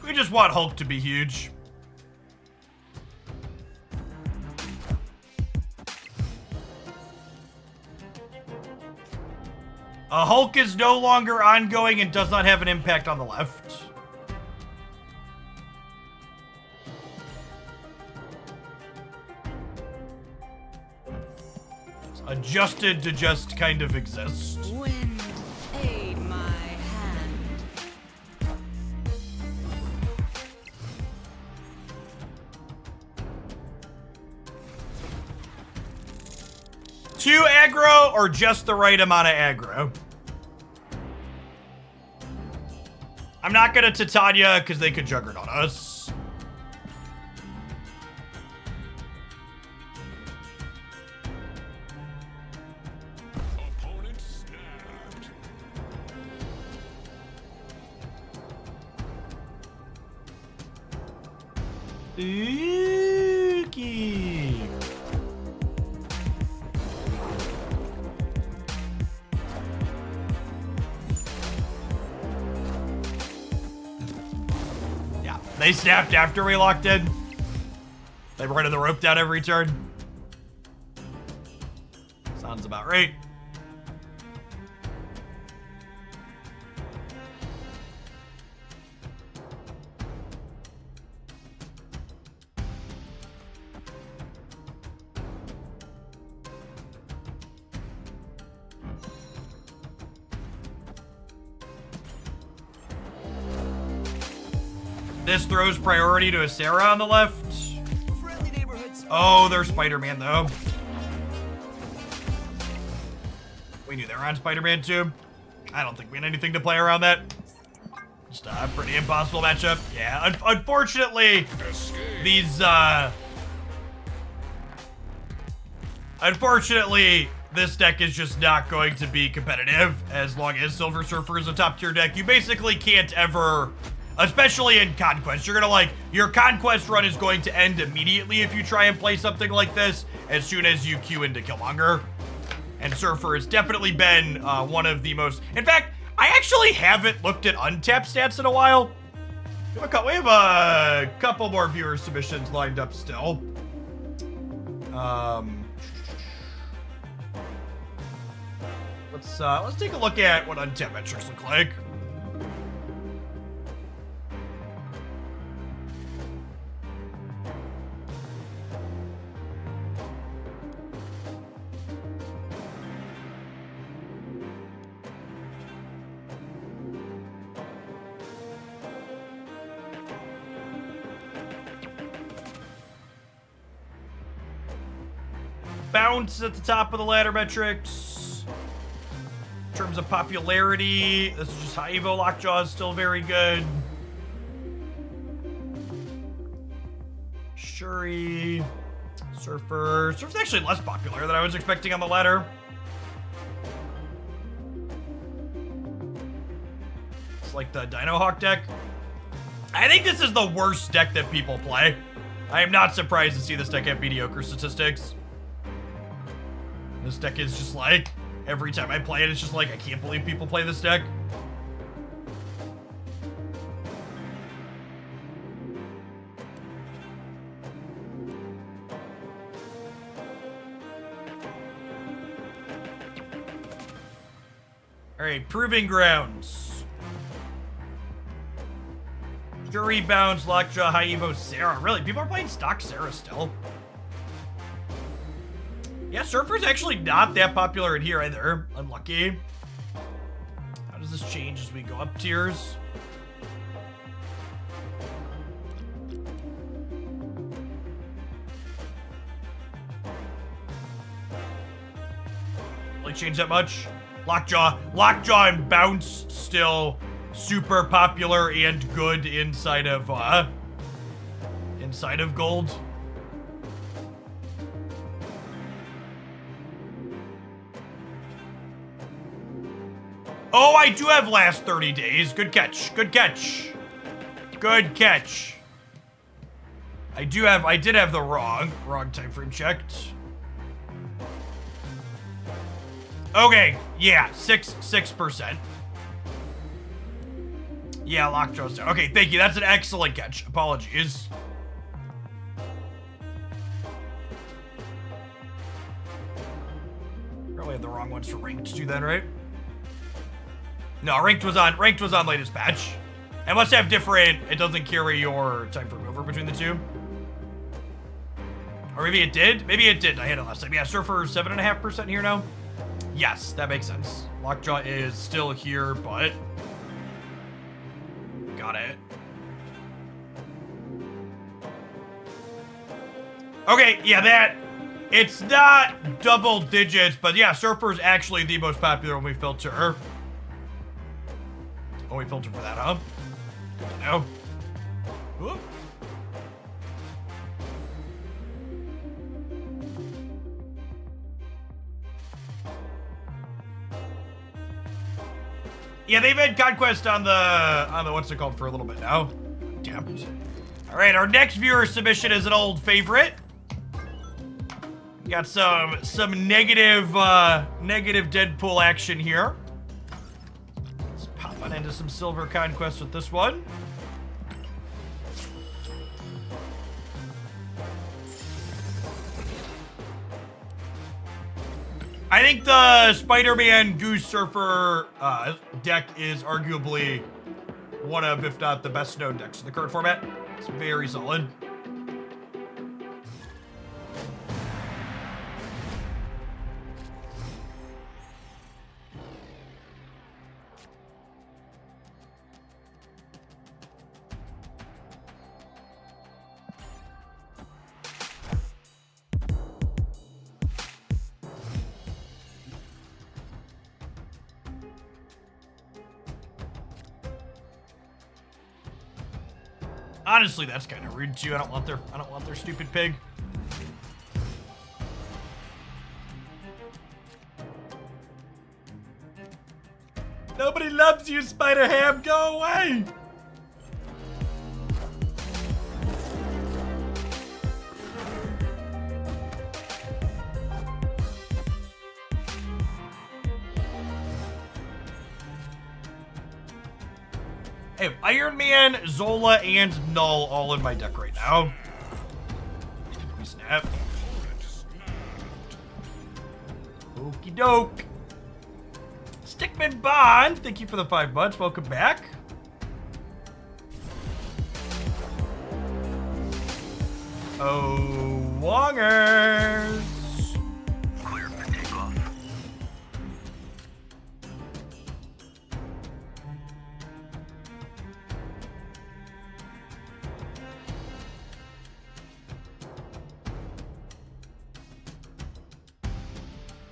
We just want Hulk to be huge. Hulk is no longer ongoing and does not have an impact on the left. It's adjusted to just kind of exist. Wind, aid my hand. Too aggro or just the right amount of aggro? I'm not gonna Titania because they could Juggernaut us. Opponent snapped. Spooky. Yeah, they snapped after we locked in. They were running the rope down every turn. Sounds about right. This throws priority to a Sarah on the left. Friendly neighborhood Oh, they're Spider-Man though. We knew they were on Spider-Man too. I don't think we had anything to play around that. Just a pretty impossible matchup. Yeah, unfortunately, Escape. these, unfortunately, this deck is just not going to be competitive as long as Silver Surfer is a top tier deck. You basically can't ever, especially in Conquest, you're gonna like, your Conquest run is going to end immediately if you try and play something like this as soon as you queue into Killmonger. And Surfer has definitely been one of the most, in fact, I actually haven't looked at untapped stats in a while. We have a couple more viewer submissions lined up still. Let's take a look at what untapped metrics look like. Bounce at the top of the ladder metrics. In terms of popularity, this is just high Evo. Lockjaw is still very good. Shuri, Surfer. Surfer's actually less popular than I was expecting on the ladder. It's like the Dino Hawk deck. I think this is the worst deck that people play. I am not surprised to see this deck have mediocre statistics. This deck is just like, every time I play it, it's just like, I can't believe people play this deck. Alright, Proving Grounds. Jury Bounds, Lockjaw, High Evo, Sarah. Really, people are playing stock Sarah still. Yeah, Surfer's actually not that popular in here either. Unlucky. How does this change as we go up tiers? Really change that much? Lockjaw and Bounce still super popular and good inside of gold. Oh, I do have last 30 days. Good catch. Good catch. Good catch. I did have the wrong time frame checked. Okay, yeah, 6%. Yeah, Lockjaw's down. Okay, thank you. That's an excellent catch. Apologies. Probably had the wrong ones for ranked too then, right? No, ranked was on latest patch. It must have different, it doesn't carry your time for mover between the two. Or maybe it did? Maybe it did. I had it last time. Yeah, Surfer 7.5% here now. Yes, that makes sense. Lockjaw is still here, but... Got it. Okay, yeah, that... It's not double digits, but yeah, Surfer is actually the most popular when we filter. Oh, we filter for that, huh? No. Whoop. Yeah, they've had Conquest on the what's it called for a little bit now. Damn. All right, our next viewer submission is an old favorite. Got some negative Deadpool action here. Let's pop on into some Silver Conquest with this one. I think the Spider-Man Goose Surfer deck is arguably one of, if not the best known decks in the current format. It's very solid. Honestly, that's kind of rude too. I don't want their stupid pig. Nobody loves you, Spider-Ham. Go away. I have Iron Man, Zola, and Null all in my deck right now. We snap. Okie doke. Stickman Bond, thank you for the 5 months. Welcome back. Oh, Wongers. Clear for takeoff.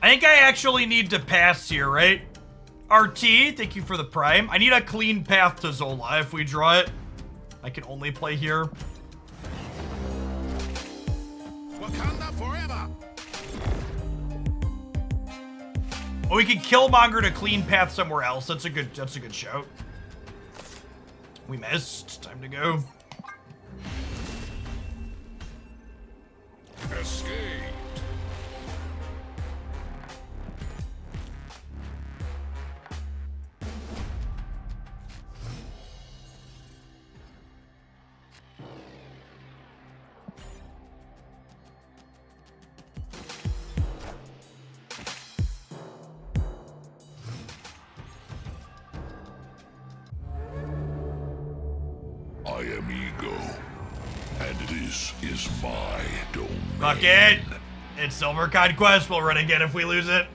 I think I actually need to pass here, right? RT, thank you for the prime. I need a clean path to Zola. If we draw it, I can only play here. Wakanda forever. Oh, we can Killmonger to clean path somewhere else. That's a good shout. We missed. Time to go. Escape. I am Ego, and this is my domain. Fuck it. It's Silver Conquest. We'll run again if we lose it.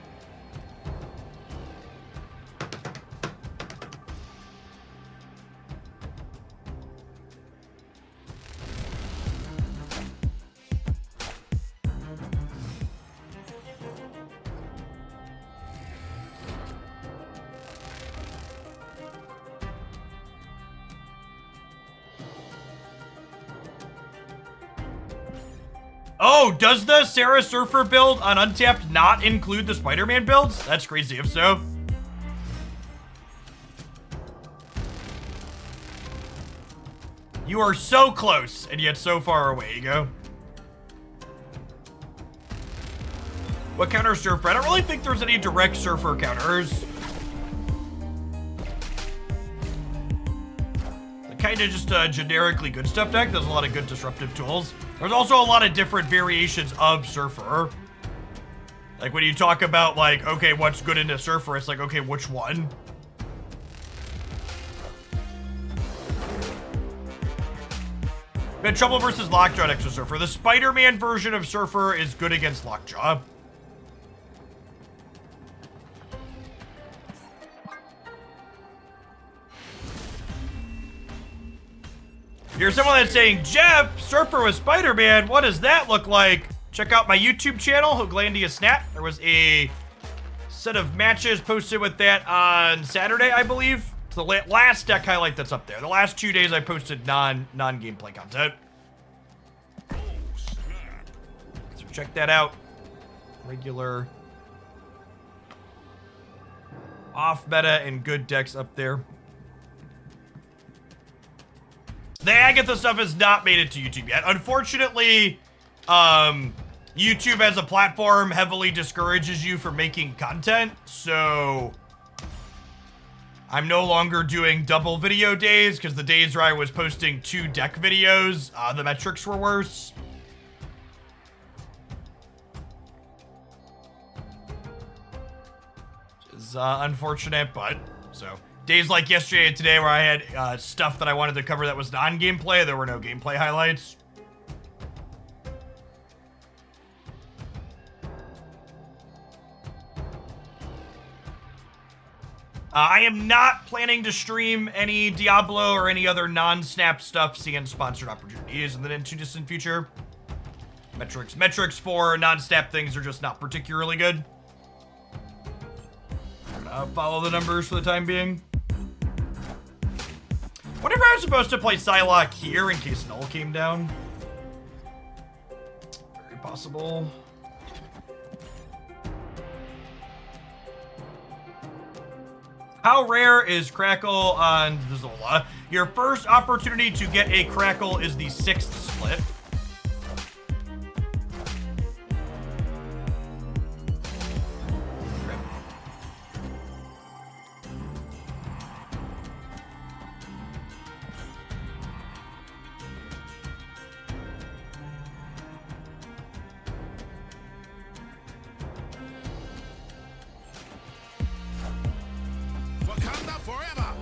Oh, does the Sarah Surfer build on Untapped not include the Spider-Man builds? That's crazy if so. You are so close, and yet so far away, Ego. What counter Surfer? I don't really think there's any direct Surfer counters. kind of just a generically good stuff deck. There's a lot of good disruptive tools. There's also a lot of different variations of Surfer. Like when you talk about like, okay, what's good into Surfer, it's like, okay, which one? We had Trouble versus Lockjaw next to Surfer. The Spider-Man version of Surfer is good against Lockjaw. If you're someone that's saying, Jeff, Surfer with Spider-Man, what does that look like? Check out my YouTube channel, Hooglandia Snap. There was a set of matches posted with that on Saturday, I believe. It's the last deck highlight that's up there. The last 2 days I posted non-gameplay content. So check that out. Regular off-meta and good decks up there. The Agatha stuff has not made it to YouTube yet. Unfortunately, YouTube as a platform heavily discourages you from making content, so I'm no longer doing double video days because the days where I was posting 2 deck videos, the metrics were worse. Which is unfortunate, but so. Days like yesterday and today where I had stuff that I wanted to cover that was non-gameplay, there were no gameplay highlights. I am not planning to stream any Diablo or any other non-Snap stuff seeing sponsored opportunities in the too distant future. Metrics for non-Snap things are just not particularly good. Follow the numbers for the time being. What if I was supposed to play Psylocke here in case Null came down? Very possible. How rare is Crackle on the Zola? Your first opportunity to get a Crackle is the 6th split. Wakanda forever!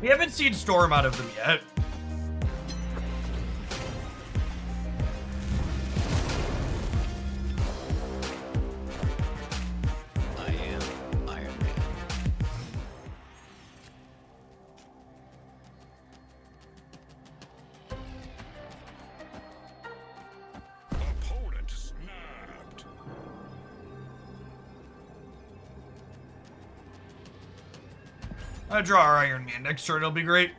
We haven't seen Storm out of them yet. I am Iron Man. Opponent snapped. I'll draw our Iron Man next turn, it'll be great.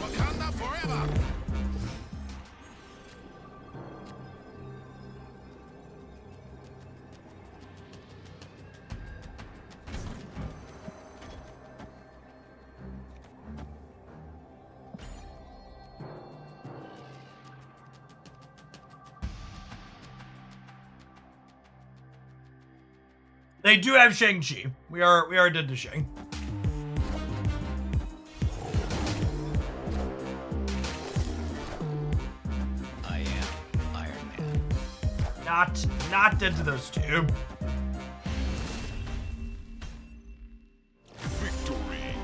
Wakanda forever! They do have Shang-Chi. We are dead to Shang. I am Iron Man. Not dead to those two. Victory.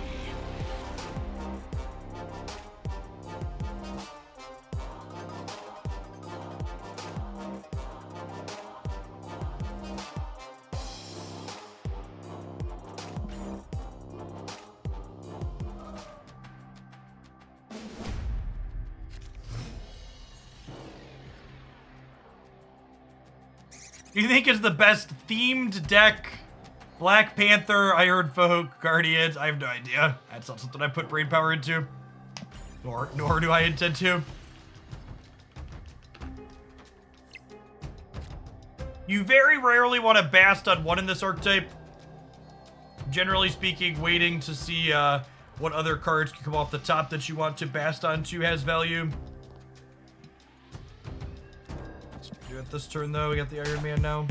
Do you think is the best themed deck? Black Panther, Iron Folk, Guardians. I have no idea. That's not something I put brain power into. Nor do I intend to. You very rarely want to bast on one in this archetype. Generally speaking, waiting to see what other cards can come off the top that you want to bast onto has value. Let's do it this turn though. We got the Iron Man now.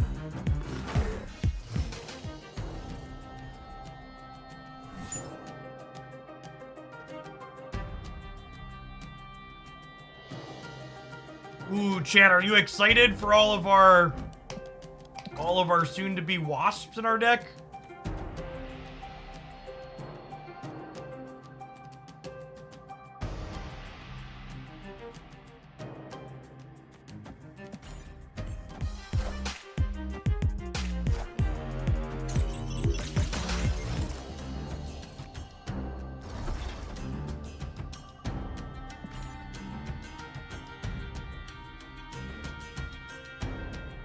Ooh, chat, are you excited for all of our soon-to-be wasps in our deck?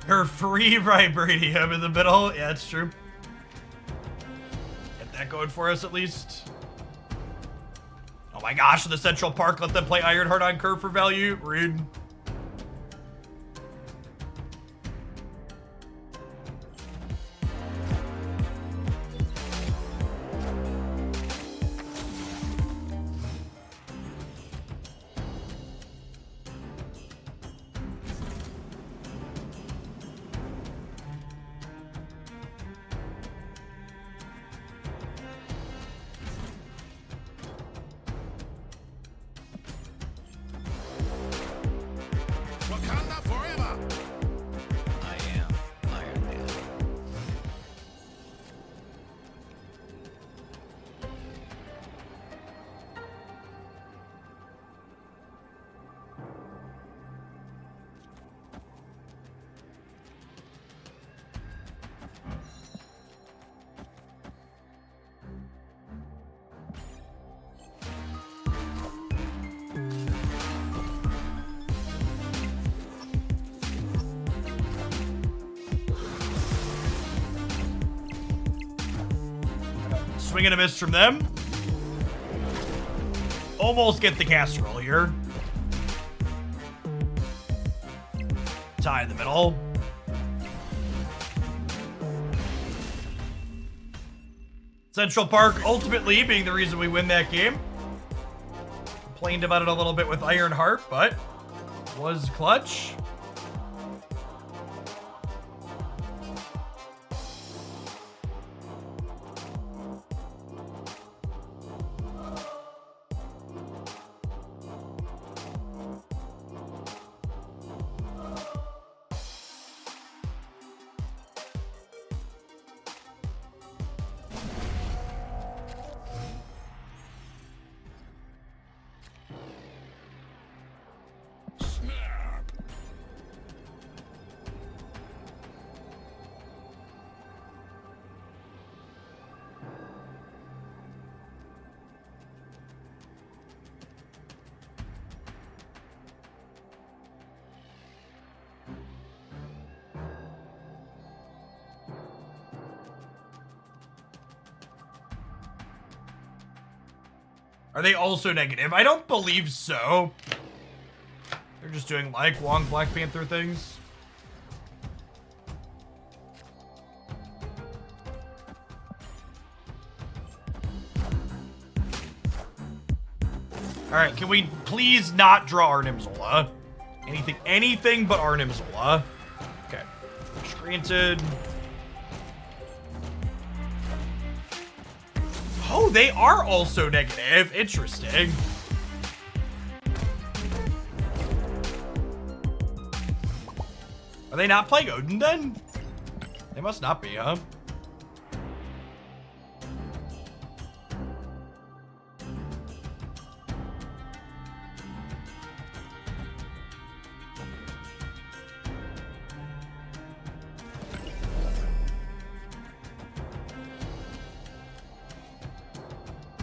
Her free vibranium in the middle. Yeah, it's true. Get that going for us at least. Oh my gosh, the Central Park let them play Ironheart on curve for value. Rude. Wakanda forever! I am Iron Man. Swing and a miss from them. Almost get the casserole here. Tie in the middle. Central Park ultimately being the reason we win that game. Complained about it a little bit with Ironheart, but was clutch. Snap! Are they also negative? I don't believe so. They're just doing like Wong Black Panther things. Alright, can we please not draw Arnim Zola? Anything but Arnim Zola. Okay. Granted. Oh, they are also negative. Interesting. Are they not playing Odin then? They must not be, huh?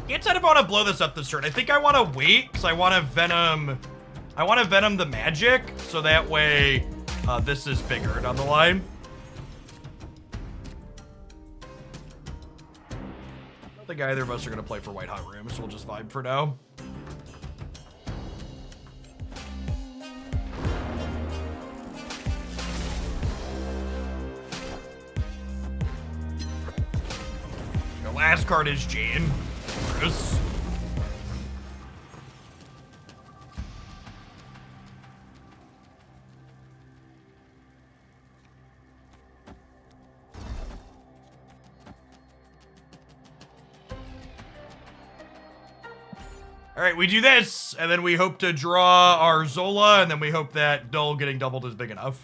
Can't decide if I want to blow this up this turn. I think I want to wait because I want to Venom. I want to Venom the magic so that way this is bigger down the line. don't think either of us are gonna play for White Hot Room, so we'll just vibe for now. The last card is Jane. Bruce. All right, we do this, and then we hope to draw our Zola, and then we hope that Dull getting doubled is big enough.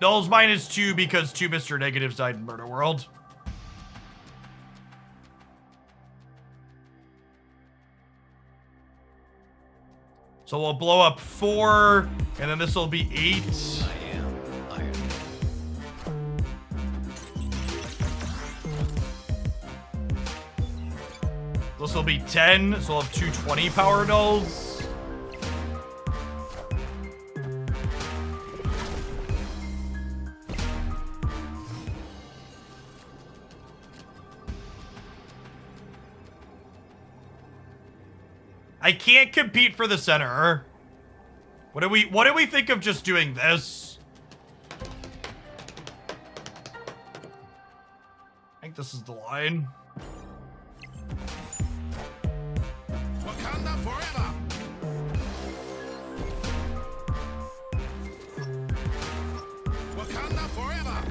Dull's -2 because 2 Mr. Negatives died in Murder World. So we'll blow up 4, and then this will be 8. I am Iron Man. This will be 10, so we'll have 2 20 power dulls. I can't compete for the center. What do we think of just doing this? I think this is the line. Wakanda forever. Wakanda forever.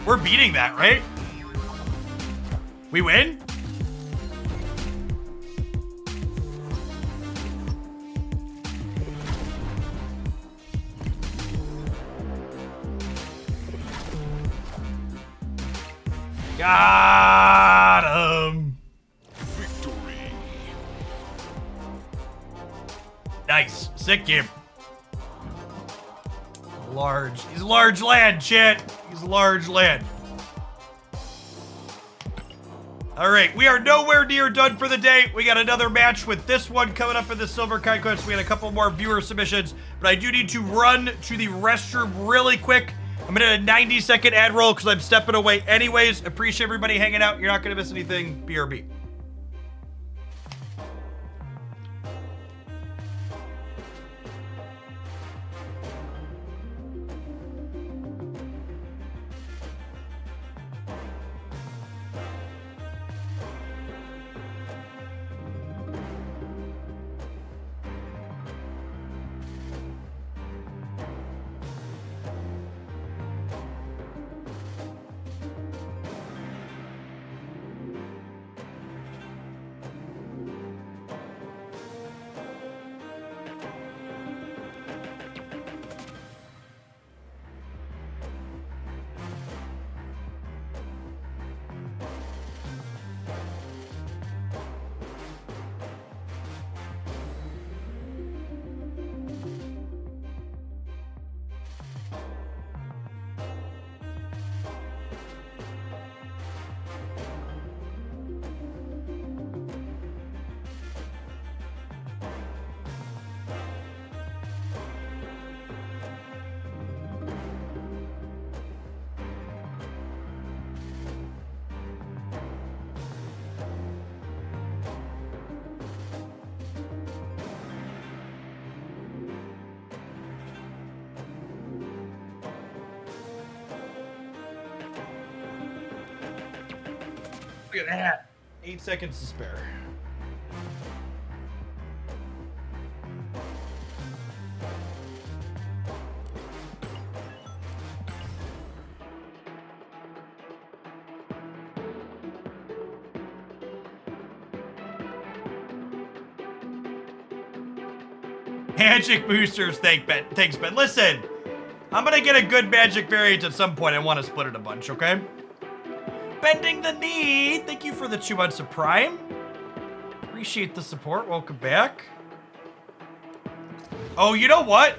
We're beating that, right? We win? Got him. Victory. Nice. Sick game. Large. He's large land, chat. He's large land. All right, we are nowhere near done for the day. We got another match with this one coming up in the Silver Conquest. We got a couple more viewer submissions, but I do need to run to the restroom really quick. I'm gonna do a 90-second ad roll because I'm stepping away anyways. Appreciate everybody hanging out. You're not gonna miss anything. BRB. Look at that. 8 seconds to spare. Magic boosters, thanks, Ben. Listen, I'm gonna get a good magic variant at some point. I want to split it a bunch, okay? Bending the knee. Thank you for the 2 months of Prime. Appreciate the support. Welcome back. Oh, you know what?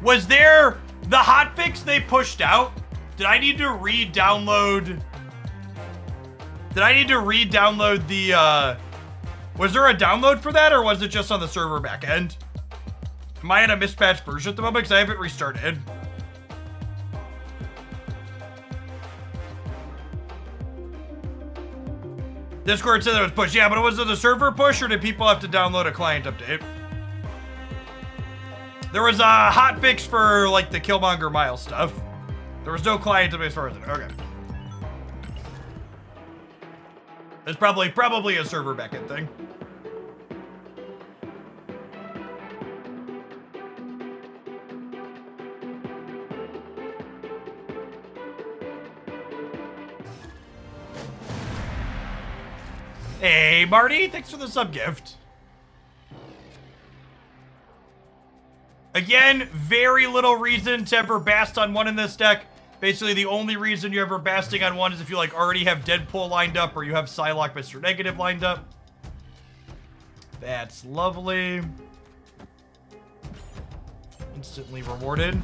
Was there the hotfix they pushed out? Did I need to re-download? Did I need to re-download the, was there a download for that, or was it just on the server backend? Am I in a mispatched version at the moment? Because I haven't restarted. Discord said that it was pushed. Yeah, but was it a server push or did people have to download a client update? There was a hotfix for like the Killmonger Miles stuff. There was no client update as far as I know. Okay. It's probably a server backend thing. Hey, Marty, thanks for the sub gift. Again, very little reason to ever bast on one in this deck. Basically, the only reason you're ever basting on one is if you like already have Deadpool lined up or you have Psylocke Mr. Negative lined up. That's lovely. Instantly rewarded.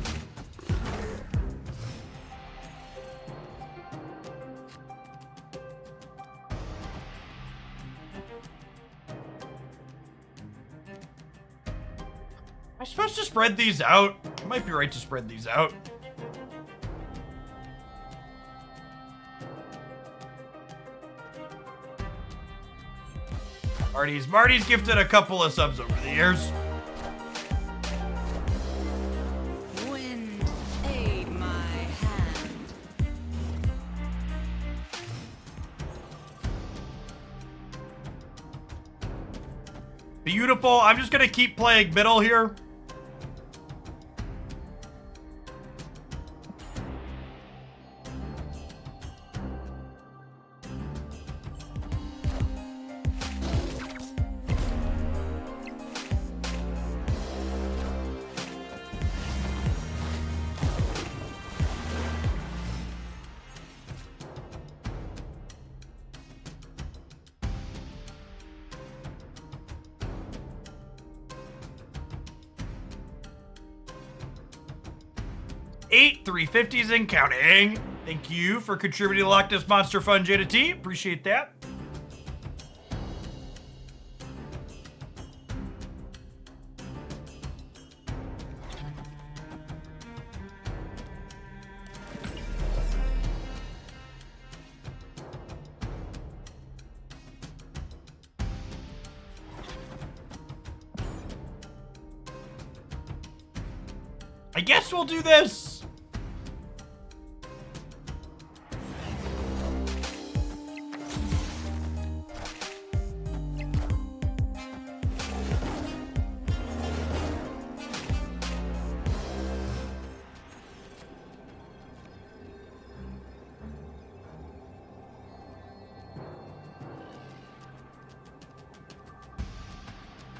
Am I supposed to spread these out? I might be right to spread these out. Marty's gifted a couple of subs over the years. Wind, aid my hand. Beautiful. I'm just gonna keep playing middle here. Eight 350s and counting. Thank you for contributing to Galactus Monster Fun, Jada T. Appreciate that. I guess we'll do this.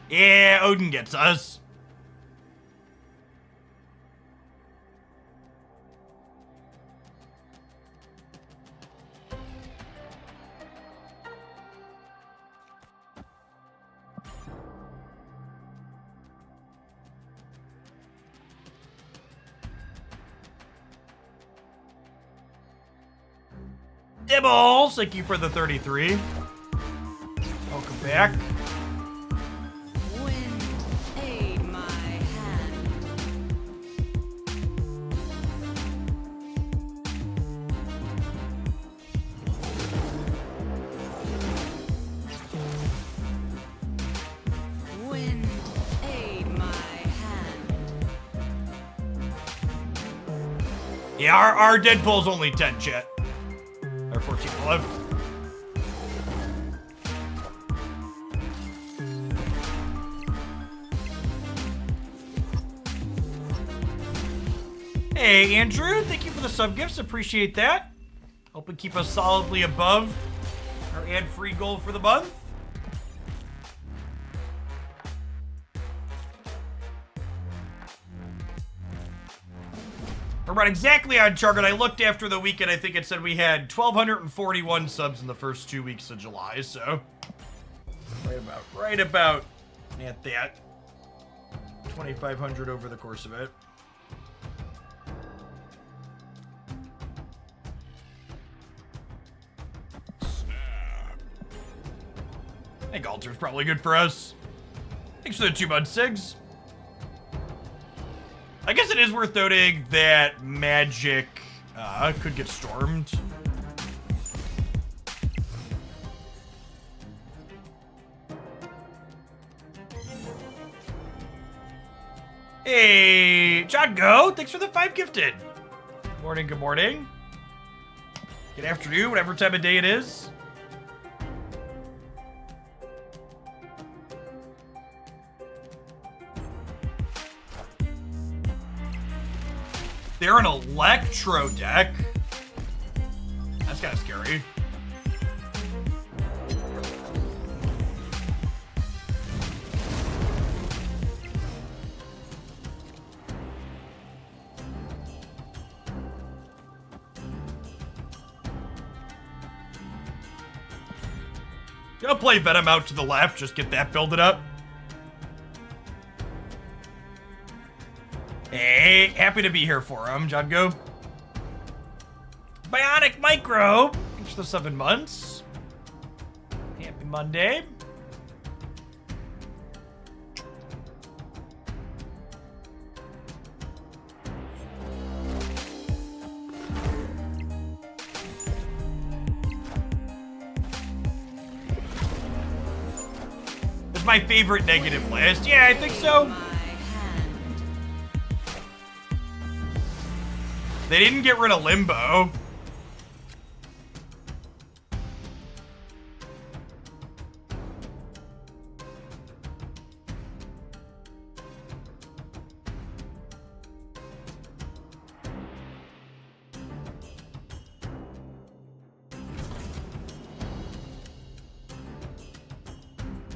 Yeah, Odin gets us. Dibbles, thank you for the 33. Welcome back. Wind, aid my hand. Wind, aid my hand. Yeah, our Deadpool's only 10, chat. Or 14 left. Hey, Andrew, thank you for the sub gifts. Appreciate that. Hope we keep us solidly above our ad-free goal for the month. We're right exactly on target. I looked after the weekend. I think it said we had 1,241 subs in the first 2 weeks of July. So right about at that 2,500 over the course of it. I think Alter's probably good for us. Thanks for the 2 months, Sigs. I guess it is worth noting that magic could get stormed. Hey, John Go, thanks for the 5 gifted. Good morning, good morning. Good afternoon, whatever time of day it is. They're an electro deck. That's kind of scary. Gonna play Venom out to the left, just get that building up. Hey, happy to be here for him, John Go. Bionic Micro, thanks for the 7 months. Happy Monday. This is my favorite negative list. Yeah, I think so. They didn't get rid of Limbo.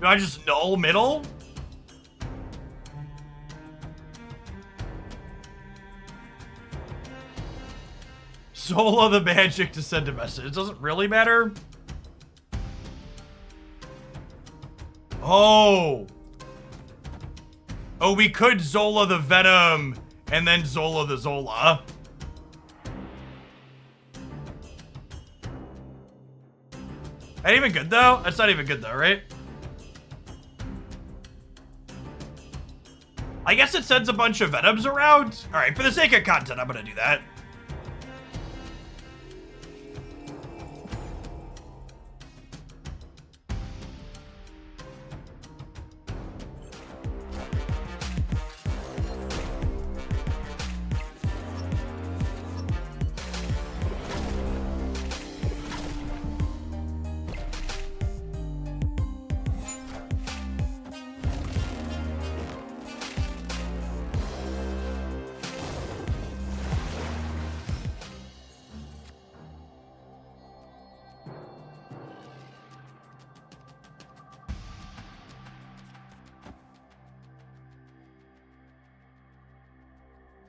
Do I just null middle? Solo the magic to send a message. It doesn't really matter. Oh. Oh, we could Zola the Venom and then Zola the Zola. That even good though? That's not even good though, right? I guess it sends a bunch of Venoms around. All right, for the sake of content, I'm gonna do that.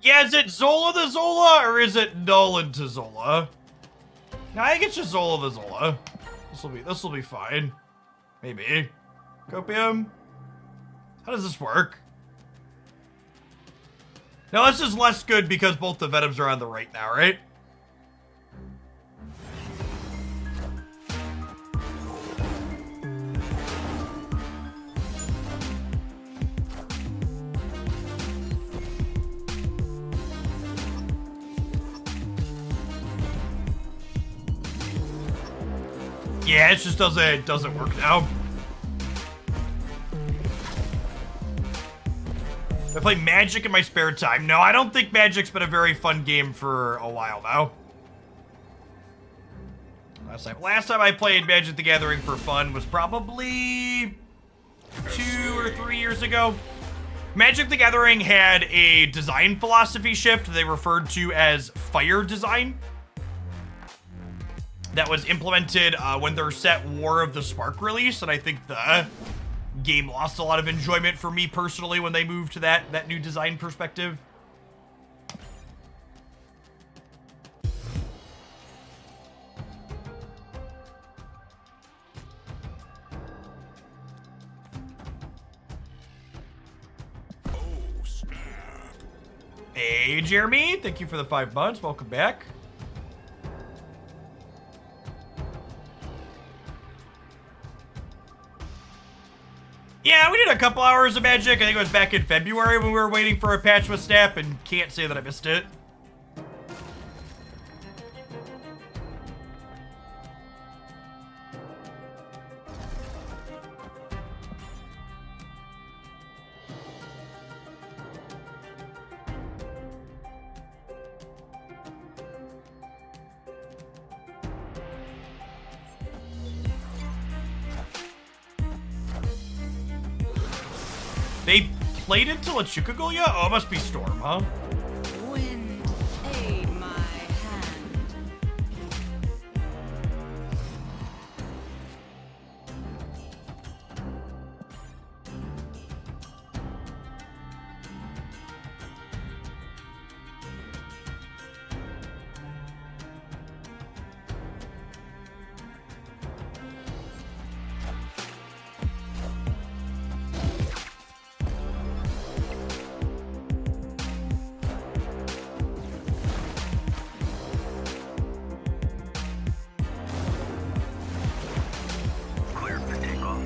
Yeah, is it Zola the Zola, or is it Nolan to Zola? No, I think it's just Zola the Zola. This will be fine. Maybe. Copium? How does this work? No, this is less good because both the Venoms are on the right now, right? Yeah, it just doesn't work now. I play Magic in my spare time. No, I don't think Magic's been a very fun game for a while now. Last time I played Magic the Gathering for fun was probably 2 or 3 years ago. Magic the Gathering had a design philosophy shift they referred to as fire design. That was implemented when their set War of the Spark released, and I think the game lost a lot of enjoyment for me personally when they moved to that new design perspective. Hey, Jeremy, thank you for the 5 months. Welcome back. Yeah, we did a couple hours of Magic. I think it was back in February when we were waiting for a patch with Snap, and can't say that I missed it. They played until a Chukagulya? Oh, it must be Storm, huh? Wind, aid my hand. Clear for takeoff.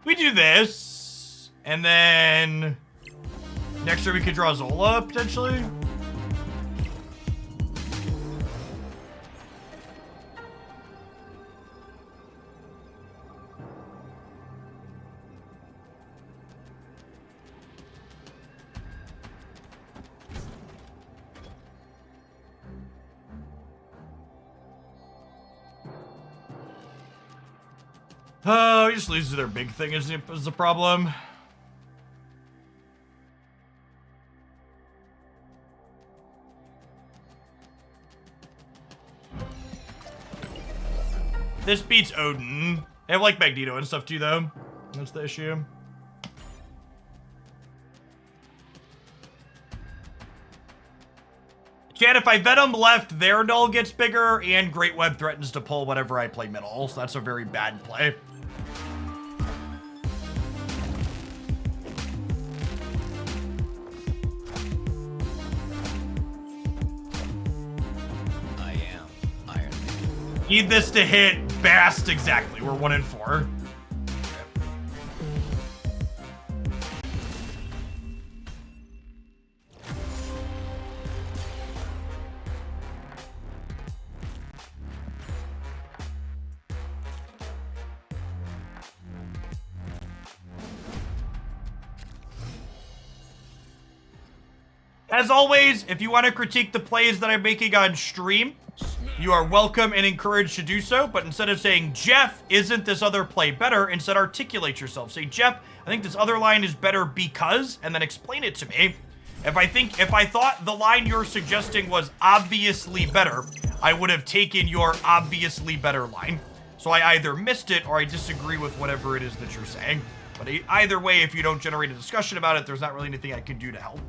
We do this, and then next turn we could draw Zola, potentially. Oh, he just loses to their big thing is the problem. This beats Odin. They have like Magneto and stuff too, though. That's the issue. Chad, if I Venom left, their null gets bigger, and Great Web threatens to pull whenever I play middle, so that's a very bad play. I am Iron Man. Need this to hit Bast exactly. We're 1 and 4. As always, if you want to critique the plays that I'm making on stream, you are welcome and encouraged to do so, but instead of saying, Jeff, isn't this other play better, instead articulate yourself. Say, Jeff, I think this other line is better because, and then explain it to me. If I thought the line you're suggesting was obviously better, I would have taken your obviously better line. So I either missed it or I disagree with whatever it is that you're saying. But either way, if you don't generate a discussion about it, there's not really anything I can do to help.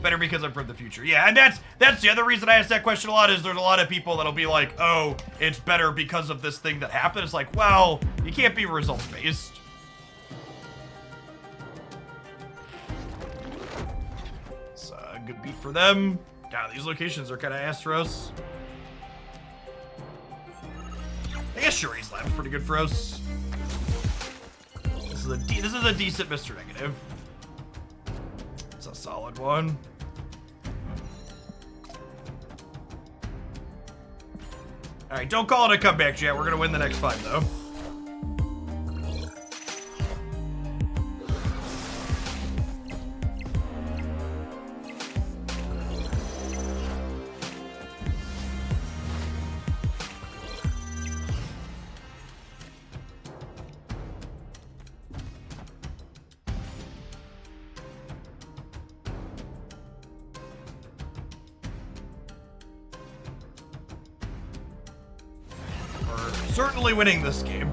Better because I'm from the future. Yeah, and that's the other reason I ask that question a lot, is there's a lot of people that'll be like, oh, it's better because of this thing that happened. It's like, well, you can't be results-based. It's a good beat for them. God, these locations are kind of ass for us. I guess Shuri's Lab's pretty good for us. This is a decent Mr. Negative. It's a solid one. All right, don't call it a comeback, chat. We're gonna win the next 5, though. We're certainly winning this game.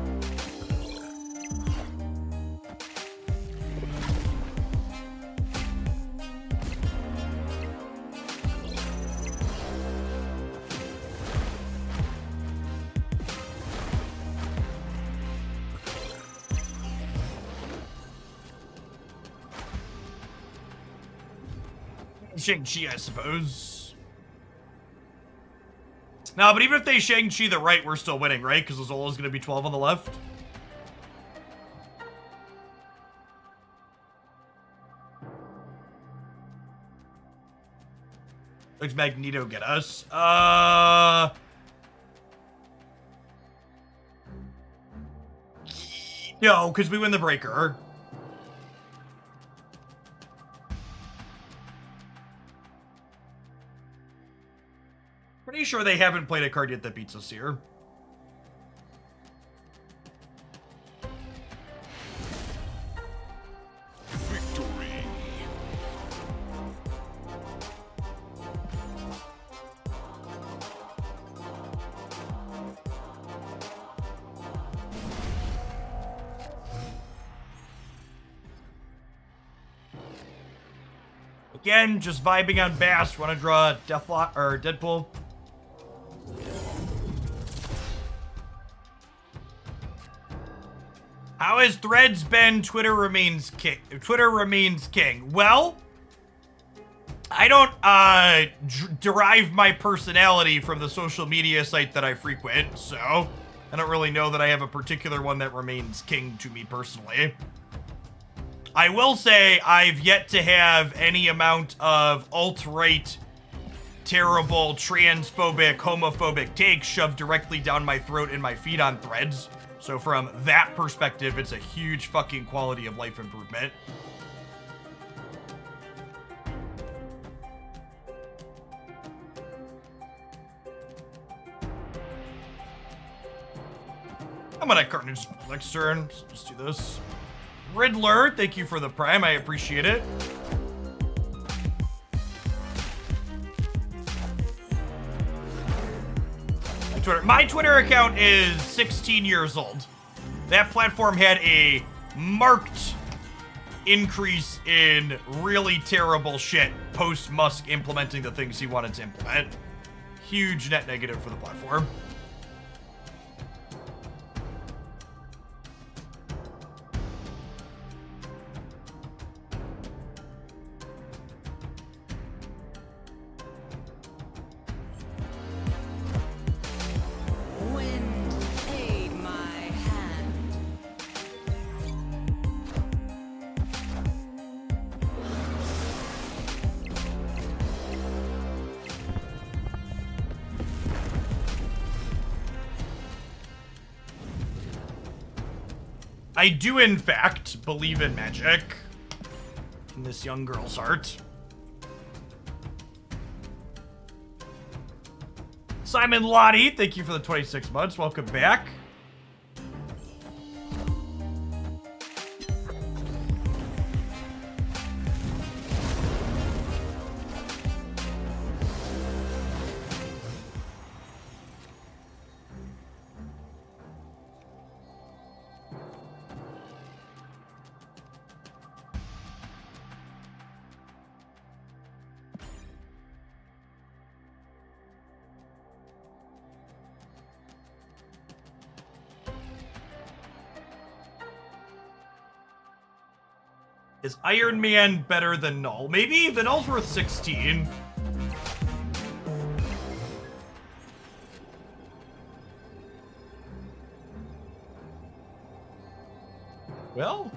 Shang-Chi, I suppose. No, but even if they Shang-Chi the right, we're still winning, right? Because Azola's going to be 12 on the left. Looks Magneto get us. No, because we win the breaker. Pretty sure they haven't played a card yet that beats us here. Victory. Again, just vibing on Bass. Want to draw Deathlock or Deadpool? How has Threads been? Twitter remains king. Twitter remains king. Well, I don't derive my personality from the social media site that I frequent, so I don't really know that I have a particular one that remains king to me personally. I will say I've yet to have any amount of alt-right, terrible, transphobic, homophobic takes shoved directly down my throat and my feet on Threads. So from that perspective, it's a huge fucking quality of life improvement. I'm gonna Carnage next turn. Just do this. Riddler, thank you for the prime. I appreciate it. My Twitter account is 16 years old. That platform had a marked increase in really terrible shit post Musk implementing the things he wanted to implement. Huge net negative for the platform. I do, in fact, believe in magic in this young girl's heart. Simon Lottie, thank you for the 26 months. Welcome back. Is Iron Man better than Null? Maybe? The Null's worth 16. Well.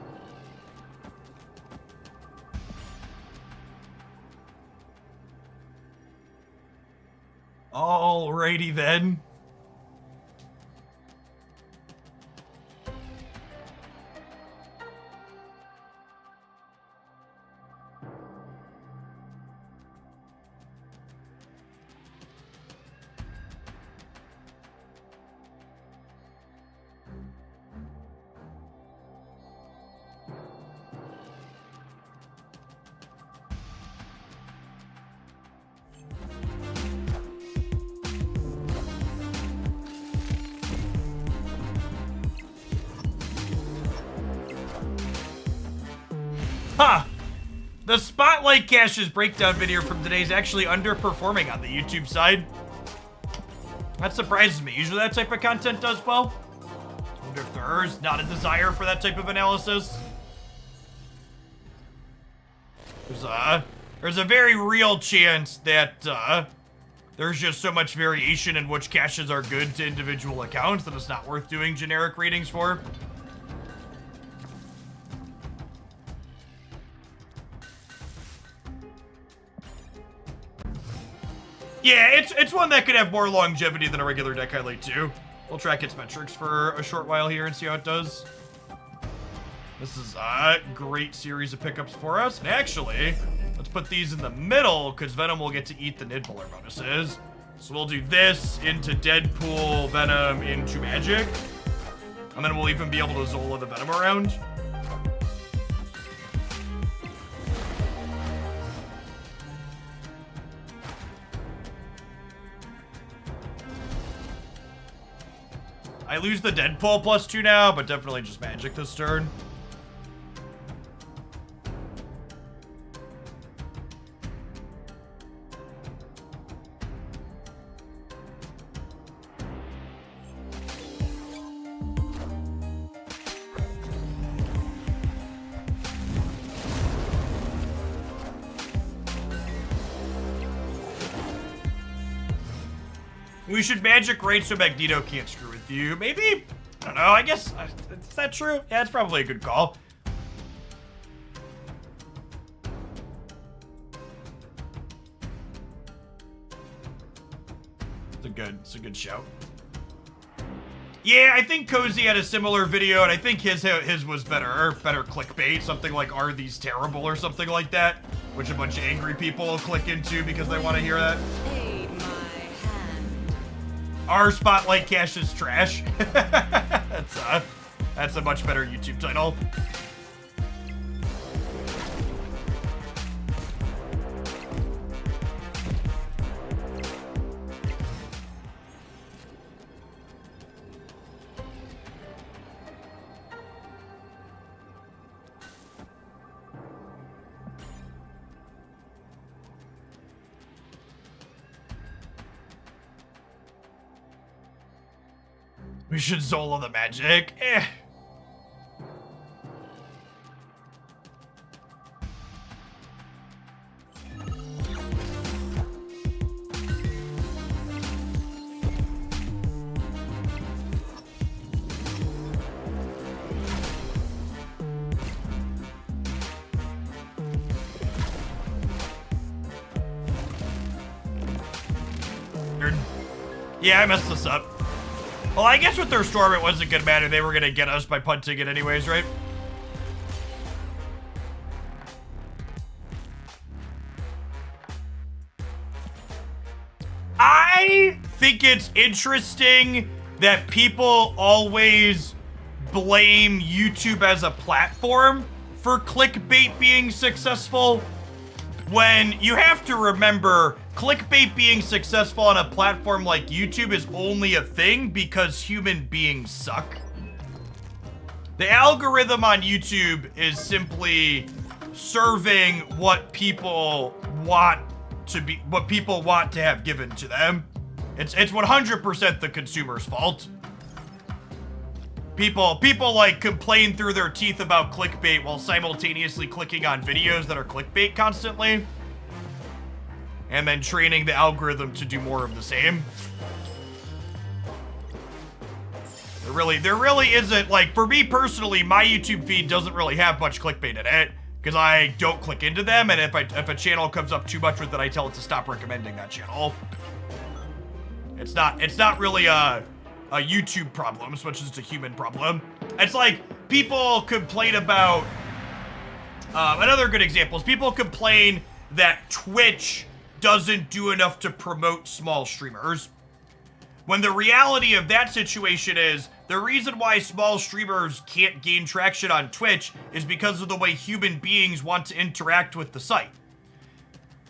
Alrighty then. Huh. The Spotlight Caches breakdown video from today is actually underperforming on the YouTube side. That surprises me. Usually that type of content does well. I wonder if there's not a desire for that type of analysis. There's a very real chance that there's just so much variation in which caches are good to individual accounts that it's not worth doing generic ratings for. Yeah, it's one that could have more longevity than a regular deck highlight too. We'll track its metrics for a short while here and see how it does. This is a great series of pickups for us. And actually, let's put these in the middle because Venom will get to eat the Nidvaler bonuses. So we'll do this into Deadpool, Venom into Magic. And then we'll even be able to Zola the Venom around. I lose the Deadpool +2 now, but definitely just Magic this turn. We should Magic right so Magneto can't screw with you. Maybe? I don't know. I guess. Is that true? Yeah, it's probably a good call. It's a good shout. Yeah, I think Cozy had a similar video, and I think his was better clickbait. Something like, "Are these terrible?" or something like that, which a bunch of angry people will click into because they want to hear that. Our Spotlight Cache is trash. That's a much better YouTube title. We should Zola the Magic. Yeah, I messed this up. Well, I guess with their storm, it wasn't gonna matter. They were gonna get us by punting it anyways, right? I think it's interesting that people always blame YouTube as a platform for clickbait being successful, when you have to remember clickbait being successful on a platform like YouTube is only a thing because human beings suck. The algorithm on YouTube is simply serving what people want to have given to them. It's 100% the consumer's fault. People like complain through their teeth about clickbait while simultaneously clicking on videos that are clickbait constantly. And then training the algorithm to do more of the same. There really isn't, like, for me personally, my YouTube feed doesn't really have much clickbait in it, because I don't click into them, and if a channel comes up too much with it, I tell it to stop recommending that channel. It's not really a YouTube problem as much as it's a human problem. It's like, people complain about, another good example is people complain that Twitch doesn't do enough to promote small streamers. When the reality of that situation is, the reason why small streamers can't gain traction on Twitch is because of the way human beings want to interact with the site.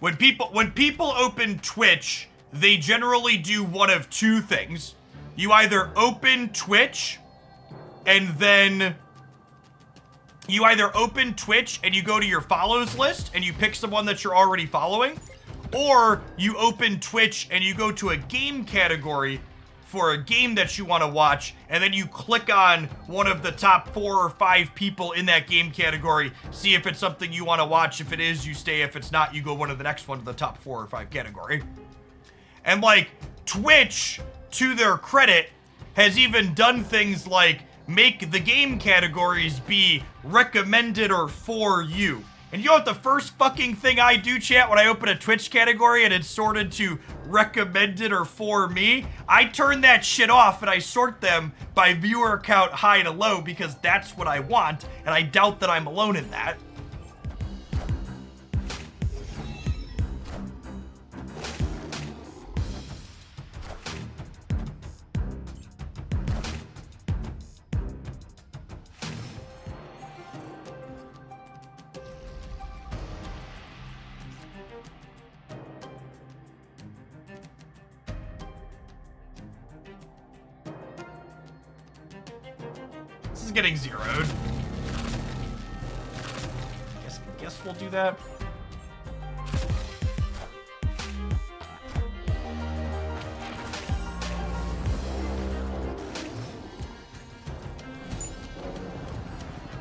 When people open Twitch, they generally do one of two things. You either open Twitch and then you either open Twitch and you go to your follows list and you pick someone that you're already following, or you open Twitch and you go to a game category for a game that you want to watch, and then you click on one of the top 4 or 5 people in that game category, see if it's something you want to watch. If it is, you stay. If it's not, you go one of the next one to the top 4 or 5 category. And like, Twitch, to their credit, has even done things like make the game categories be recommended or for you. And you know what the first fucking thing I do, chat, when I open a Twitch category and it's sorted to recommended or for me? I turn that shit off and I sort them by viewer count high to low, because that's what I want, and I doubt that I'm alone in that. This is getting zeroed. Guess we'll do that.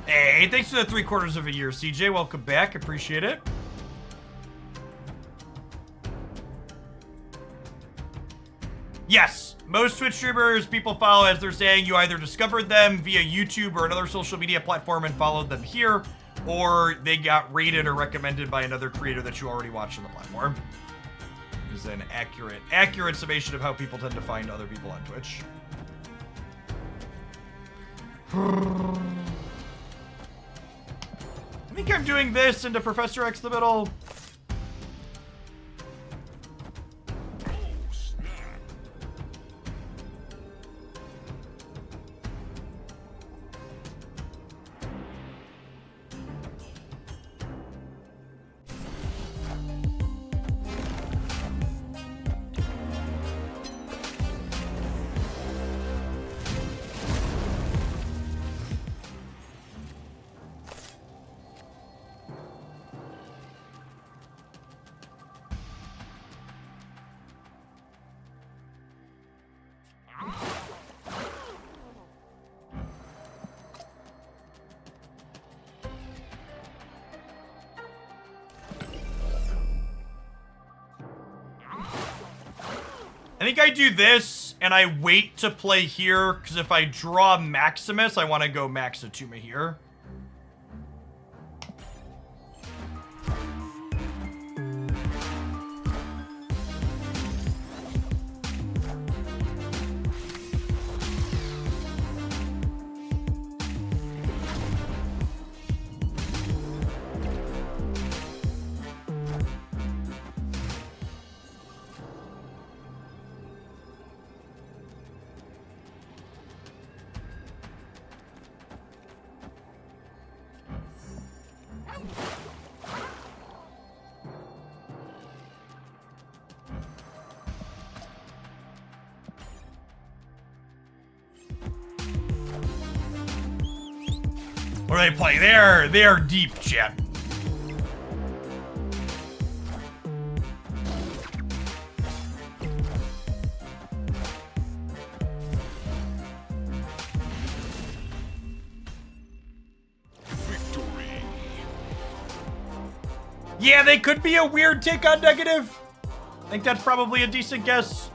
Hey, thanks for the 3/4 of a year, CJ. Welcome back. Appreciate it. Yes, most Twitch streamers people follow, as they're saying, you either discovered them via YouTube or another social media platform and followed them here, or they got rated or recommended by another creator that you already watch on the platform. Is an accurate summation of how people tend to find other people on Twitch. I think I'm doing this into Professor X the middle. I think I do this, and I wait to play here, because if I draw Maximus, I want to go Max Atuma here. What are they playing? They are deep, chat. Victory. Yeah, they could be a weird take on negative. I think that's probably a decent guess.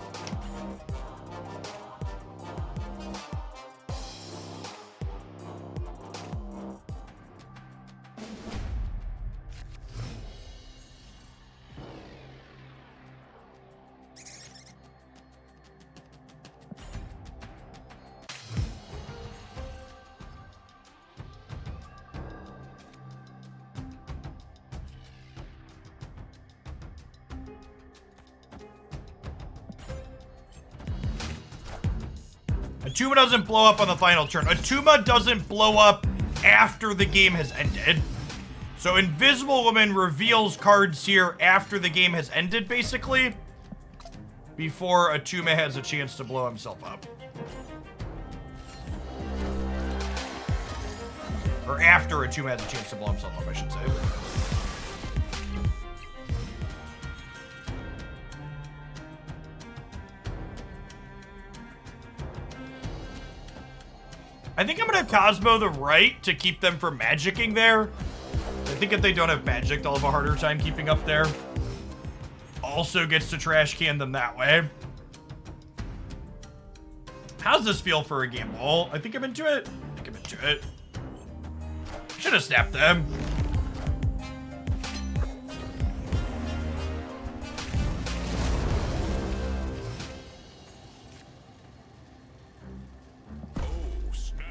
Atuma doesn't blow up on the final turn. Atuma doesn't blow up after the game has ended. So Invisible Woman reveals cards here after the game has ended, basically, before Atuma has a chance to blow himself up. Or after a tomb has a chance to blow himself up, I should say. I think I'm gonna Cosmo the right to keep them from magicking there. I think if they don't have magic, they'll have a harder time keeping up there. Also gets to trash can them that way. How's this feel for a gamble? I think I'm into it. I think I'm into it. Should have snapped them. Oh, snap.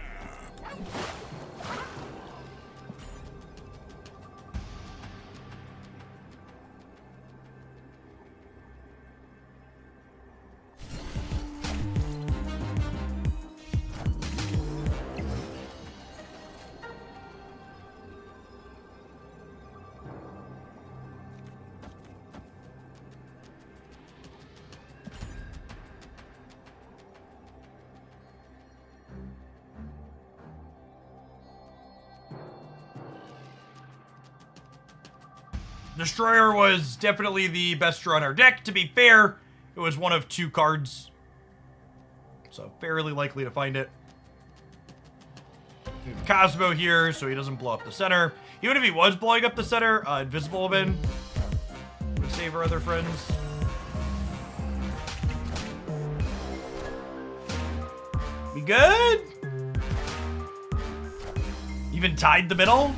Destroyer was definitely the best draw on our deck. To be fair, it was one of 2 cards. So fairly likely to find it. We have Cosmo here, so he doesn't blow up the center. Even if he was blowing up the center, Invisible Woman would save our other friends. We good? Even tied the middle?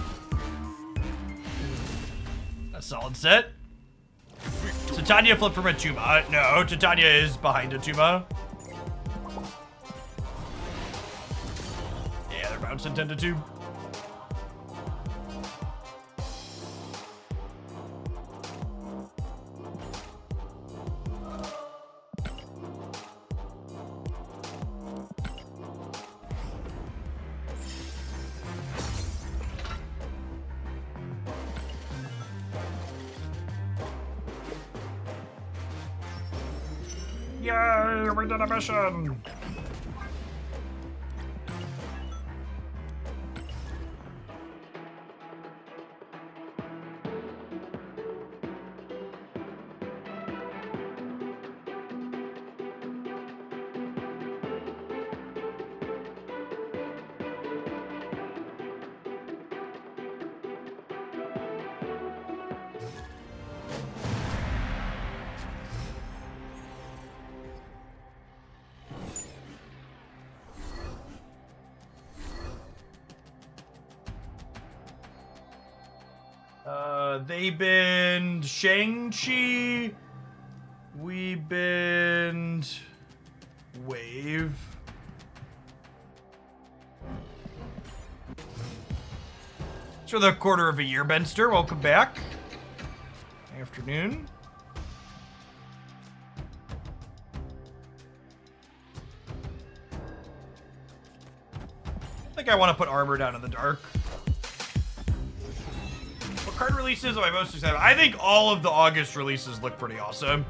A solid set. Titania flipped from a Tuma. No, Titania is behind a Tuma. Yeah, they're bouncing 10 to 2. Yay, we did a mission! They been Shang-Chi. We been Wave. It's for the quarter of a year, Benster. Welcome back. Afternoon. I think I want to put armor down in the dark. What card releases am I most excited about? I think all of the August releases look pretty awesome.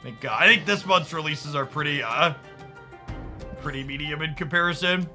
I think this month's releases are pretty medium in comparison.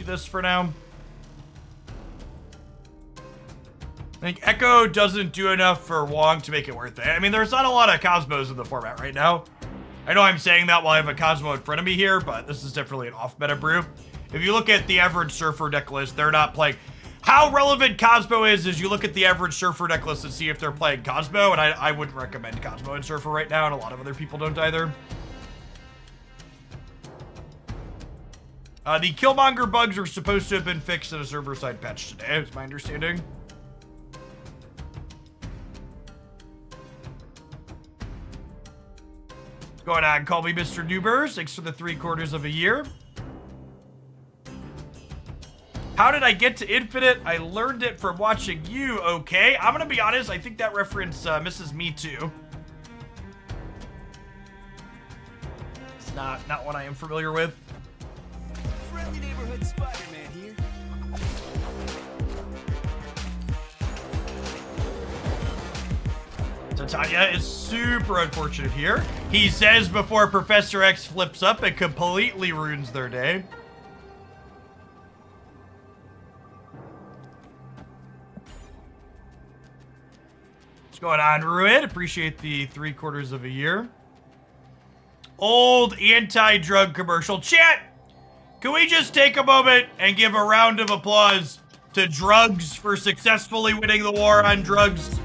This for now. I think Echo doesn't do enough for Wong to make it worth it. I mean, there's not a lot of Cosmos in the format right now. I know I'm saying that while I have a Cosmo in front of me here, but this is definitely an off-meta brew. If you look at the average Surfer deck list, they're not playing. How relevant Cosmo is you look at the average Surfer deck list and see if they're playing Cosmo, and I wouldn't recommend Cosmo and Surfer right now, and a lot of other people don't either. The Killmonger bugs are supposed to have been fixed in a server-side patch today, is my understanding. What's going on? Call me Mr. Newbers. Thanks for the 3/4 of a year. How did I get to Infinite? I learned it from watching you, okay? I'm gonna be honest, I think that reference misses me too. It's not what I am familiar with. Friendly neighborhood Spider-Man here. Titania is super unfortunate here. He says before Professor X flips up, it completely ruins their day. What's going on, Ruid? Appreciate the 3/4 of a year. Old anti-drug commercial. Chat, can we just take a moment and give a round of applause to drugs for successfully winning the war on drugs?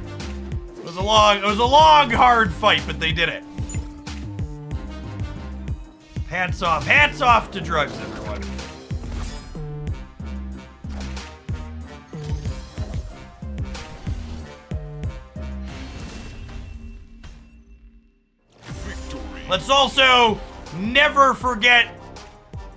It was a long, hard fight, but they did it. Hats off to drugs, everyone. Let's also never forget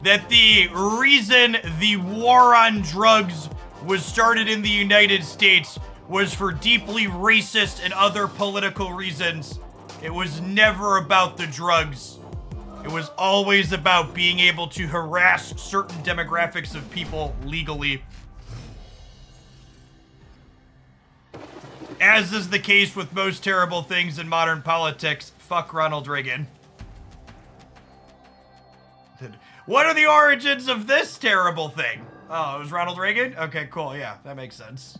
that the reason the war on drugs was started in the United States was for deeply racist and other political reasons. It was never about the drugs. It was always about being able to harass certain demographics of people legally. As is the case with most terrible things in modern politics, fuck Ronald Reagan. What are the origins of this terrible thing? Oh, it was Ronald Reagan? Okay, cool. Yeah, that makes sense.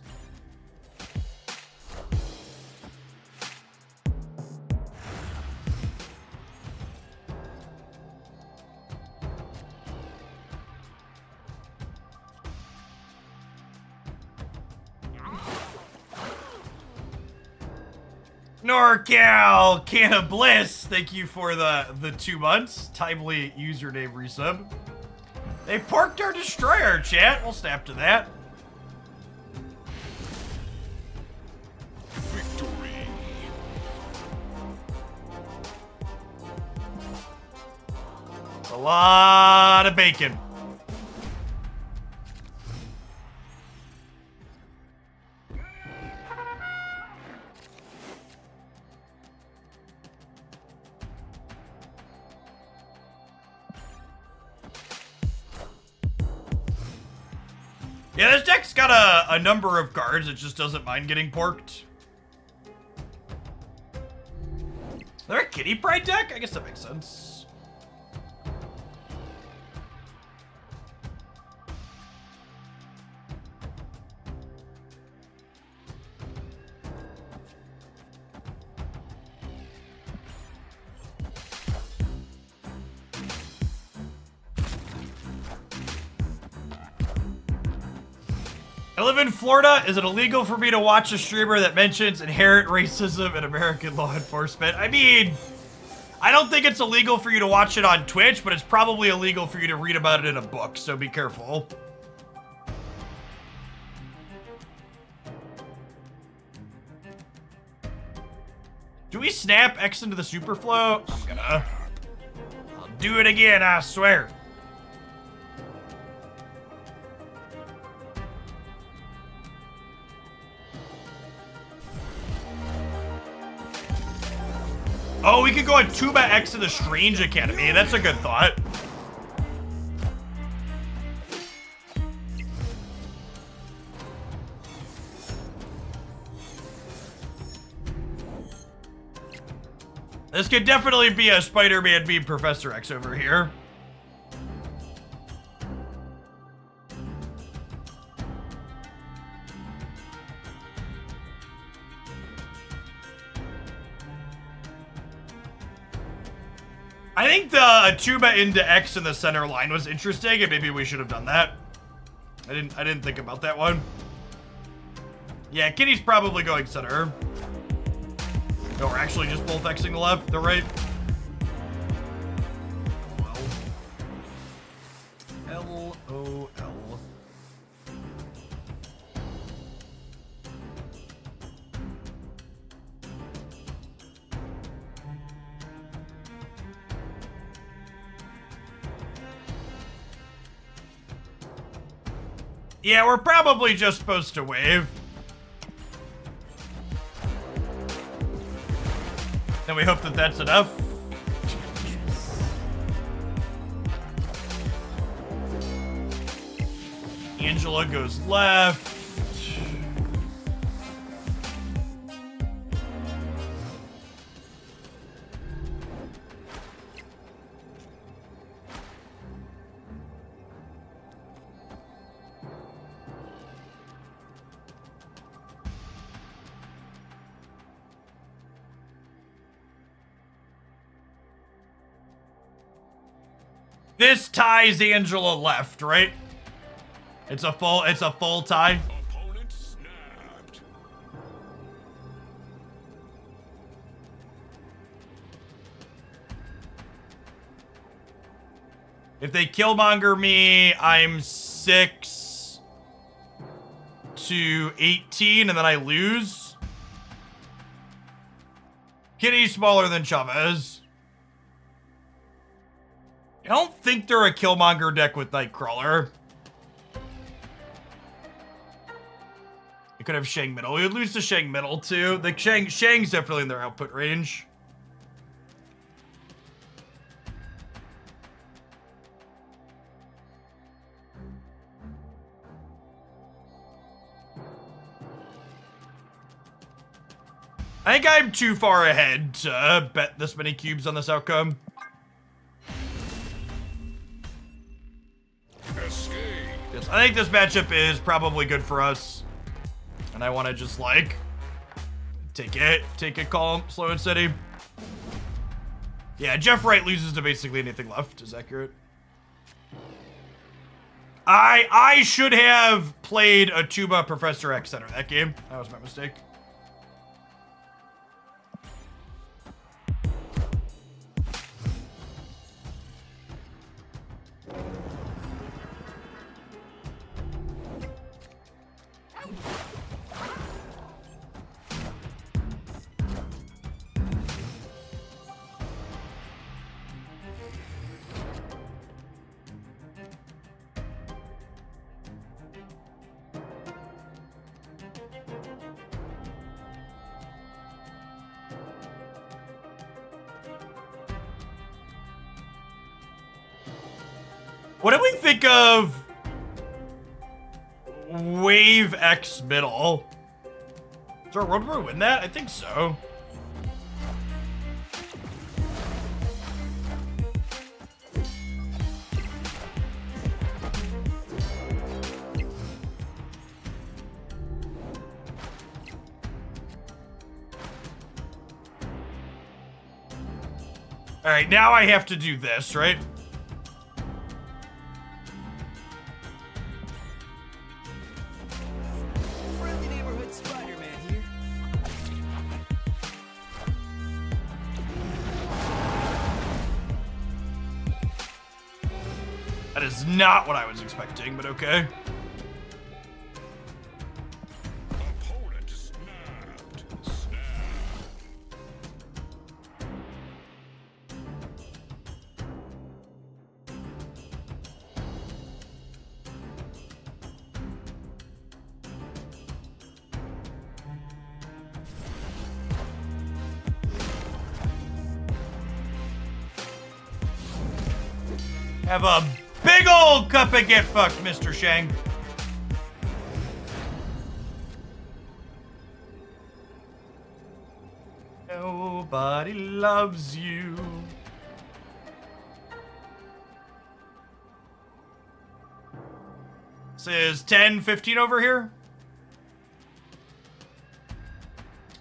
NorCal, Can of Bliss, thank you for the 2 months. Timely username resub. They porked our destroyer, chat. We'll snap to that. Victory. It's a lot of bacon. Yeah, this deck's got a number of cards. It just doesn't mind getting porked. Is there a Kitty Pride deck? I guess that makes sense. I live in Florida. Is it illegal for me to watch a streamer that mentions inherent racism in American law enforcement? I mean, I don't think it's illegal for you to watch it on Twitch, but it's probably illegal for you to read about it in a book, so be careful. Do we snap X into the Superflow? I'm gonna. I'll do it again, I swear. Oh, we could go on Tuba X to the Strange Academy. That's a good thought. This could definitely be a Spider-Man being Professor X over here. I think the Tuba into X in the center line was interesting, and maybe we should have done that. I didn't think about that one. Yeah, Kitty's probably going center. No, we're actually just both Xing the left, the right. Well. LOL. Yeah, we're probably just supposed to wave. And we hope that that's enough. Angela goes left. This ties Angela left, right? It's a full tie. Opponent snapped. If they killmonger me, I'm 6 to 18, and then I lose. Kitty's smaller than Chavez. I don't think they're a killmonger deck with Nightcrawler. I could have Shang middle. We would lose to Shang middle too. The Shang's definitely in their output range. I think I'm too far ahead to bet this many cubes on this outcome. Escape. Yes, I think this matchup is probably good for us. And I want to just, like, take it calm, slow and steady. Yeah, Jeff Wright loses to basically anything left, is accurate. I should have played a Tuba Professor X center that game. That was my mistake. What do we think of Wave X middle? Is our World War win that? I think so. All right, now I have to do this, right? Friendly neighborhood Spider-Man here. That is not what I was expecting, but okay. Opponent snapped. Snap. Have a big old cup and get fucked, Mr. Shang. Nobody loves you. This is 10, 15 over here.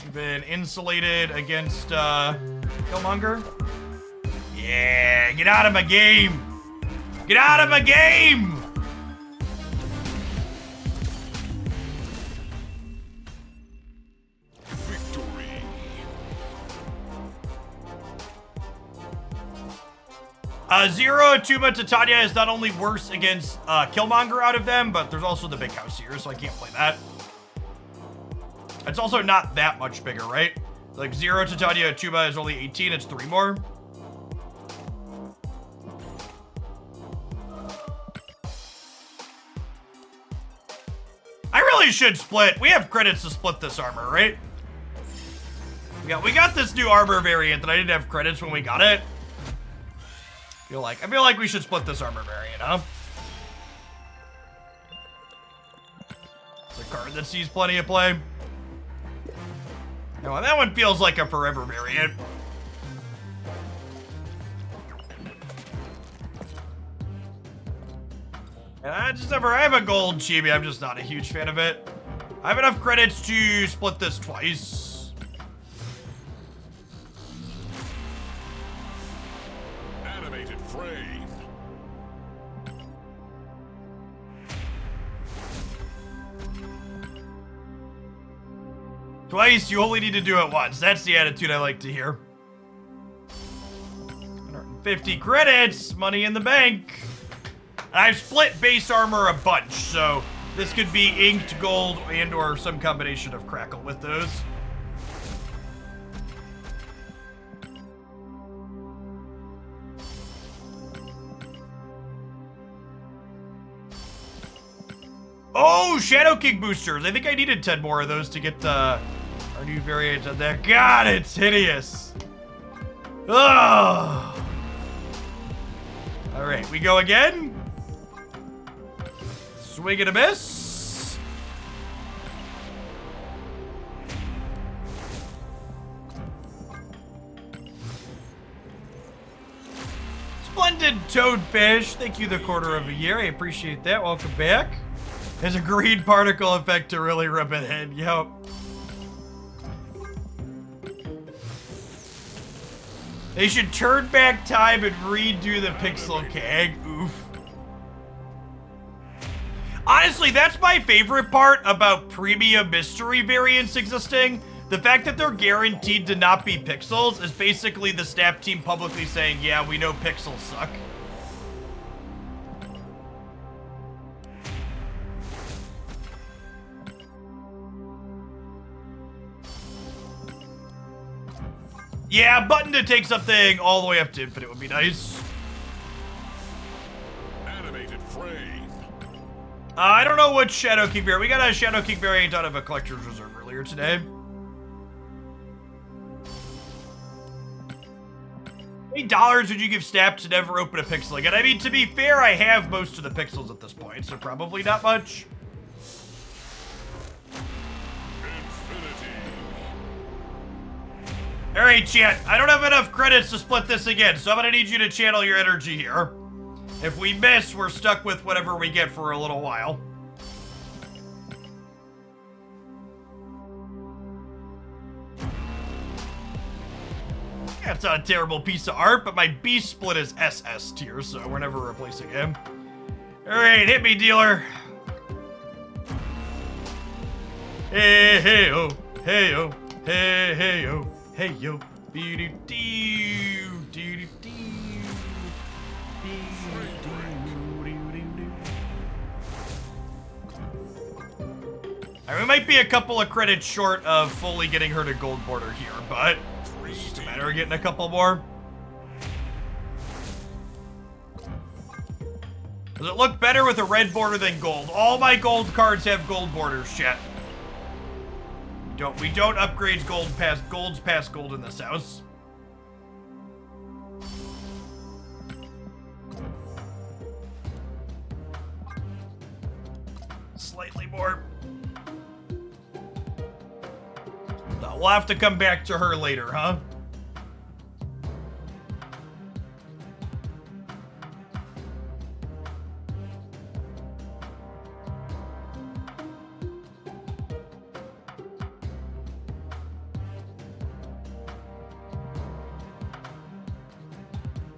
We've been insulated against Killmonger. Yeah, get out of my game. Get out of my game! Victory. 0 Tuma Titania is not only worse against Killmonger out of them, but there's also the big house here, so I can't play that. It's also not that much bigger, right? Like 0 Titania Tuba is only 18, it's 3 more. probably should split. We have credits to split this armor, right? We got this new armor variant that I didn't have credits when we got it. I feel like we should split this armor variant, huh? It's a card that sees plenty of play. Now, that one feels like a forever variant. And I have a gold chibi. I'm just not a huge fan of it. I have enough credits to split this twice. Animated frame. Twice, you only need to do it once. That's the attitude I like to hear. 150 credits, money in the bank. I've split base armor a bunch, so this could be inked gold and or some combination of crackle with those. Oh, Shadow King boosters. I think I needed 10 more of those to get our new variant of that. God, it's hideous. Ugh. All right, we go again. Swing and a miss. Splendid toadfish. Thank you, the quarter of a year. I appreciate that. Welcome back. There's a green particle effect to really rub it in. Yep. They should turn back time and redo the Pixel Keg. Oof. Honestly, that's my favorite part about premium mystery variants existing. The fact that they're guaranteed to not be pixels is basically the Snap team publicly saying, yeah, we know pixels suck. Yeah, button to take something all the way up to infinite would be nice. Animated frame. I don't know what Shadow King variant. We got a Shadow King variant out of a collector's reserve earlier today. $8 would you give Snap to never open a pixel again? I mean, to be fair, I have most of the pixels at this point, so probably not much. All right, chat. I don't have enough credits to split this again, so I'm gonna need you to channel your energy here. If we miss, we're stuck with whatever we get for a little while. That's not a terrible piece of art, but my beast split is SS tier, so we're never replacing him. All right, hit me, dealer. Hey, hey, oh, hey, oh, hey, hey, oh. Hey yo, we might be a couple of credits short of fully getting her to gold border here, but it's just a matter of getting a couple more. Does it look better with a red border than gold? All my gold cards have gold borders, chat. We don't upgrade golds past gold in this house. Slightly more. No, we'll have to come back to her later, huh?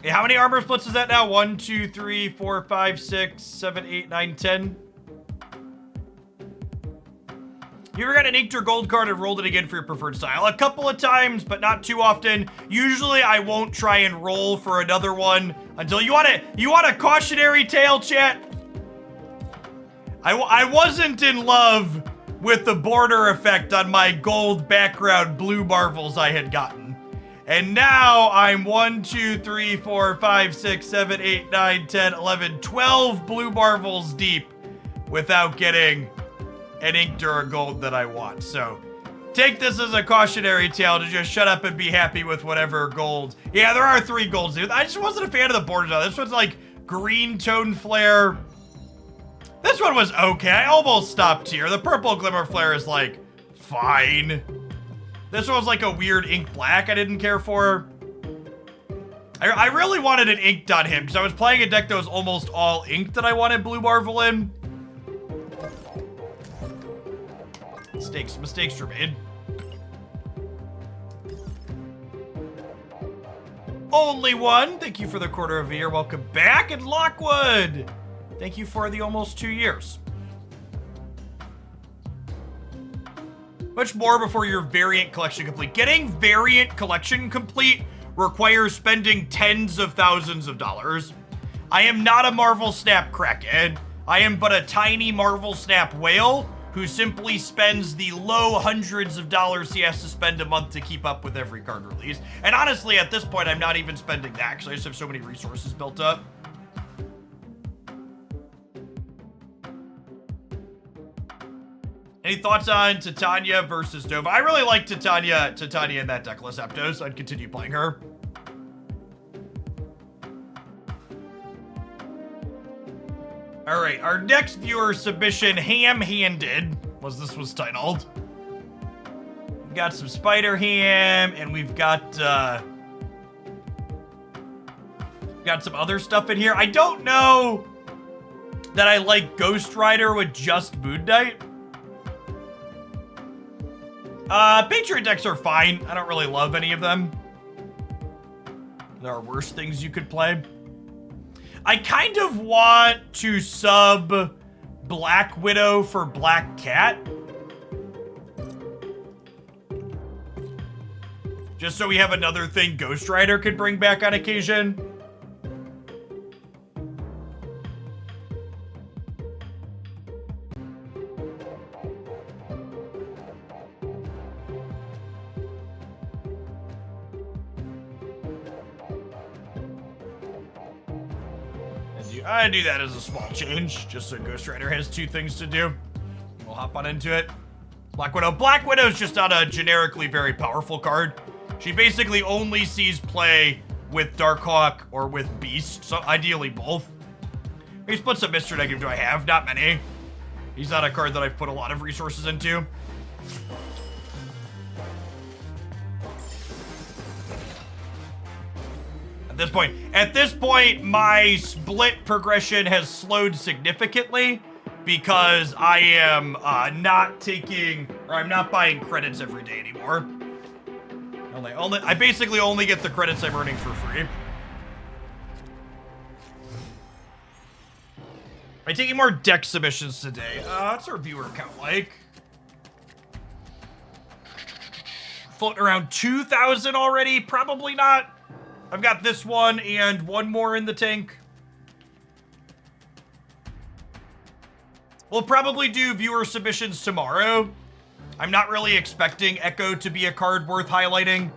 Hey, how many armor splits is that now? 1, 2, 3, 4, 5, 6, 7, 8, 9, 10. You ever got an inked or gold card and rolled it again for your preferred style? A couple of times, but not too often. Usually I won't try and roll for another one until you want a cautionary tale, chat? I wasn't in love with the border effect on my gold background blue marvels I had gotten. And now I'm 1, 2, 3, 4, 5, 6, 7, 8, 9, 10, 11, 12 blue marvels deep without getting an inked or a gold that I want. So take this as a cautionary tale to just shut up and be happy with whatever gold. Yeah, there are 3 golds, dude. I just wasn't a fan of the borders on this one's like green tone flare. This one was okay. I almost stopped here. The purple glimmer flare is like fine. This one was like a weird ink black I didn't care for. I really wanted an inked on him because I was playing a deck that was almost all inked that I wanted Blue Marvel in. Mistakes were made. Only one. Thank you for the quarter of a year. Welcome back. And Lockwood, thank you for the almost 2 years. Much more before your variant collection complete. Getting variant collection complete requires spending tens of thousands of dollars. I am not a Marvel Snap crackhead. I am but a tiny Marvel Snap whale who simply spends the low hundreds of dollars he has to spend a month to keep up with every card release. And honestly, at this point, I'm not even spending that because I just have so many resources built up. Any thoughts on Titania versus Nova? I really like Titania in that deck list, Aptos. I'd continue playing her. All right, our next viewer submission, Ham-Handed, was titled. We've got some Spider Ham, and we've got some other stuff in here. I don't know that I like Ghost Rider with just Moon Knight. Patriot decks are fine. I don't really love any of them. There are worse things you could play. I kind of want to sub Black Widow for Black Cat. Just so we have another thing Ghost Rider could bring back on occasion. I do that as a small change, just so Ghost Rider has 2 things to do. We'll hop on into it. Black Widow. Black Widow's just not a generically very powerful card. She basically only sees play with Darkhawk or with Beast, so ideally both. Maybe split some Mr. Negative do I have? Not many. He's not a card that I've put a lot of resources into. At this point, my split progression has slowed significantly because I am I'm not buying credits every day anymore. I basically only get the credits I'm earning for free. Am I taking more deck submissions today? What's our viewer count like? Floating around 2,000 already? Probably not. I've got this one and one more in the tank. We'll probably do viewer submissions tomorrow. I'm not really expecting Echo to be a card worth highlighting.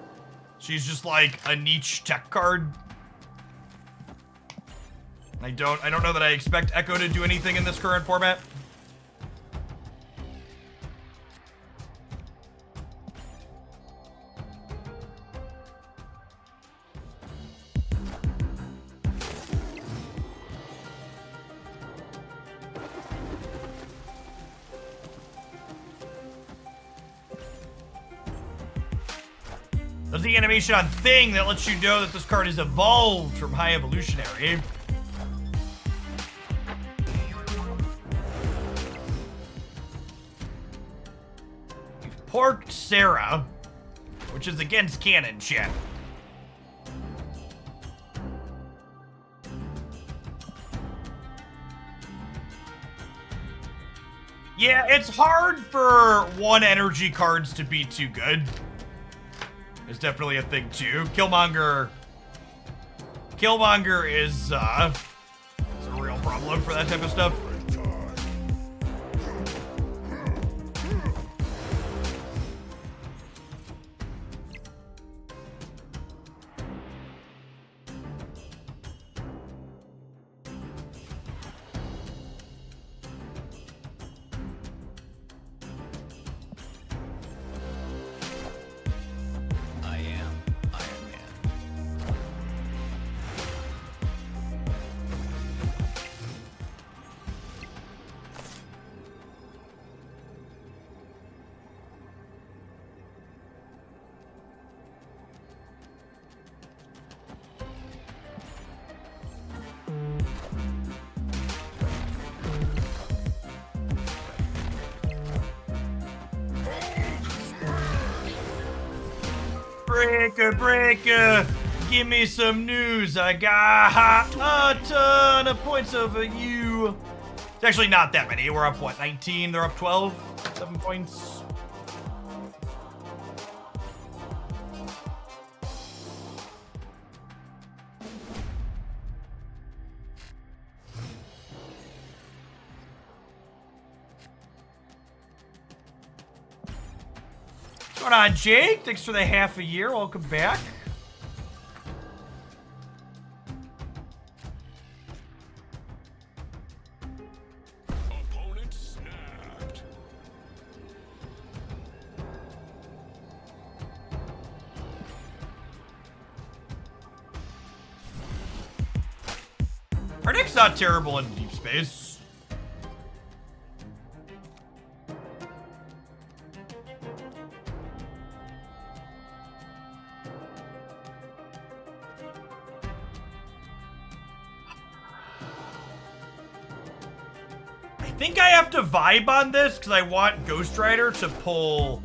She's just like a niche tech card. I don't know that I expect Echo to do anything in this current format. There's the animation on Thing that lets you know that this card is evolved from High Evolutionary. We've porked Sarah, which is against canon, chat. Yeah, it's hard for one energy cards to be too good. It's definitely a thing too. Killmonger is a real problem for that type of stuff. Breaker, give me some news. I got a ton of points over you. It's actually not that many. We're up, what, 19? They're up 12? 7 points. What's going on, Jake? Thanks for the half a year. Welcome back. Opponent snapped. Our deck's not terrible in deep space. I think I have to vibe on this because I want Ghost Rider to pull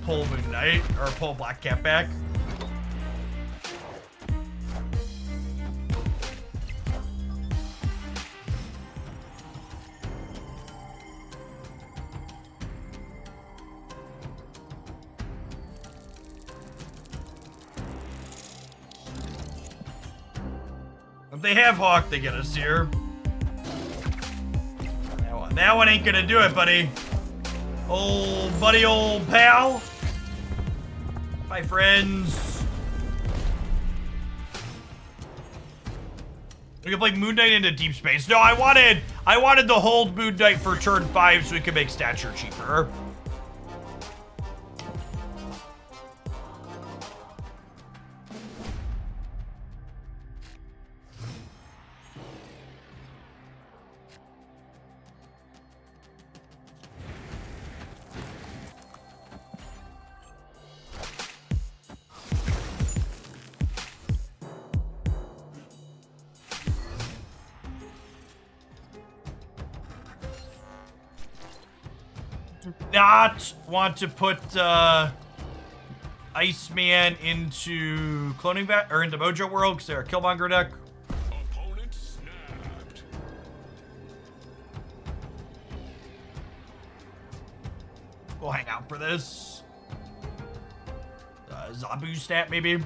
Moon Knight or pull Black Cat back. If they have Hawk, they get us here. That one ain't gonna do it, buddy. Old buddy, old pal. Bye, friends. We can play Moon Knight into deep space. No, I wanted to hold Moon Knight for turn 5 so we could make stature cheaper. Not want to put Iceman into cloning or into Mojo World because they're a Killmonger deck. Opponent snapped. We'll hang out for this. Zabu stat maybe.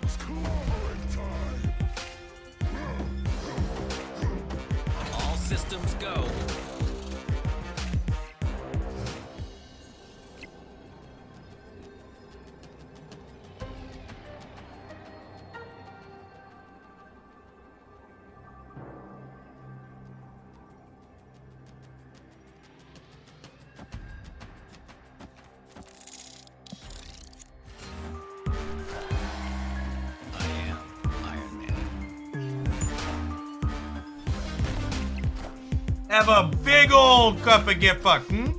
It's clawing time. All systems go. I am Iron Man. Have a big old cup and get fucked, hmm?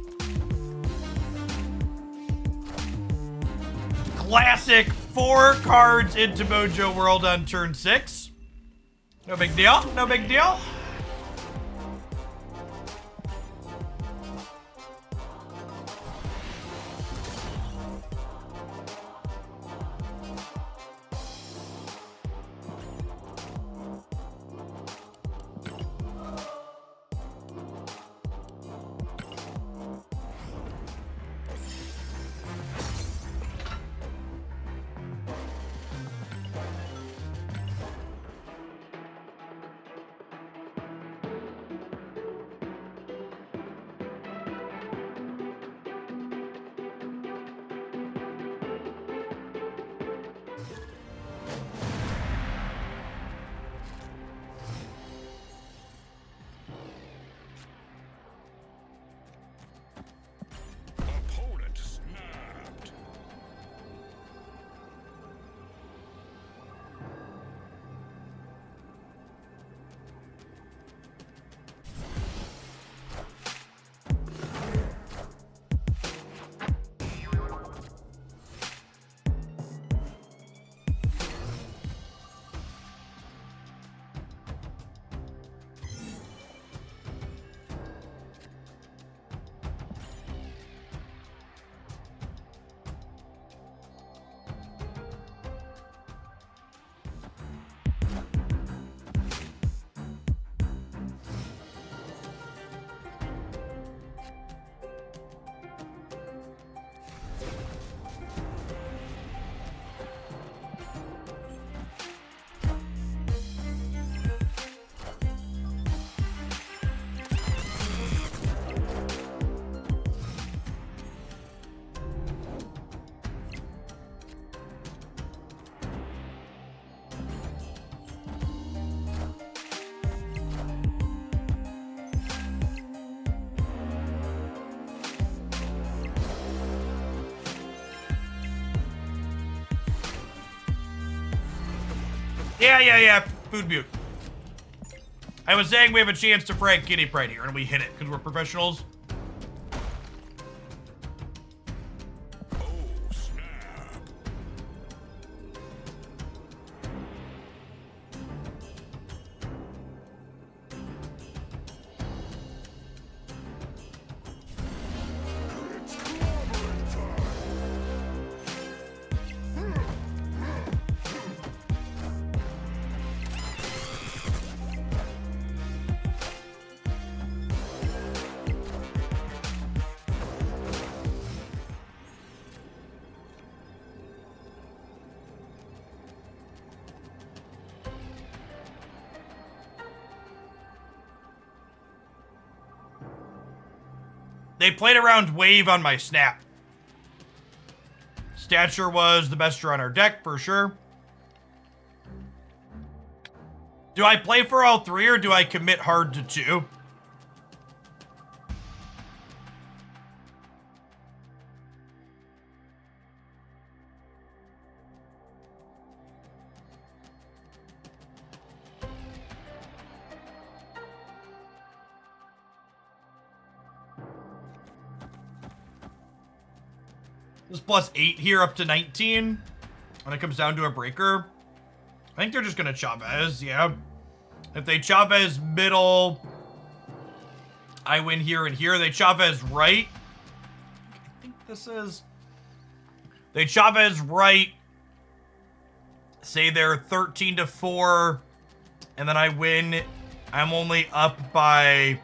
Classic 4 cards into Mojo World on turn 6. No big deal, no big deal. Yeah. Food butte. I was saying we have a chance to frag Kitty Pride here, and we hit it because we're professionals. Oh, snap. They played around wave on my snap. Stature was the best draw on our deck, for sure. Do I play for all three, or do I commit hard to two? This +8 here up to 19. When it comes down to a breaker. I think they're just gonna Chavez, yeah. If they Chavez middle, I win here and here. They Chavez right. I think this is... They Chavez right. Say they're 13-4. And then I win. I'm only up by...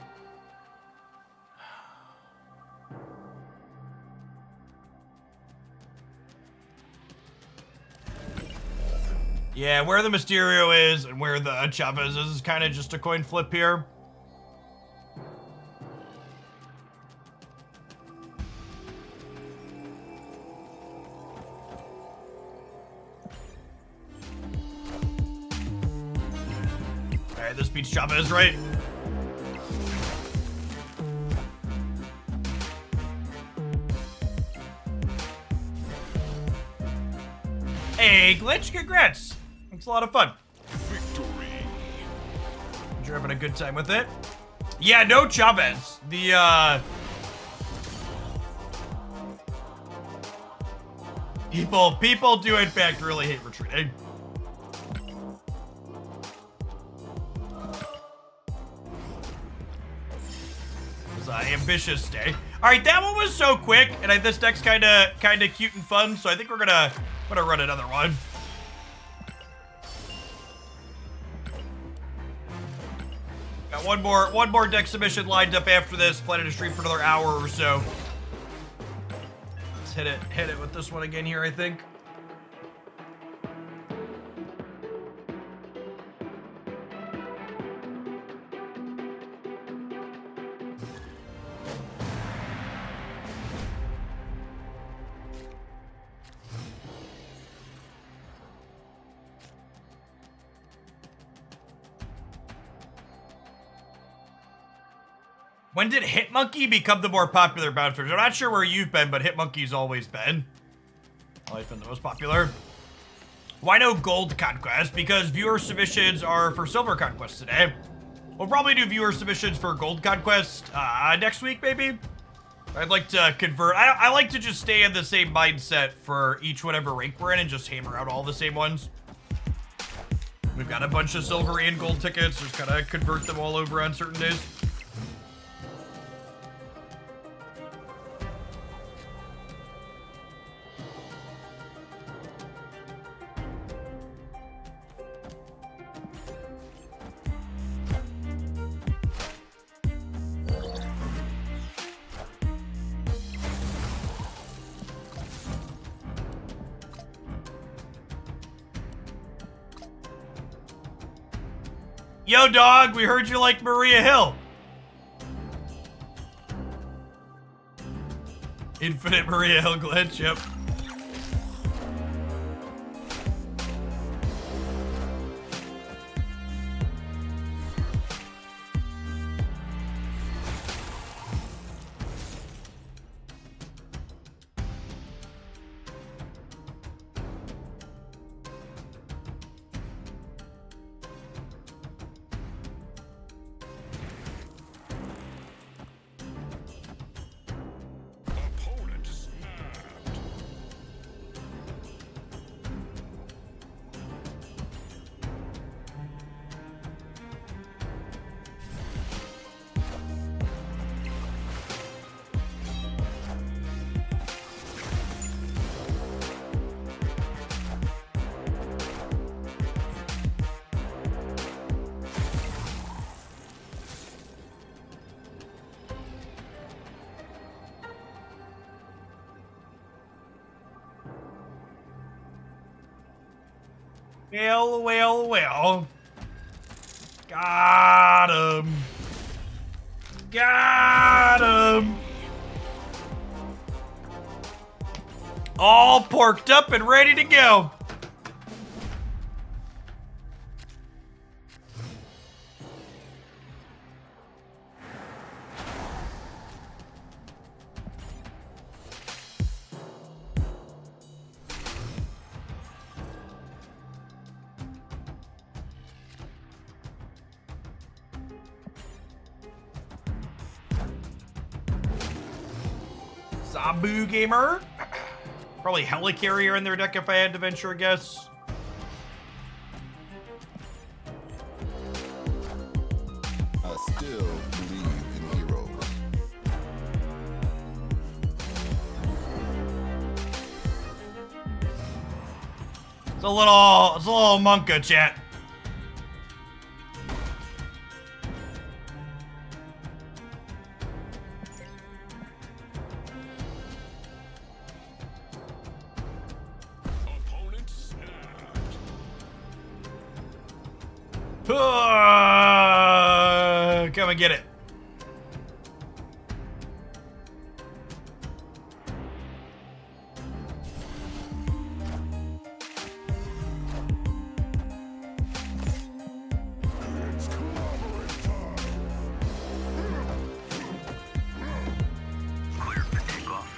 Yeah, where the Mysterio is and where the Chavez is kind of just a coin flip here. Alright, this beats Chavez, right? Hey, Glitch, congrats! It's a lot of fun. Victory. You're having a good time with it. Yeah, no Chavez. The, People do in fact really hate retreating. It was an ambitious day. Alright, that one was so quick, and this deck's kinda cute and fun, so I think we're gonna run another one. Got one more deck submission lined up after this. Planning to stream for another hour or so. Let's hit it with this one again here, I think. When did Hitmonkey become the more popular bouncer? I'm not sure where you've been, but Hitmonkey's always been. Always been the most popular. Why no gold Conquest? Because viewer submissions are for silver Conquest today. We'll probably do viewer submissions for gold Conquest next week, maybe. I'd like to convert. I like to just stay in the same mindset for each whatever rank we're in and just hammer out all the same ones. We've got a bunch of silver and gold tickets. Just gotta convert them all over on certain days. Yo, dog, we heard you like Maria Hill. Infinite Maria Hill glitch, yep. Well, well, well. Got him. Got him. All porked up and ready to go. Zabu Gamer. Probably Helicarrier in their deck if I had to venture a guess. I still believe in heroes. It's a little Monka, chat. Opponent snapped. Come and get it. Clear for takeoff.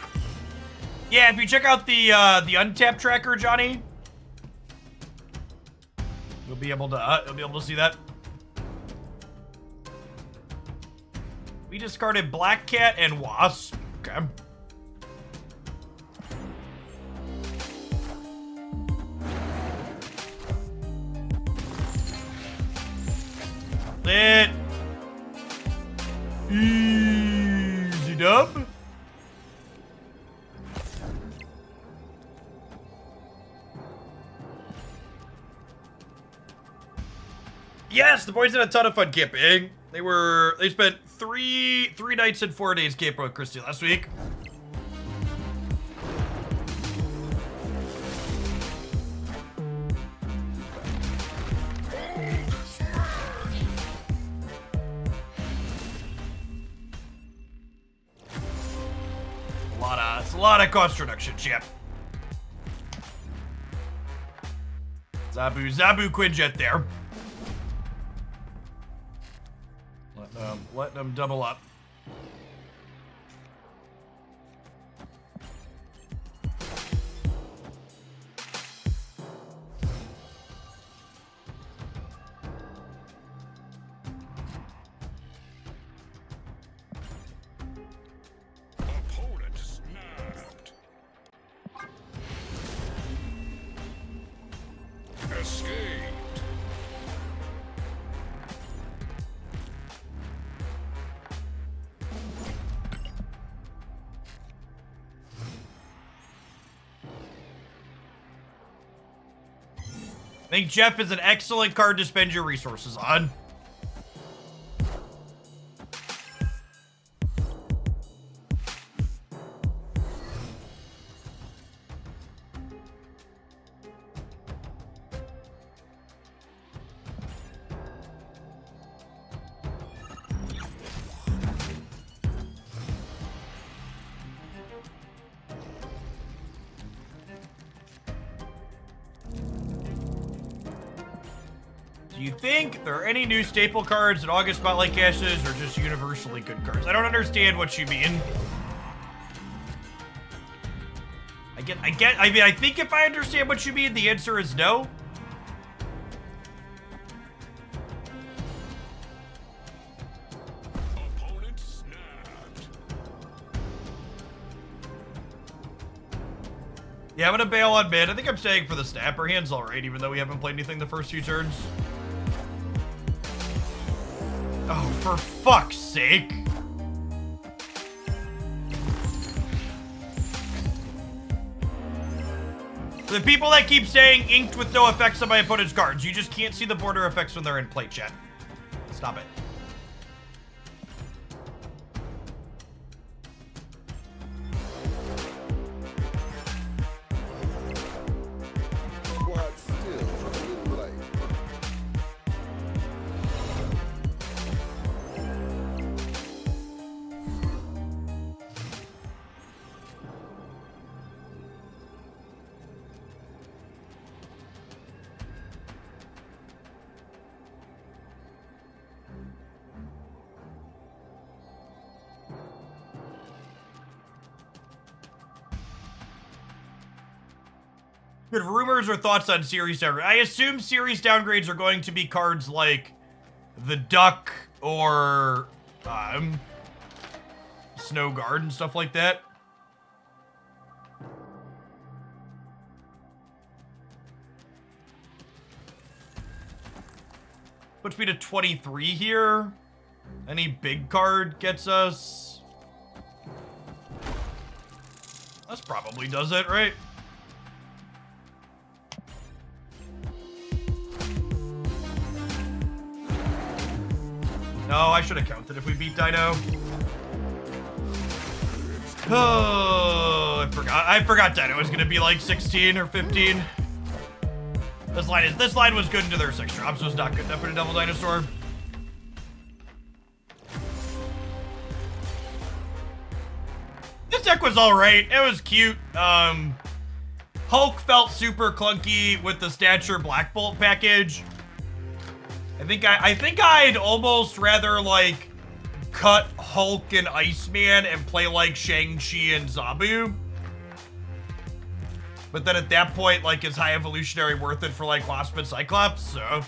Yeah, if you check out the untap tracker, Johnny, you'll be able to see that. We discarded Black Cat and Wasp. Okay. Lit. Easy dub. Yes, the boys had a ton of fun camping. They spent three nights and 4 days camping with Christy last week. It's a lot of cost reduction, champ. Zabu Quinjet there. Letting them double up. Opponent snapped. Escaped. I think Jeff is an excellent card to spend your resources on. Do you think there are any new staple cards in August Spotlight caches or just universally good cards? I don't understand what you mean. I think if I understand what you mean, the answer is no. Opponent snapped. Yeah, I'm gonna bail on mid. I think I'm staying for the snap. Our hand's alright, even though we haven't played anything the first few turns. Oh, for fuck's sake. The people that keep saying inked with no effects on my opponent's cards, you just can't see the border effects when they're in play, chat. Stop it. Squad still a little Good rumors or thoughts on series downgrades? I assume series downgrades are going to be cards like the Duck or Snow Guard and stuff like that. Puts me to 23 here. Any big card gets us. This probably does it, right? No, I should have counted if we beat Dino. Oh, I forgot Dino was gonna be like 16 or 15. This line was good into their 6 drops, so it's not good enough for a double dinosaur. This deck was alright. It was cute. Hulk felt super clunky with the Stature Black Bolt package. I think I'd almost rather like cut Hulk and Iceman and play like Shang-Chi and Zabu. But then at that point, like, is High Evolutionary worth it for like Wasp and Cyclops? So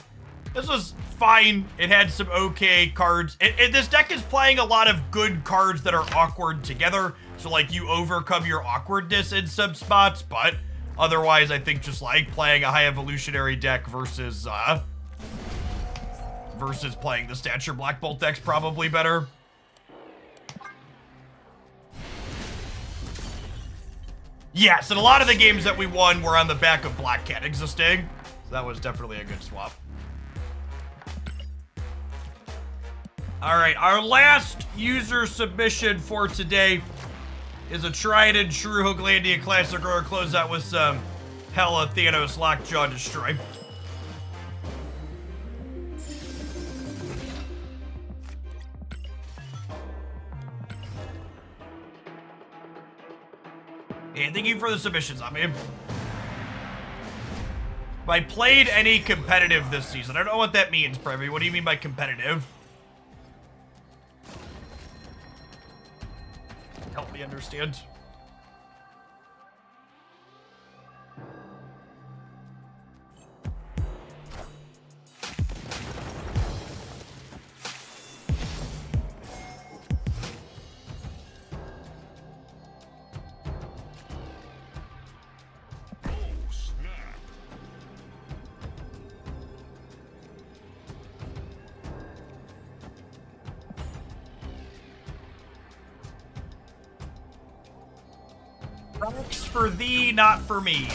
this was fine. It had some okay cards. This deck is playing a lot of good cards that are awkward together. So like you overcome your awkwardness in some spots, but otherwise I think just like playing a High Evolutionary deck versus playing the Stature Black Bolt deck's probably better. Yes, and a lot of the games that we won were on the back of Black Cat existing. So that was definitely a good swap. All right, our last user submission for today is a tried and true Hooglandia Classic or closeout with some hella Thanos Lockjaw Destroy. And thank you for the submissions, I mean. If I played any competitive this season, I don't know what that means, Prevy. What do you mean by competitive? Help me understand. Rocks for thee, not for me.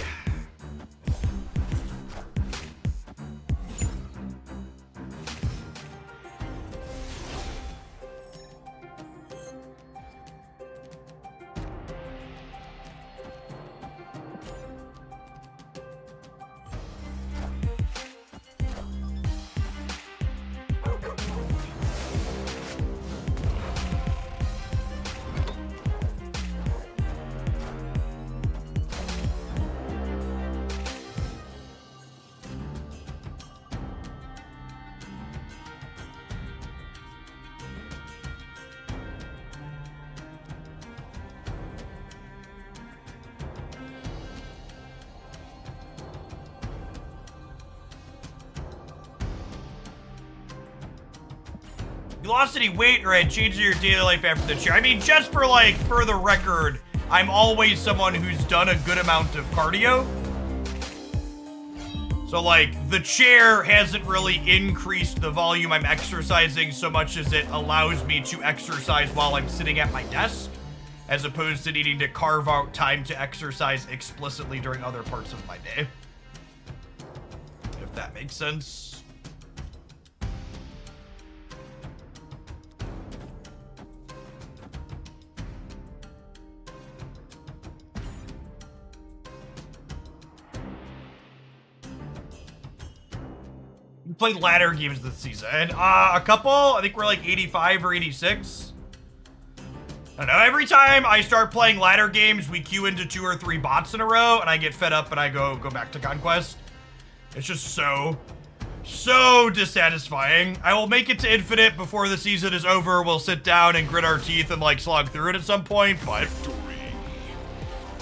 You lost any weight or had changed your daily life after the chair? I mean, just for like, for the record, I'm always someone who's done a good amount of cardio. So like, the chair hasn't really increased the volume I'm exercising so much as it allows me to exercise while I'm sitting at my desk, as opposed to needing to carve out time to exercise explicitly during other parts of my day. If that makes sense. Played ladder games this season. A couple. I think we're like 85 or 86. I don't know. Every time I start playing ladder games, we queue into 2 or 3 bots in a row, and I get fed up and I go back to Conquest. It's just so dissatisfying. I will make it to Infinite before the season is over. We'll sit down and grit our teeth and like slog through it at some point, but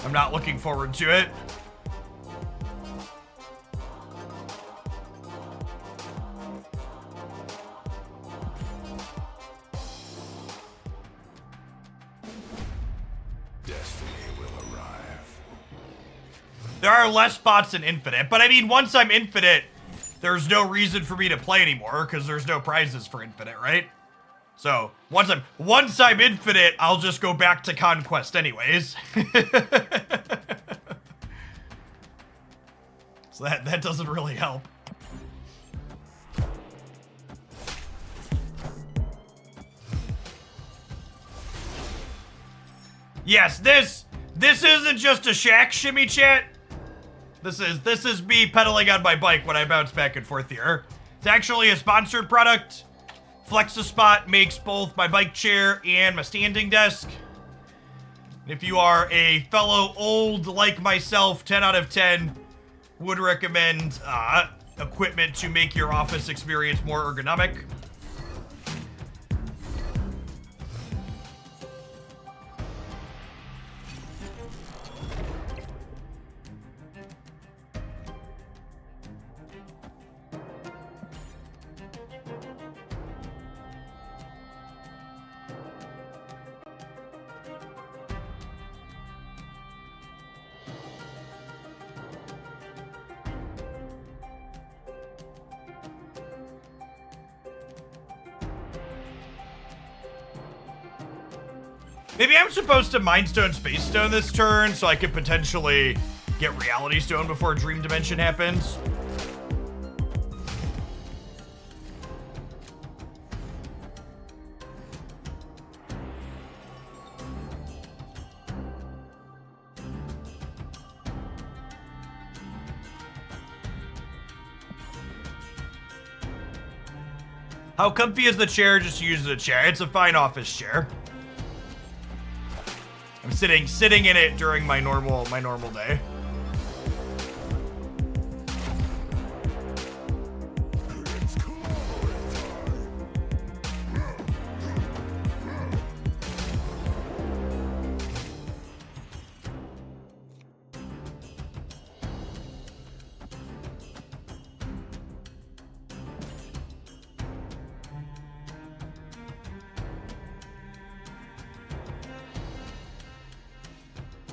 I'm not looking forward to it. There are less spots in Infinite, but I mean, once I'm Infinite, there's no reason for me to play anymore because there's no prizes for Infinite, right? So once I'm Infinite, I'll just go back to Conquest anyways. So that doesn't really help. Yes, this isn't just a shack shimmy, chat. This is me pedaling on my bike when I bounce back and forth here. It's actually a sponsored product. Flexispot makes both my bike chair and my standing desk. If you are a fellow old like myself, 10 out of 10, would recommend equipment to make your office experience more ergonomic. Maybe I'm supposed to Mind Stone Space Stone this turn so I could potentially get Reality Stone before Dream Dimension happens. How comfy is the chair? Just use the chair. It's a fine office chair. I'm sitting in it during my normal day.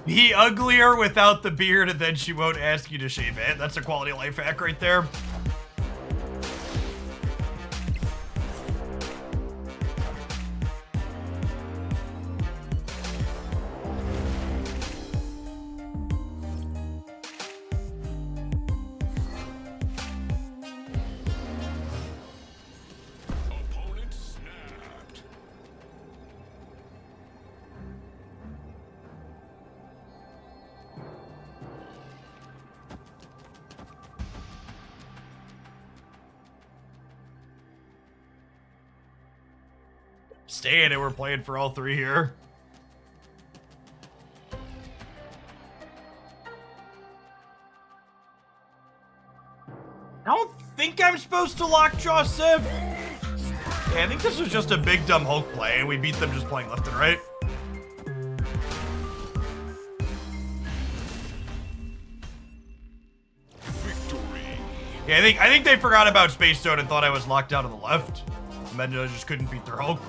Be uglier without the beard, and then she won't ask you to shave it. That's a quality of life hack right there. Opponent snapped. Stay in it, we're playing for all three here. I don't think I'm supposed to lockjaw Civ. Yeah, I think this was just a big dumb Hulk play, and we beat them just playing left and right. Victory. Yeah, I think they forgot about Space Stone and thought I was locked down to the left. And then I just couldn't beat their Hulk.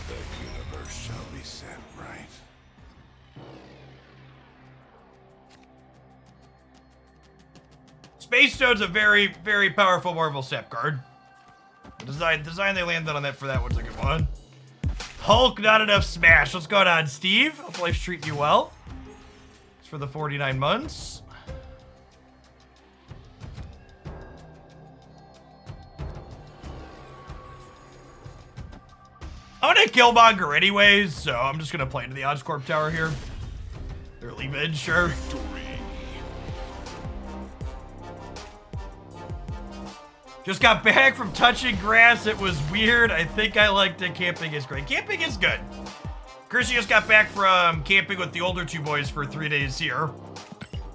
The universe shall be set right. Space Stone's a very, very powerful Marvel Sap card. The design they landed on that for that one's a good one. Hulk, not enough smash. What's going on, Steve? Hope life's treating you well. It's for the 49 months. I'm gonna Killmonger anyways, so I'm just gonna play into the Oscorp Tower here. Early mid, sure. Just got back from touching grass. It was weird. I think I liked it. Camping is great. Camping is good. Chris just got back from camping with the older two boys for 3 days here.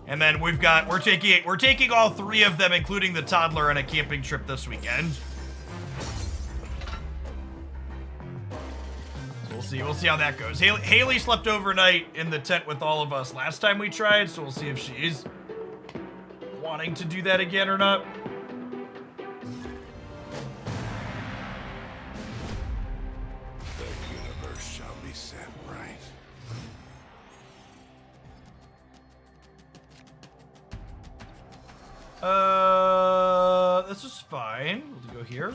And then we're taking all three of them, including the toddler, on a camping trip this weekend. So we'll see how that goes. Haley slept overnight in the tent with all of us last time we tried, so we'll see if she's wanting to do that again or not. The universe shall be set This is fine. We'll go here.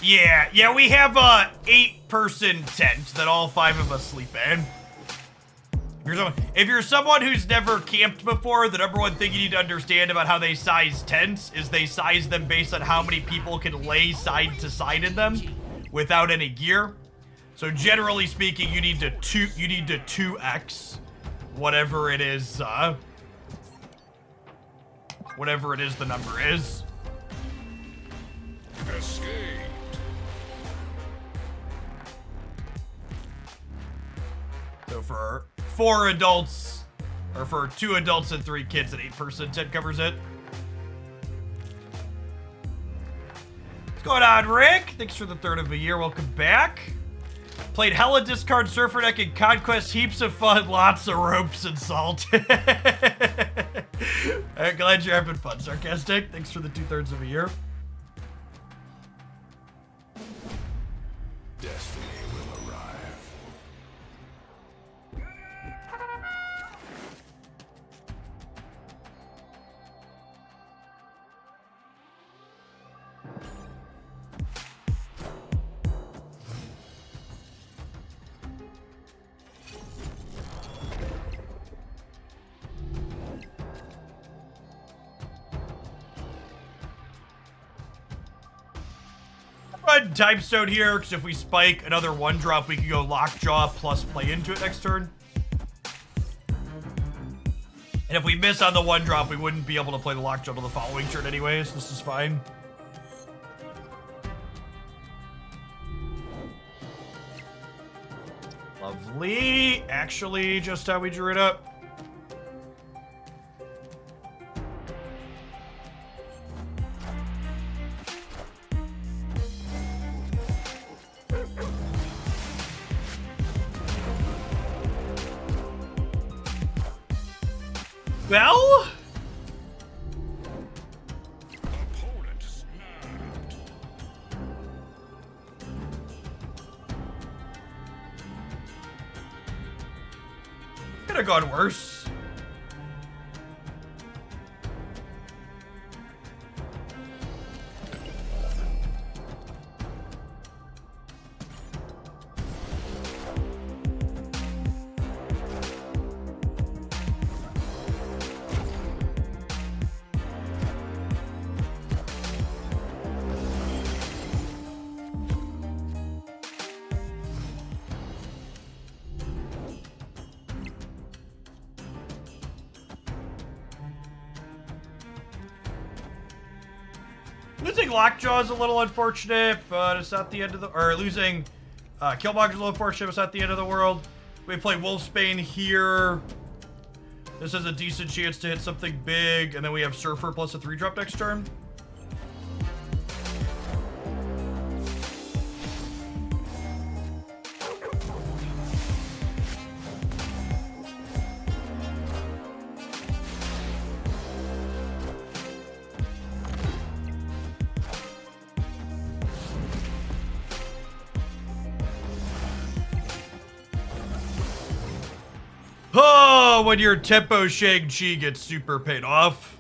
Yeah, we have a 8-person tent that all 5 of us sleep in. If you're someone who's never camped before, the number one thing you need to understand about how they size tents is they size them based on how many people can lay side to side in them without any gear. So generally speaking, you need to 2x whatever it is, whatever it is the number is. Escape. So for 4 adults, or for 2 adults and 3 kids, an 8-person tent covers it. What's going on, Rick? Thanks for the 3rd of a year. Welcome back. Played hella discard surfer deck and Conquest. Heaps of fun. Lots of ropes and salt. I'm glad you're having fun, Sarcastic. Thanks for the 2/3 of a year. Destiny will arrive. Run Timestone here, because if we spike another 1-drop, we can go Lockjaw plus play into it next turn. And if we miss on the 1-drop, we wouldn't be able to play the Lockjaw till the following turn anyways. This is fine. Lovely. Actually, just how we drew it up. Well? Opponent snapped. Could have gone worse. Losing Lockjaw is a little unfortunate, but it's not the end of the... Or losing Killmonger is a little unfortunate, but it's not the end of the world. We play Wolfsbane here. This has a decent chance to hit something big, and then we have Surfer plus a 3-drop next turn. Oh, when your tempo Shang-Chi gets super paid off.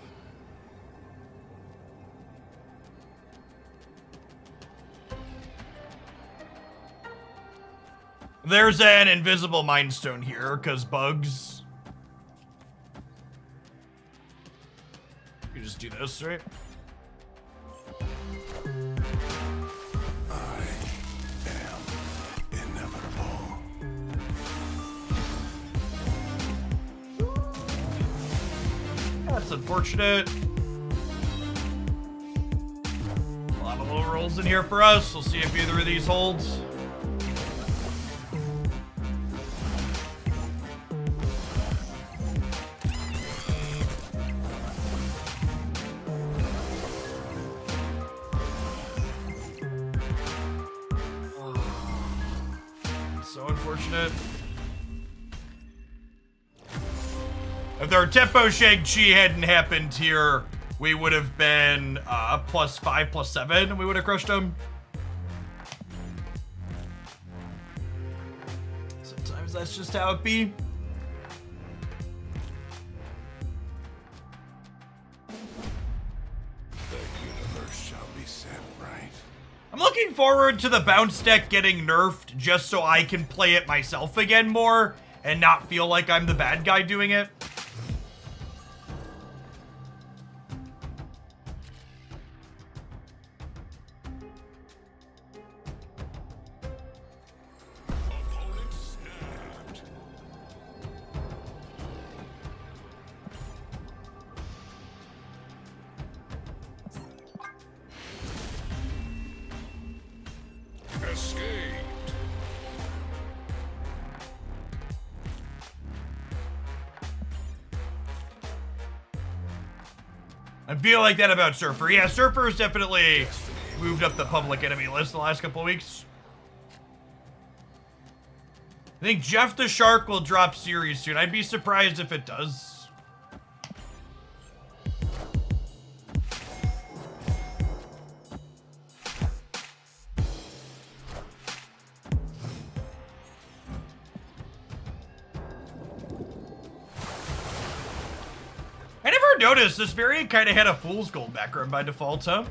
There's an invisible Mind Stone here, because bugs. You just do this, right? I am inevitable. That's unfortunate. A lot of low rolls in here for us. We'll see if either of these holds. So unfortunate. If our tempo Shang-Chi hadn't happened here, we would have been +5, +7, and we would have crushed him. Sometimes that's just how it be. looking forward to the bounce deck getting nerfed just so I can play it myself again more and not feel like I'm the bad guy doing it. Opponent snapped. Escaped. I feel like that about Surfer. Yeah, Surfer's definitely moved up the public enemy list the last couple of weeks. I think Jeff the Shark will drop series soon. I'd be surprised if it does. I never noticed this variant kind of had a fool's gold background by default, huh?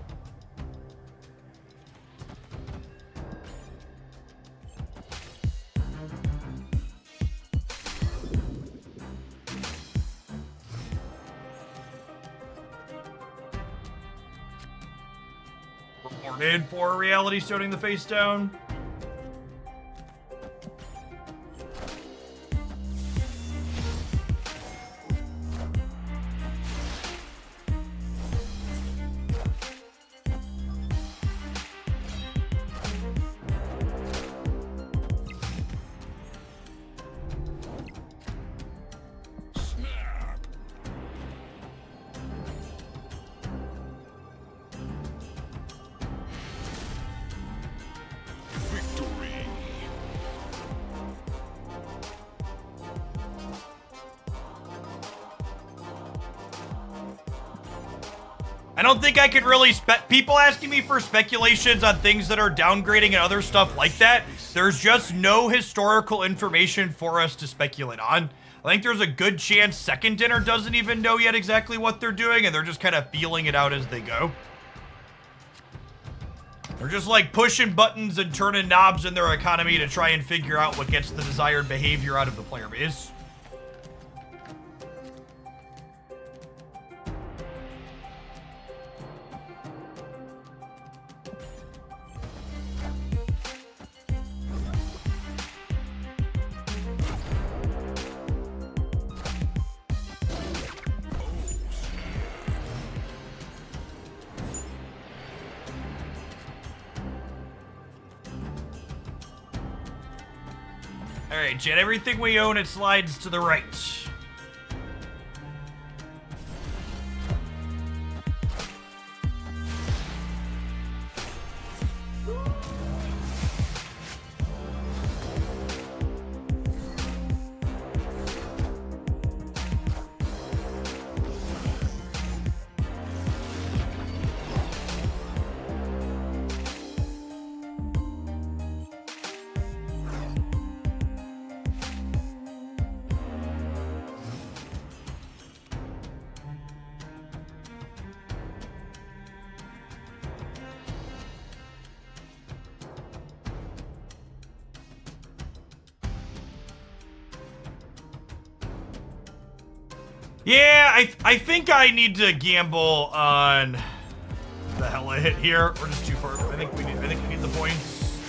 Rewarded for reality stoning the face down. Snap. Victory. I don't think I could really people asking me for speculations on things that are downgrading and other stuff like that. There's just no historical information for us to speculate on. I think there's a good chance Second Dinner doesn't even know yet exactly what they're doing, and they're just kind of feeling it out as they go. They're just like pushing buttons and turning knobs in their economy to try and figure out what gets the desired behavior out of the player base. All right, Jet, everything we own, it slides to the right. Yeah, I think I need to gamble on the hella hit here. We're just too far. I think we need the points.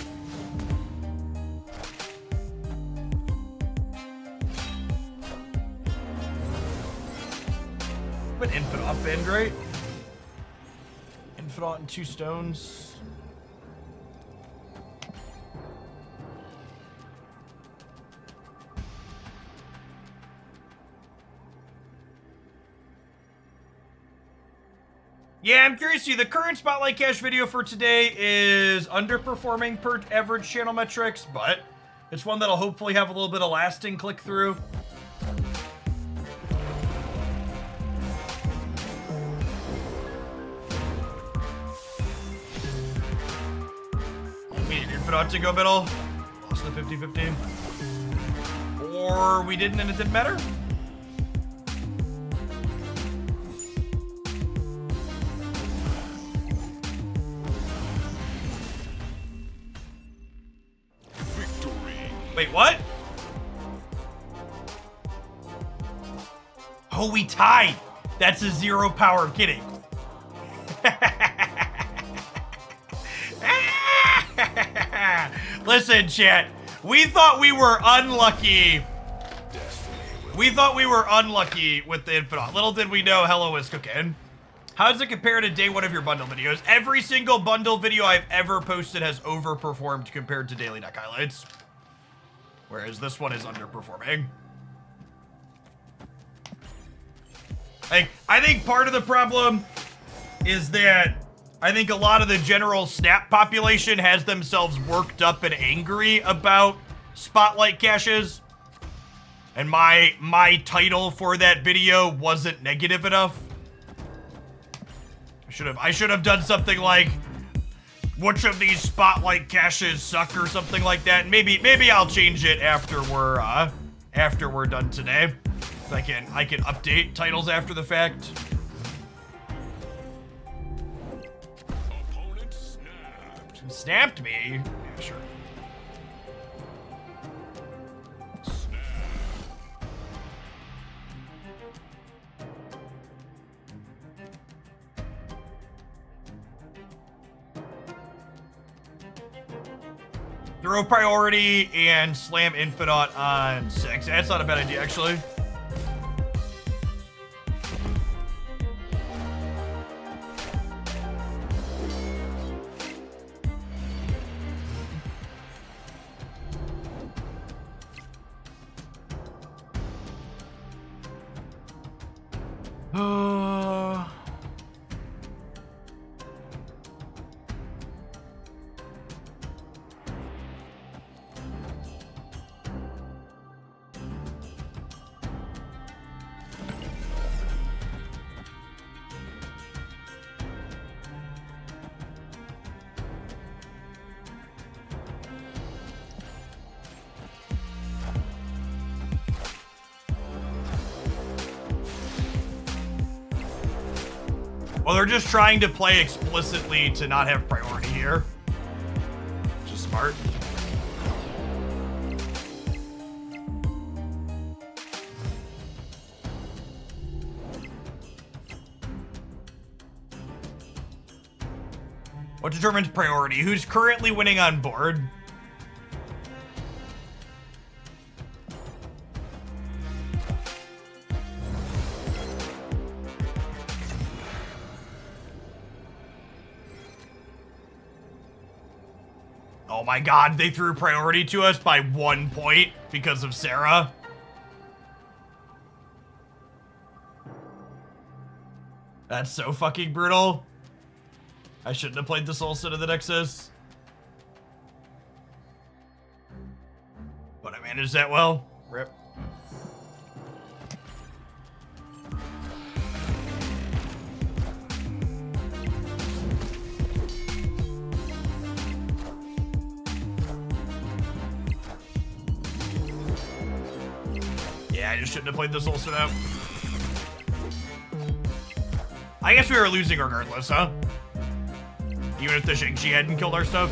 But infinite offend, right? Infinite and 2 stones. Yeah, I'm curious to see. The current Spotlight Cash video for today is underperforming per average channel metrics, but it's one that'll hopefully have a little bit of lasting click-through. We needed Infinite to go middle. Lost the 50-50. Or we didn't and it didn't matter. Oh, we tied. That's a 0 power. I'm kidding. Listen, chat. We thought we were unlucky. We thought we were unlucky with the Infinite. Little did we know Hello was cooking. How does it compare to day one of your bundle videos? Every single bundle video I've ever posted has overperformed compared to daily deck highlights. Whereas this one is underperforming. I think part of the problem is that I think a lot of the general Snap population has themselves worked up and angry about spotlight caches. And my title for that video wasn't negative enough. I should have done something like, which of these spotlight caches suck or something like that. And maybe I'll change it after we're done today. I can update titles after the fact. Opponent snapped. Snapped me? Yeah, sure. Throw priority and slam Infinite on 6. That's not a bad idea, actually. Well, they're just trying to play explicitly to not have priority here. Which is smart. What determines priority? Who's currently winning on board? Oh my god, they threw priority to us by 1 point because of Sarah. That's so fucking brutal. I shouldn't have played the Soul Stone of the Nexus. But I managed that well. Rip. Yeah, I just shouldn't have played this Soul Stone out. I guess we were losing regardless, huh? Even if the Shang-Chi hadn't killed our stuff.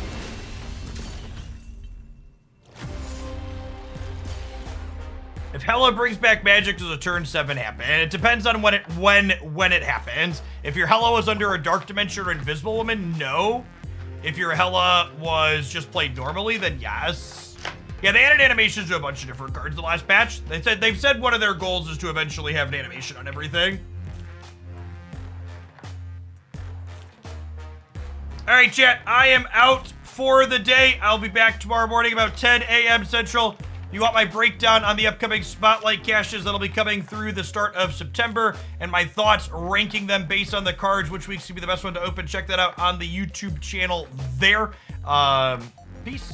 If Hela brings back magic, does a turn 7 happen? And it depends on when it happens. If your Hela was under a Dark Dimension or Invisible Woman, no. If your Hela was just played normally, then yes. Yeah, they added animations to a bunch of different cards the last patch. They've said one of their goals is to eventually have an animation on everything. All right, chat, I am out for the day. I'll be back tomorrow morning about 10 a.m. Central. If you want my breakdown on the upcoming Spotlight caches that'll be coming through the start of September and my thoughts ranking them based on the cards, which week's gonna be the best one to open, check that out on the YouTube channel there. Peace.